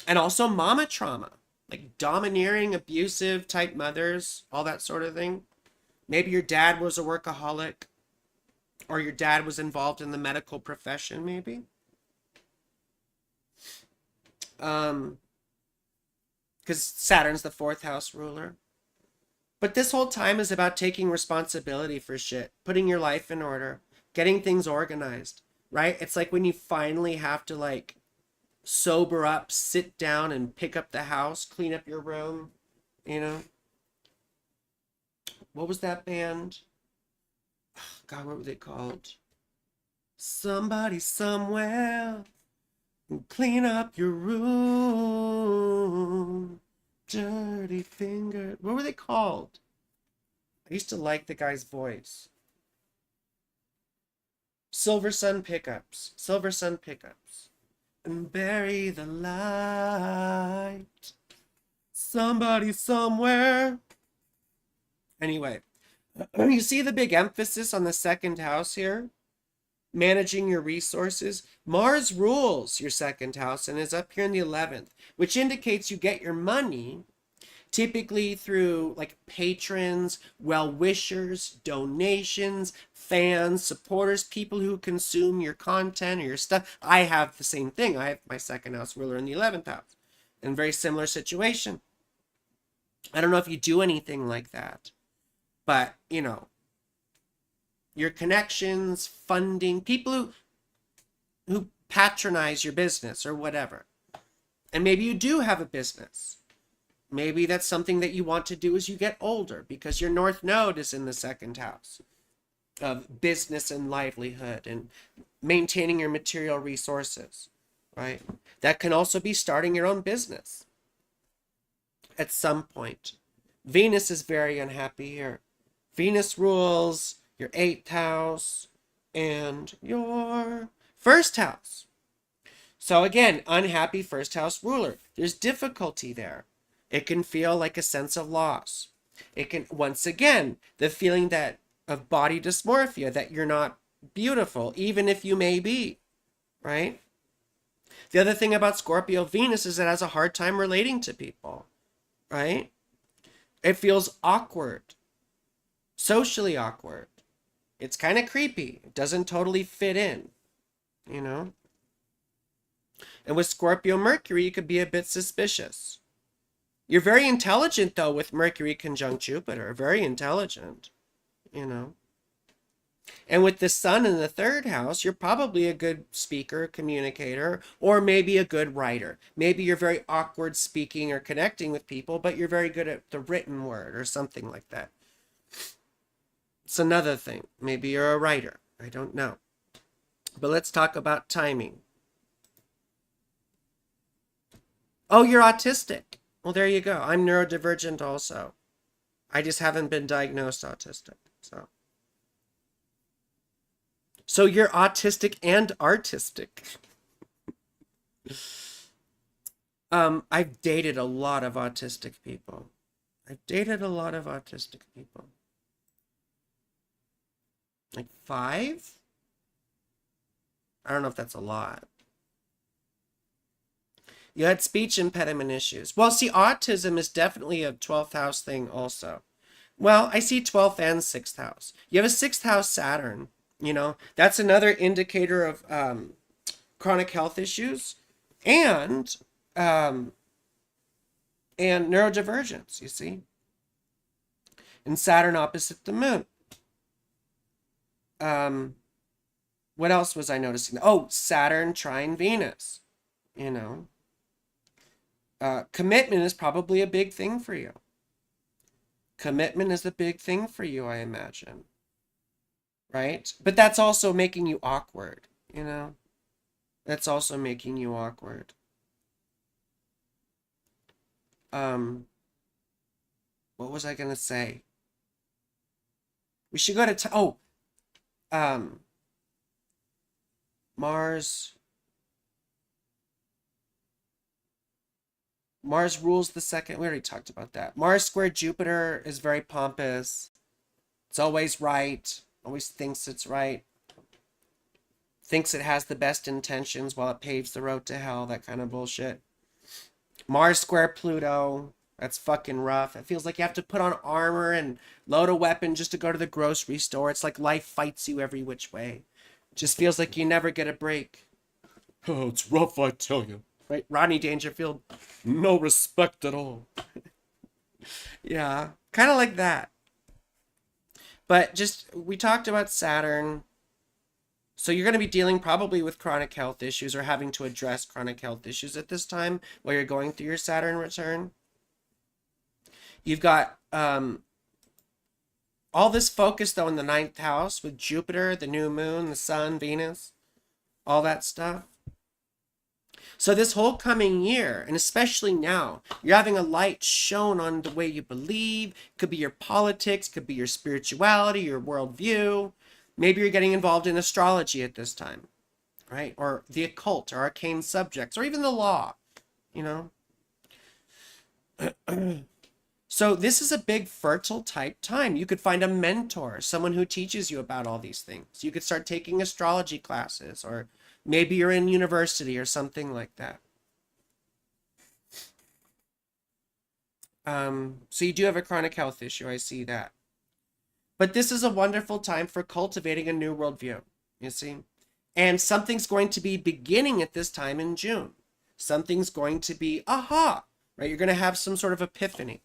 [SPEAKER 1] And also mama trauma, like domineering, abusive type mothers, all that sort of thing. Maybe your dad was a workaholic, or your dad was involved in the medical profession, maybe. Because Saturn's the 4th house ruler. But this whole time is about taking responsibility for shit, putting your life in order, getting things organized, right? It's like when you finally have to like sober up, sit down and pick up the house, clean up your room, you know? What was that band? God, what were they called? Somebody somewhere, clean up your room. Dirty finger. What were they called? I used to like the guy's voice. Silver Sun Pickups. Silver Sun Pickups. And bury the light. Somebody somewhere. Anyway, you see the big emphasis on the 2nd house here? Managing your resources. Mars rules your 2nd house and is up here in the 11th, which indicates you get your money typically through like patrons, well-wishers, donations, fans, supporters, people who consume your content or your stuff. I have the same thing. I have my 2nd house ruler in the 11th house. In very similar situation. I don't know if you do anything like that, but you know, your connections, funding, people who patronize your business or whatever. And maybe you do have a business. Maybe that's something that you want to do as you get older because your North Node is in the 2nd house of business and livelihood and maintaining your material resources, right? That can also be starting your own business at some point. Venus is very unhappy here. Venus rules your 8th house and your 1st house. So again, unhappy 1st house ruler. There's difficulty there. It can feel like a sense of loss. It can, once again, the feeling that of body dysmorphia, that you're not beautiful, even if you may be, right? The other thing about Scorpio Venus is it has a hard time relating to people, right? It feels awkward, socially awkward. It's kind of creepy. It doesn't totally fit in, you know? And with Scorpio Mercury, you could be a bit suspicious. You're very intelligent, though, with Mercury conjunct Jupiter. Very intelligent, you know? And with the sun in the 3rd house, you're probably a good speaker, communicator, or maybe a good writer. Maybe you're very awkward speaking or connecting with people, but you're very good at the written word or something like that. It's another thing. Maybe you're a writer. I don't know. But let's talk about timing. Oh, you're autistic. Well, there you go. I'm neurodivergent also. I just haven't been diagnosed autistic. So you're autistic and artistic. I've dated a lot of autistic people. Like 5? I don't know if that's a lot. You had speech impediment issues. Well, see, autism is definitely a 12th house thing also. Well, I see 12th and 6th house. You have a 6th house Saturn, you know. That's another indicator of chronic health issues and neurodivergence, you see. And Saturn opposite the moon. What else was I noticing? Oh, Saturn trine Venus, you know. Commitment is probably a big thing for you. Commitment is a big thing for you, I imagine. Right? But that's also making you awkward, you know? That's also making you awkward. What was I gonna say? We should go to Mars. Mars rules the 2nd. We already talked about that. Mars square Jupiter is very pompous. It's always right. Always thinks it's right. Thinks it has the best intentions while it paves the road to hell. That kind of bullshit. Mars square Pluto. That's fucking rough. It feels like you have to put on armor and load a weapon just to go to the grocery store. It's like life fights you every which way. It just feels like you never get a break. Oh, it's rough, I tell you. Right? Rodney Dangerfield. No respect at all. Yeah. Kind of like that. But just, we talked about Saturn. So you're going to be dealing probably with chronic health issues or having to address chronic health issues at this time while you're going through your Saturn return. You've got all this focus, though, in the 9th house with Jupiter, the new moon, the sun, Venus, all that stuff. So this whole coming year, and especially now, you're having a light shone on the way you believe. Could be your politics, could be your spirituality, your worldview. Maybe you're getting involved in astrology at this time, right? Or the occult, or arcane subjects, or even the law, you know? So this is a big fertile type time. You could find a mentor, someone who teaches you about all these things. You could start taking astrology classes, or maybe you're in university or something like that. So you do have a chronic health issue. I see that. But this is a wonderful time for cultivating a new worldview, you see? And something's going to be beginning at this time in June. Something's going to be, aha, right? You're going to have some sort of epiphany.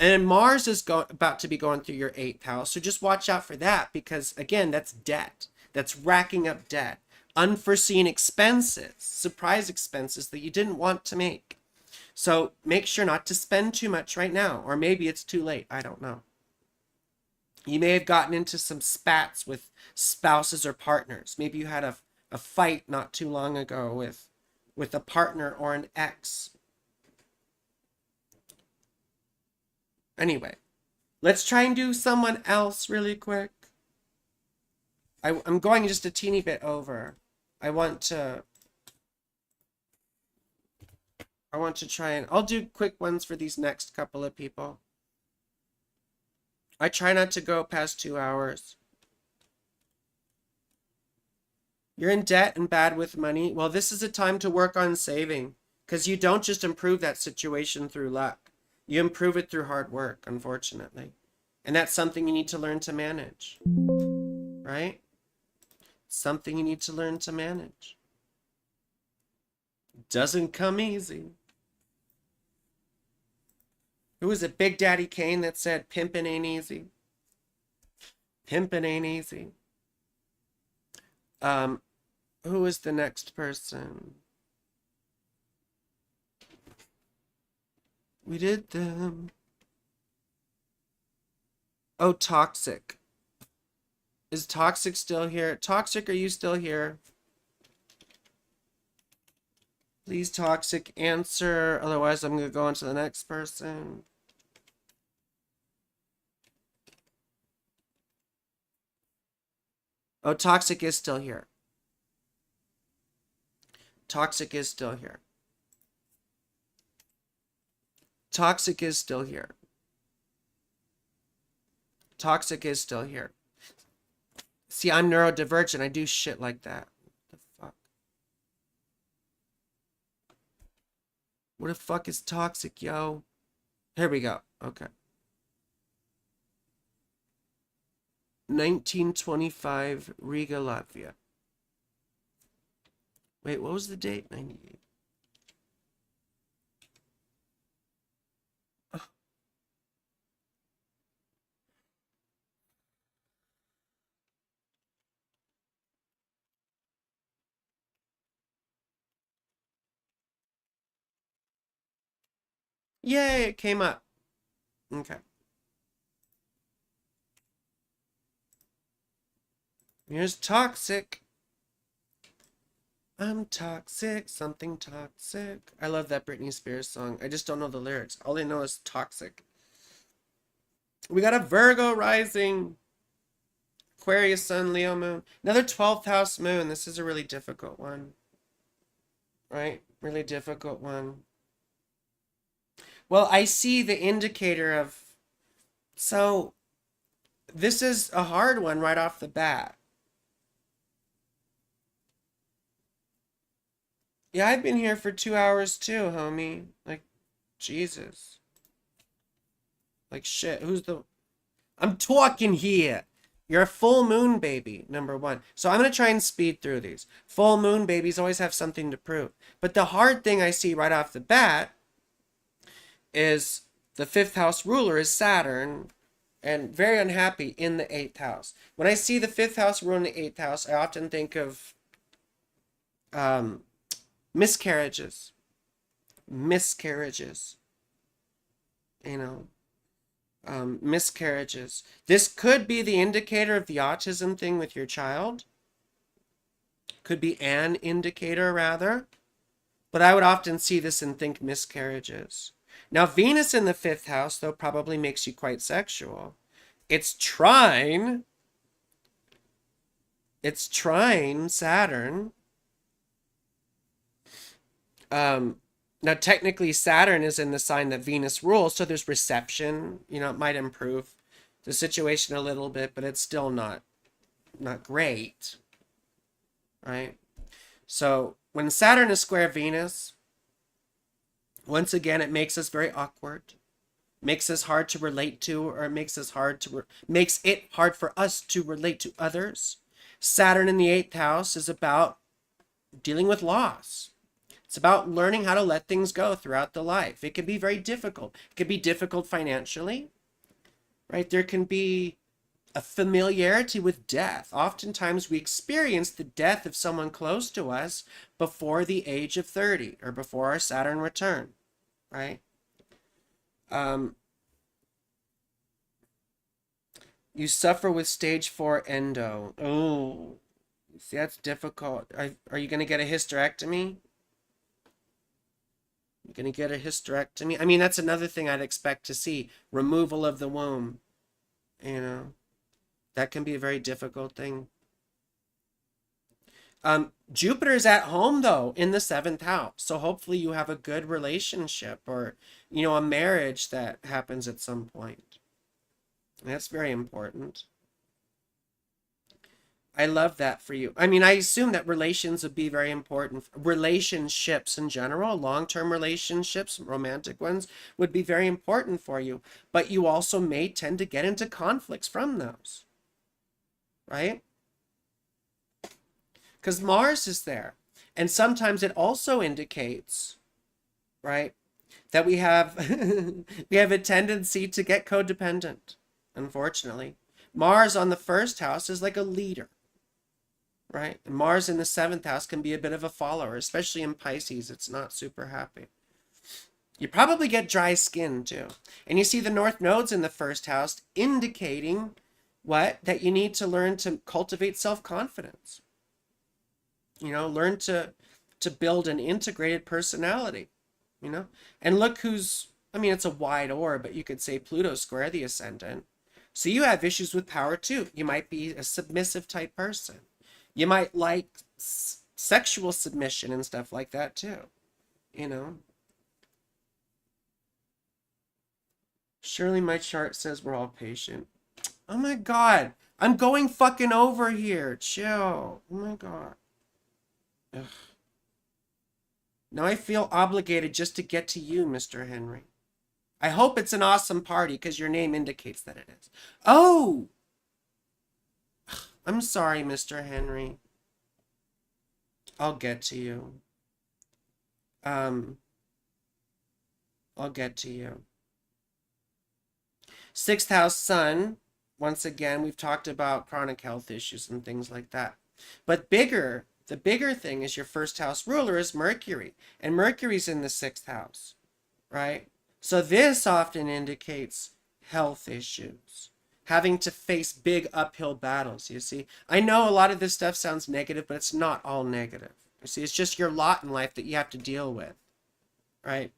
[SPEAKER 1] And Mars is about to be going through your 8th house. So just watch out for that because, again, that's debt. That's racking up debt. Unforeseen expenses, surprise expenses that you didn't want to make. So make sure not to spend too much right now. Or maybe it's too late. I don't know. You may have gotten into some spats with spouses or partners. Maybe you had a fight not too long ago with a partner or an ex. Anyway, let's try and do someone else really quick. I'm going just a teeny bit over. I want to try and I'll do quick ones for these next couple of people. I try not to go past 2 hours. You're in debt and bad with money. Well, this is a time to work on saving, because you don't just improve that situation through luck. You improve it through hard work, unfortunately. And that's something you need to learn to manage. Right? Something you need to learn to manage. Doesn't come easy. Who was it? Big Daddy Kane that said pimpin' ain't easy. Pimpin' ain't easy. Who is the next person? We did them. Oh, Toxic. Is Toxic still here? Toxic, are you still here? Please, Toxic, answer. Otherwise, I'm going to go on to the next person. Oh, Toxic is still here. Toxic is still here. Toxic is still here. Toxic is still here. See, I'm neurodivergent. I do shit like that. What the fuck? What the fuck is Toxic, yo? Here we go. Okay. 1925, Riga, Latvia. Wait, what was the date? 98. Oh. Yay, it came up. Okay. Here's Toxic. I'm toxic, something toxic. I love that Britney Spears song. I just don't know the lyrics. All I know is toxic. We got a Virgo rising. Aquarius sun, Leo moon. Another 12th house moon. This is a really difficult one. Right? Really difficult one. Well, I see the indicator of... So, this is a hard one right off the bat. Yeah, I've been here for 2 hours too, homie. Like, Jesus. Like, shit, who's the... I'm talking here. You're a full moon baby, number one. So I'm going to try and speed through these. Full moon babies always have something to prove. But the hard thing I see right off the bat is the 5th house ruler is Saturn, and very unhappy in the 8th house. When I see the 5th house ruler in the 8th house, I often think of miscarriages. Miscarriages. You know, miscarriages. This could be the indicator of the autism thing with your child. Could be an indicator, rather. But I would often see this and think miscarriages. Now, Venus in the 5th house, though, probably makes you quite sexual. It's trine Saturn. Now, technically, Saturn is in the sign that Venus rules, so there's reception. You know, it might improve the situation a little bit, but it's still not great, right? So, when Saturn is square Venus, once again, it makes us very awkward, makes us hard to relate to, or it makes us makes it hard for us to relate to others. Saturn in the 8th house is about dealing with loss. It's about learning how to let things go throughout the life. It can be very difficult. It can be difficult financially, right? There can be a familiarity with death. Oftentimes we experience the death of someone close to us before the age of 30 or before our Saturn return, right? You suffer with stage 4 endo. Oh, see, that's difficult. Are you going to get a hysterectomy? You're going to get a hysterectomy. I mean, that's another thing I'd expect to see. Removal of the womb. You know, that can be a very difficult thing. Jupiter's at home though in the seventh house. So hopefully you have a good relationship or, a marriage that happens at some point. That's very important. I love that for you. I mean, I assume that relations would be very important. Relationships in general, long-term relationships, romantic ones, would be very important for you. But you also may tend to get into conflicts from those, right? Because Mars is there. And sometimes it also indicates, right, that we have we have a tendency to get codependent, unfortunately. Mars on the first house is like a leader, right? And Mars in the seventh house can be a bit of a follower, especially in Pisces. It's not super happy. You probably get dry skin too. And you see the North Node's in the first house, indicating what? That you need to learn to cultivate self-confidence. Learn to build an integrated personality, And look who's, I mean, it's a wide orb, but you could say Pluto square the ascendant. So you have issues with power too. You might be a submissive type person. You might like sexual submission and stuff like that too, Surely my chart says we're all patient. Oh my God. I'm going fucking over here. Chill. Oh my God. Ugh. Now I feel obligated just to get to you, Mr. Henry. I hope it's an awesome party because your name indicates that it is. Oh! I'm sorry, Mr. Henry. I'll get to you. I'll get to you. Sixth house sun. Once again, we've talked about chronic health issues and things like that. But the bigger thing is your first house ruler is Mercury. And Mercury's in the sixth house, right? So this often indicates health issues. Having to face big uphill battles, you see. I know a lot of this stuff sounds negative, but it's not all negative. You see, it's just your lot in life that you have to deal with, right?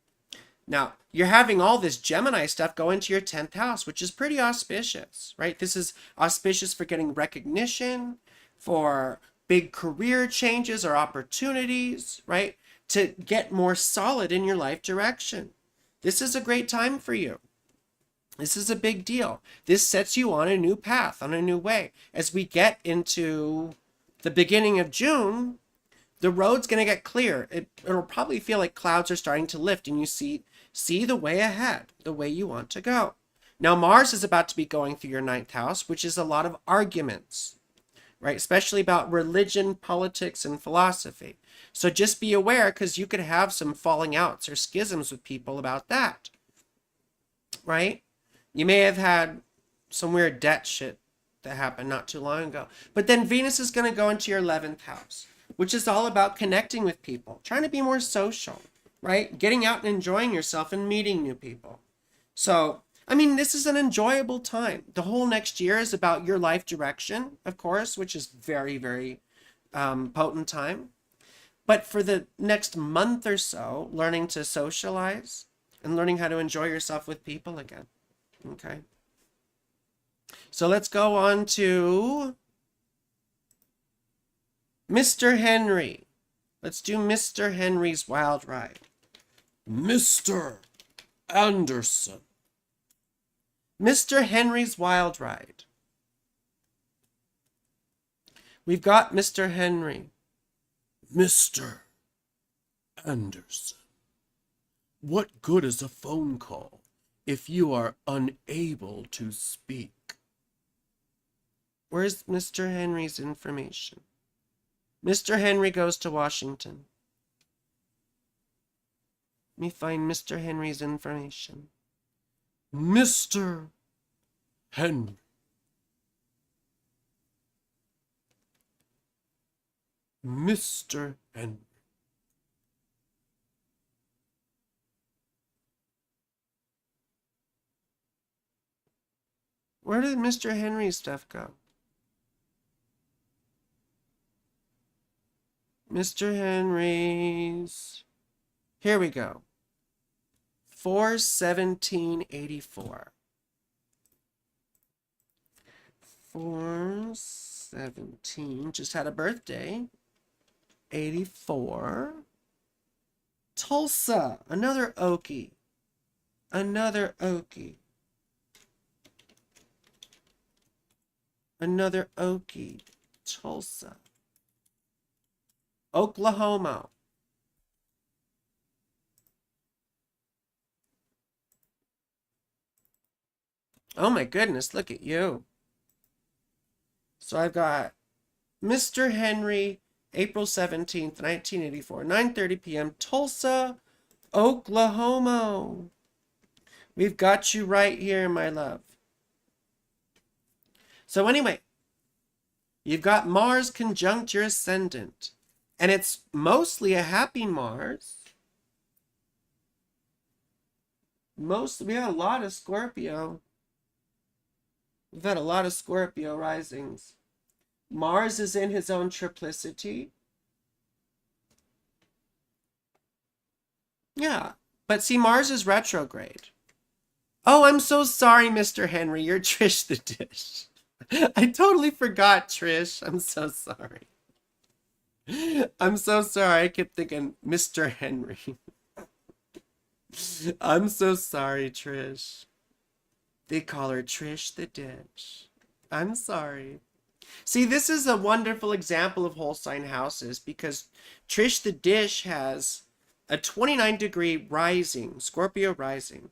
[SPEAKER 1] Now, you're having all this Gemini stuff go into your 10th house, which is pretty auspicious, right? This is auspicious for getting recognition, for big career changes or opportunities, right? To get more solid in your life direction. This is a great time for you. This is a big deal. This sets you on a new path, on a new way. As we get into the beginning of June, the road's going to get clear. It'll probably feel like clouds are starting to lift and you see the way ahead, the way you want to go. Now, Mars is about to be going through your 9th house, which is a lot of arguments, right? Especially about religion, politics, and philosophy. So just be aware because you could have some falling outs or schisms with people about that, right? You may have had some weird debt shit that happened not too long ago. But then Venus is going to go into your 11th house, which is all about connecting with people, trying to be more social, right? Getting out and enjoying yourself and meeting new people. So, I mean, this is an enjoyable time. The whole next year is about your life direction, of course, which is very, very potent time. But for the next month or so, learning to socialize and learning how to enjoy yourself with people again. Okay. So let's go on to Mr. Henry. Let's do Mr. Henry's wild ride. Mr. Anderson. Mr. Henry's wild ride. We've got Mr. Henry. Mr. Anderson. What good is a phone call if you are unable to speak? Where's Mr. Henry's information? Mr. Henry goes to Washington. Let me find Mr. Henry's information. Mr. Henry. Mr. Henry. Where did Mr. Henry's stuff go? Mr. Henry's. Here we go. 4/17/84. 4/17, just had a birthday. 84. Tulsa, another Okie. Another Okie. Another Okie. Tulsa. Oklahoma. Oh my goodness, look at you. So I've got Mr. Henry, April 17th, 1984, 9:30 p.m., Tulsa, Oklahoma. We've got you right here, my love. So anyway, you've got Mars conjunct your ascendant. And it's mostly a happy Mars. We have a lot of Scorpio. We've had a lot of Scorpio risings. Mars is in his own triplicity. Yeah, but see, Mars is retrograde. Oh, I'm so sorry, Mr. Henry. You're Trish the Dish. I totally forgot, Trish. I'm so sorry. I'm so sorry. I kept thinking Mr. Henry. I'm so sorry, Trish. They call her Trish the Dish. I'm sorry. See, this is a wonderful example of whole sign houses because Trish the Dish has a 29-degree rising, Scorpio rising.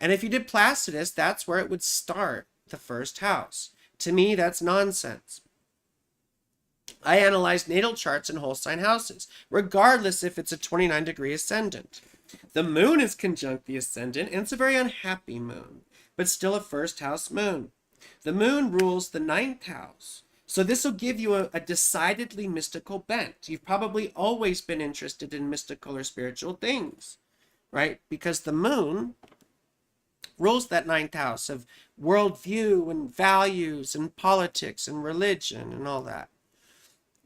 [SPEAKER 1] And if you did Placidus, that's where it would start, the first house. To me, that's nonsense. I analyzed natal charts and whole sign houses, regardless if it's a 29-degree ascendant. The moon is conjunct the ascendant, and it's a very unhappy moon, but still a first house moon. The moon rules the 9th house. So this will give you a decidedly mystical bent. You've probably always been interested in mystical or spiritual things, right? Because the moon rules that 9th house of worldview and values and politics and religion and all that.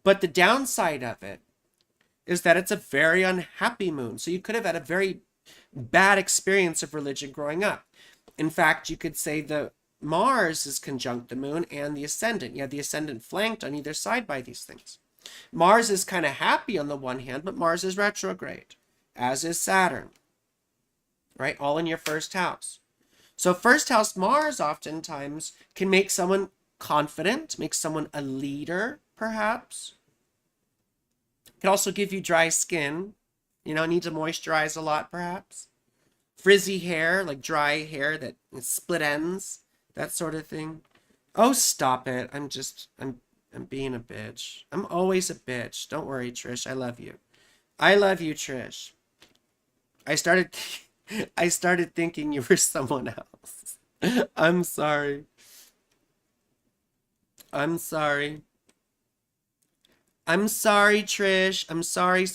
[SPEAKER 1] But the downside of it is that it's a very unhappy moon. So you could have had a very bad experience of religion growing up. In fact, you could say the Mars is conjunct the moon and the ascendant. You have the ascendant flanked on either side by these things. Mars is kind of happy on the one hand, but Mars is retrograde, as is Saturn, right? All in your first house. So first house Mars oftentimes can make someone confident, make someone a leader, perhaps. It can also give you dry skin, need to moisturize a lot, perhaps. Frizzy hair, like dry hair that split ends, that sort of thing. Oh, stop it. I'm being a bitch. I'm always a bitch. Don't worry, Trish. I love you. I love you, Trish. I started thinking you were someone else. I'm sorry. I'm sorry. I'm sorry, Trish. I'm sorry.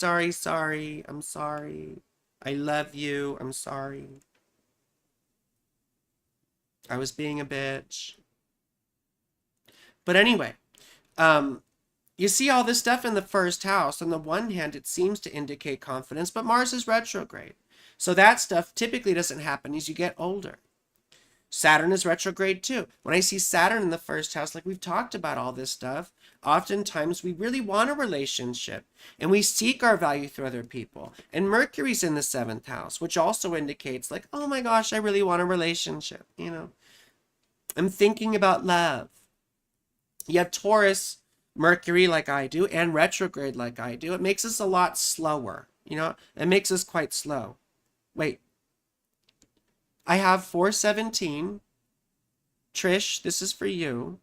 [SPEAKER 1] I'm sorry. I love you. I'm sorry. I was being a bitch. But anyway, you see all this stuff in the first house. On the one hand, it seems to indicate confidence, but Mars is retrograde. So that stuff typically doesn't happen as you get older. Saturn is retrograde too. When I see Saturn in the first house, like we've talked about all this stuff, oftentimes we really want a relationship and we seek our value through other people. And Mercury's in the 7th house, which also indicates like, oh my gosh, I really want a relationship, I'm thinking about love. You have Taurus, Mercury like I do, and retrograde like I do. It makes us a lot slower, it makes us quite slow. Wait. I have 4/17. Trish, this is for you.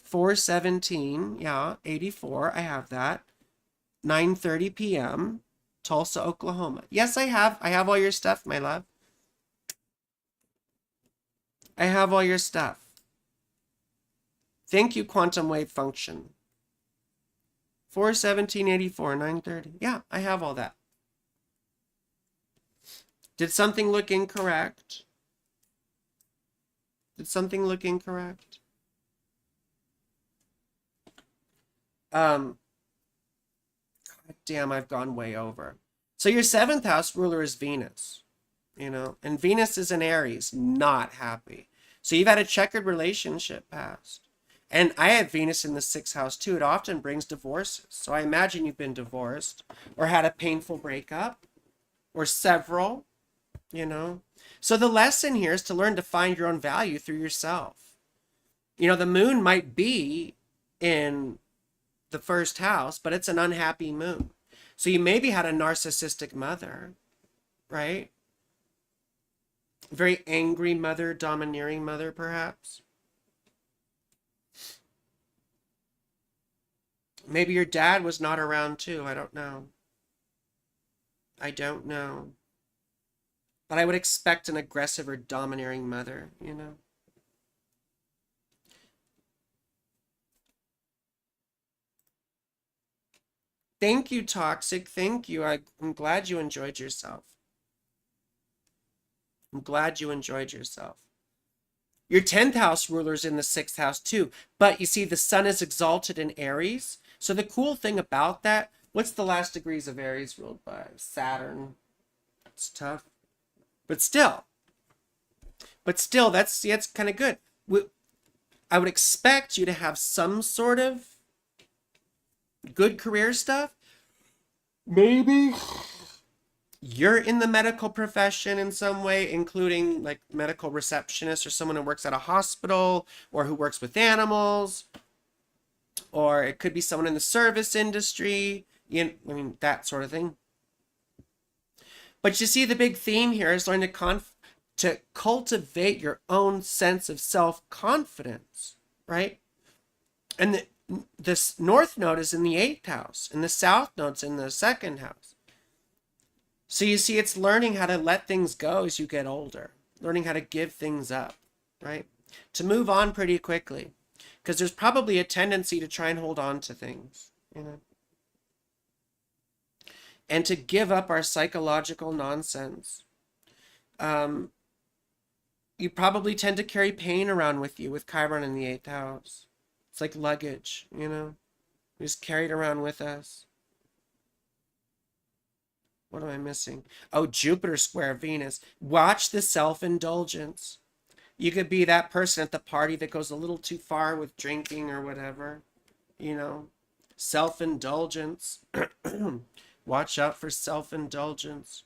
[SPEAKER 1] 4/17, yeah, 84. I have that. 9:30 p.m. Tulsa, Oklahoma. Yes, I have. I have all your stuff, my love. I have all your stuff. Thank you, quantum wave function. 4/17/84, 9:30. Yeah, I have all that. Did something look incorrect? Did something look incorrect? God damn, I've gone way over. So your 7th house ruler is Venus. And Venus is in Aries, not happy. So you've had a checkered relationship past. And I have Venus in the sixth house too. It often brings divorces. So I imagine you've been divorced or had a painful breakup or several, you know. So the lesson here is to learn to find your own value through yourself. The moon might be in the first house, but it's an unhappy moon. So you maybe had a narcissistic mother, right? Very angry mother, domineering mother, perhaps. Maybe your dad was not around too. I don't know. I don't know. But I would expect an aggressive or domineering mother. Thank you, Toxic. Thank you. I'm glad you enjoyed yourself. I'm glad you enjoyed yourself. Your 10th house ruler's in the 6th house too. But you see, the sun is exalted in Aries. So the cool thing about that, what's the last degrees of Aries ruled by? Saturn. It's tough. But still, it's kind of good. I would expect you to have some sort of good career stuff. Maybe you're in the medical profession in some way, including like medical receptionist or someone who works at a hospital or who works with animals, or it could be someone in the service industry, that sort of thing. But you see, the big theme here is learning to cultivate your own sense of self-confidence, right? And this north node is in the 8th house, and the south node's in the 2nd house. So you see, it's learning how to let things go as you get older, learning how to give things up, right? To move on pretty quickly, because there's probably a tendency to try and hold on to things, and to give up our psychological nonsense. You probably tend to carry pain around with you with Chiron in the 8th house. It's like luggage, we just carry it around with us. What am I missing? Oh, Jupiter square Venus. Watch the self-indulgence. You could be that person at the party that goes a little too far with drinking or whatever. Self-indulgence. Watch out for self-indulgence.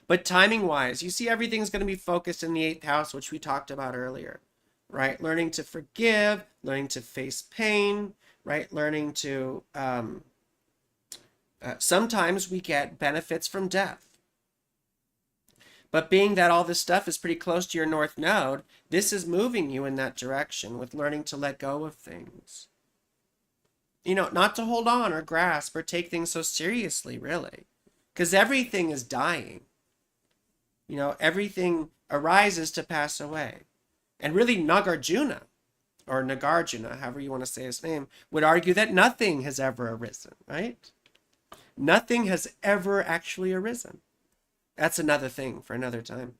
[SPEAKER 1] But timing-wise, you see everything's going to be focused in the 8th house, which we talked about earlier, right? Learning to forgive, learning to face pain, right? Learning to... sometimes we get benefits from death. But being that all this stuff is pretty close to your north node, this is moving you in that direction with learning to let go of things. Not to hold on or grasp or take things so seriously, really. Because everything is dying. Everything arises to pass away. And really, Nagarjuna, or Nagarjuna, however you want to say his name, would argue that nothing has ever arisen, right? Nothing has ever actually arisen. That's another thing for another time.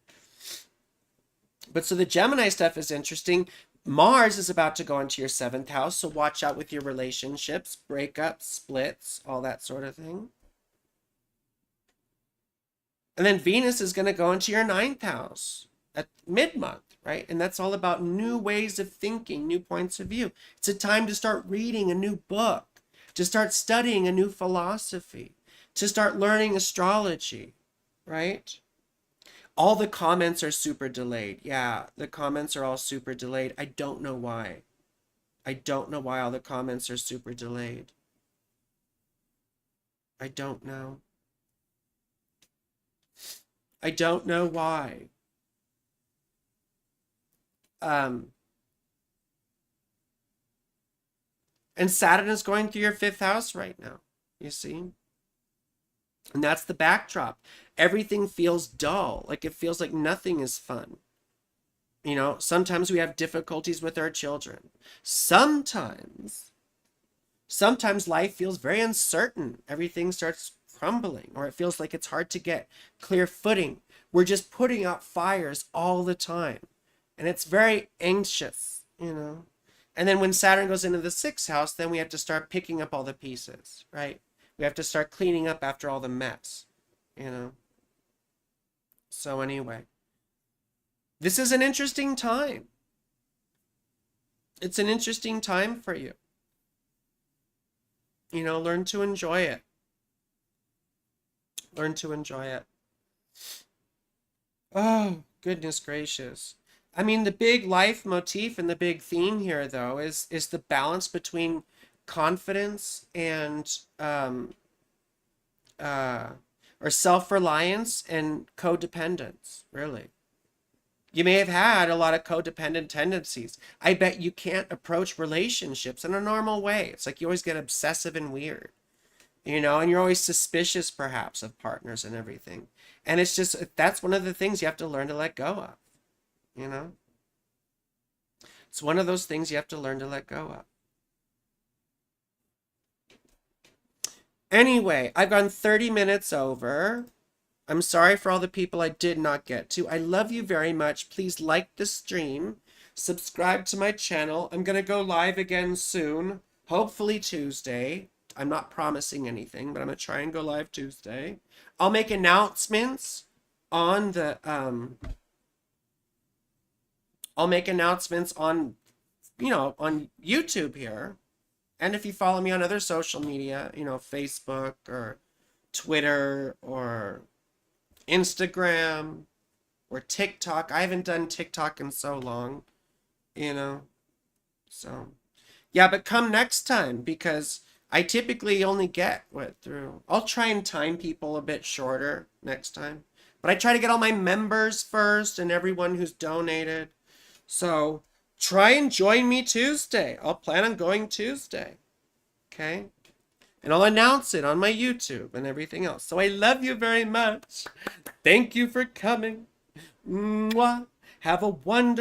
[SPEAKER 1] But so the Gemini stuff is interesting. Mars is about to go into your 7th house, so watch out with your relationships, breakups, splits, all that sort of thing. And then Venus is going to go into your 9th house at mid-month, right? And that's all about new ways of thinking, new points of view. It's a time to start reading a new book, to start studying a new philosophy, to start learning astrology, right? All the comments are super delayed. Yeah, the comments are all super delayed. I don't know why. I don't know why all the comments are super delayed. I don't know. I don't know why. And Saturn is going through your 5th house right now, you see? And that's the backdrop. Everything feels dull. Like it feels like nothing is fun. Sometimes we have difficulties with our children. Sometimes life feels very uncertain. Everything starts crumbling, or it feels like it's hard to get clear footing. We're just putting out fires all the time. And it's very anxious, And then when Saturn goes into the 6th house, then we have to start picking up all the pieces, right? We have to start cleaning up after all the mess, So anyway, this is an interesting time. It's an interesting time for you. Learn to enjoy it. Learn to enjoy it. Oh, goodness gracious. I mean, the big life motif and the big theme here, though, is the balance between confidence and uh, or self-reliance and codependence, really. You may have had a lot of codependent tendencies. I bet you can't approach relationships in a normal way. It's like you always get obsessive and weird, and you're always suspicious perhaps of partners and everything. And it's just, that's one of the things you have to learn to let go of, you know? It's one of those things you have to learn to let go of. Anyway, I've gone 30 minutes over. I'm sorry for all the people I did not get to. I love you very much. Please like the stream. Subscribe to my channel. I'm going to go live again soon. Hopefully Tuesday. I'm not promising anything, but I'm going to try and go live Tuesday. I'll make announcements on the I'll make announcements on on YouTube here. And if you follow me on other social media, Facebook or Twitter or Instagram or TikTok. I haven't done TikTok in so long, So, yeah, but come next time because I typically only get through. I'll try and time people a bit shorter next time. But I try to get all my members first and everyone who's donated. So, try and join me Tuesday. I'll plan on going Tuesday. Okay? And I'll announce it on my YouTube and everything else. So I love you very much. Thank you for coming. Mwah. Have a wonderful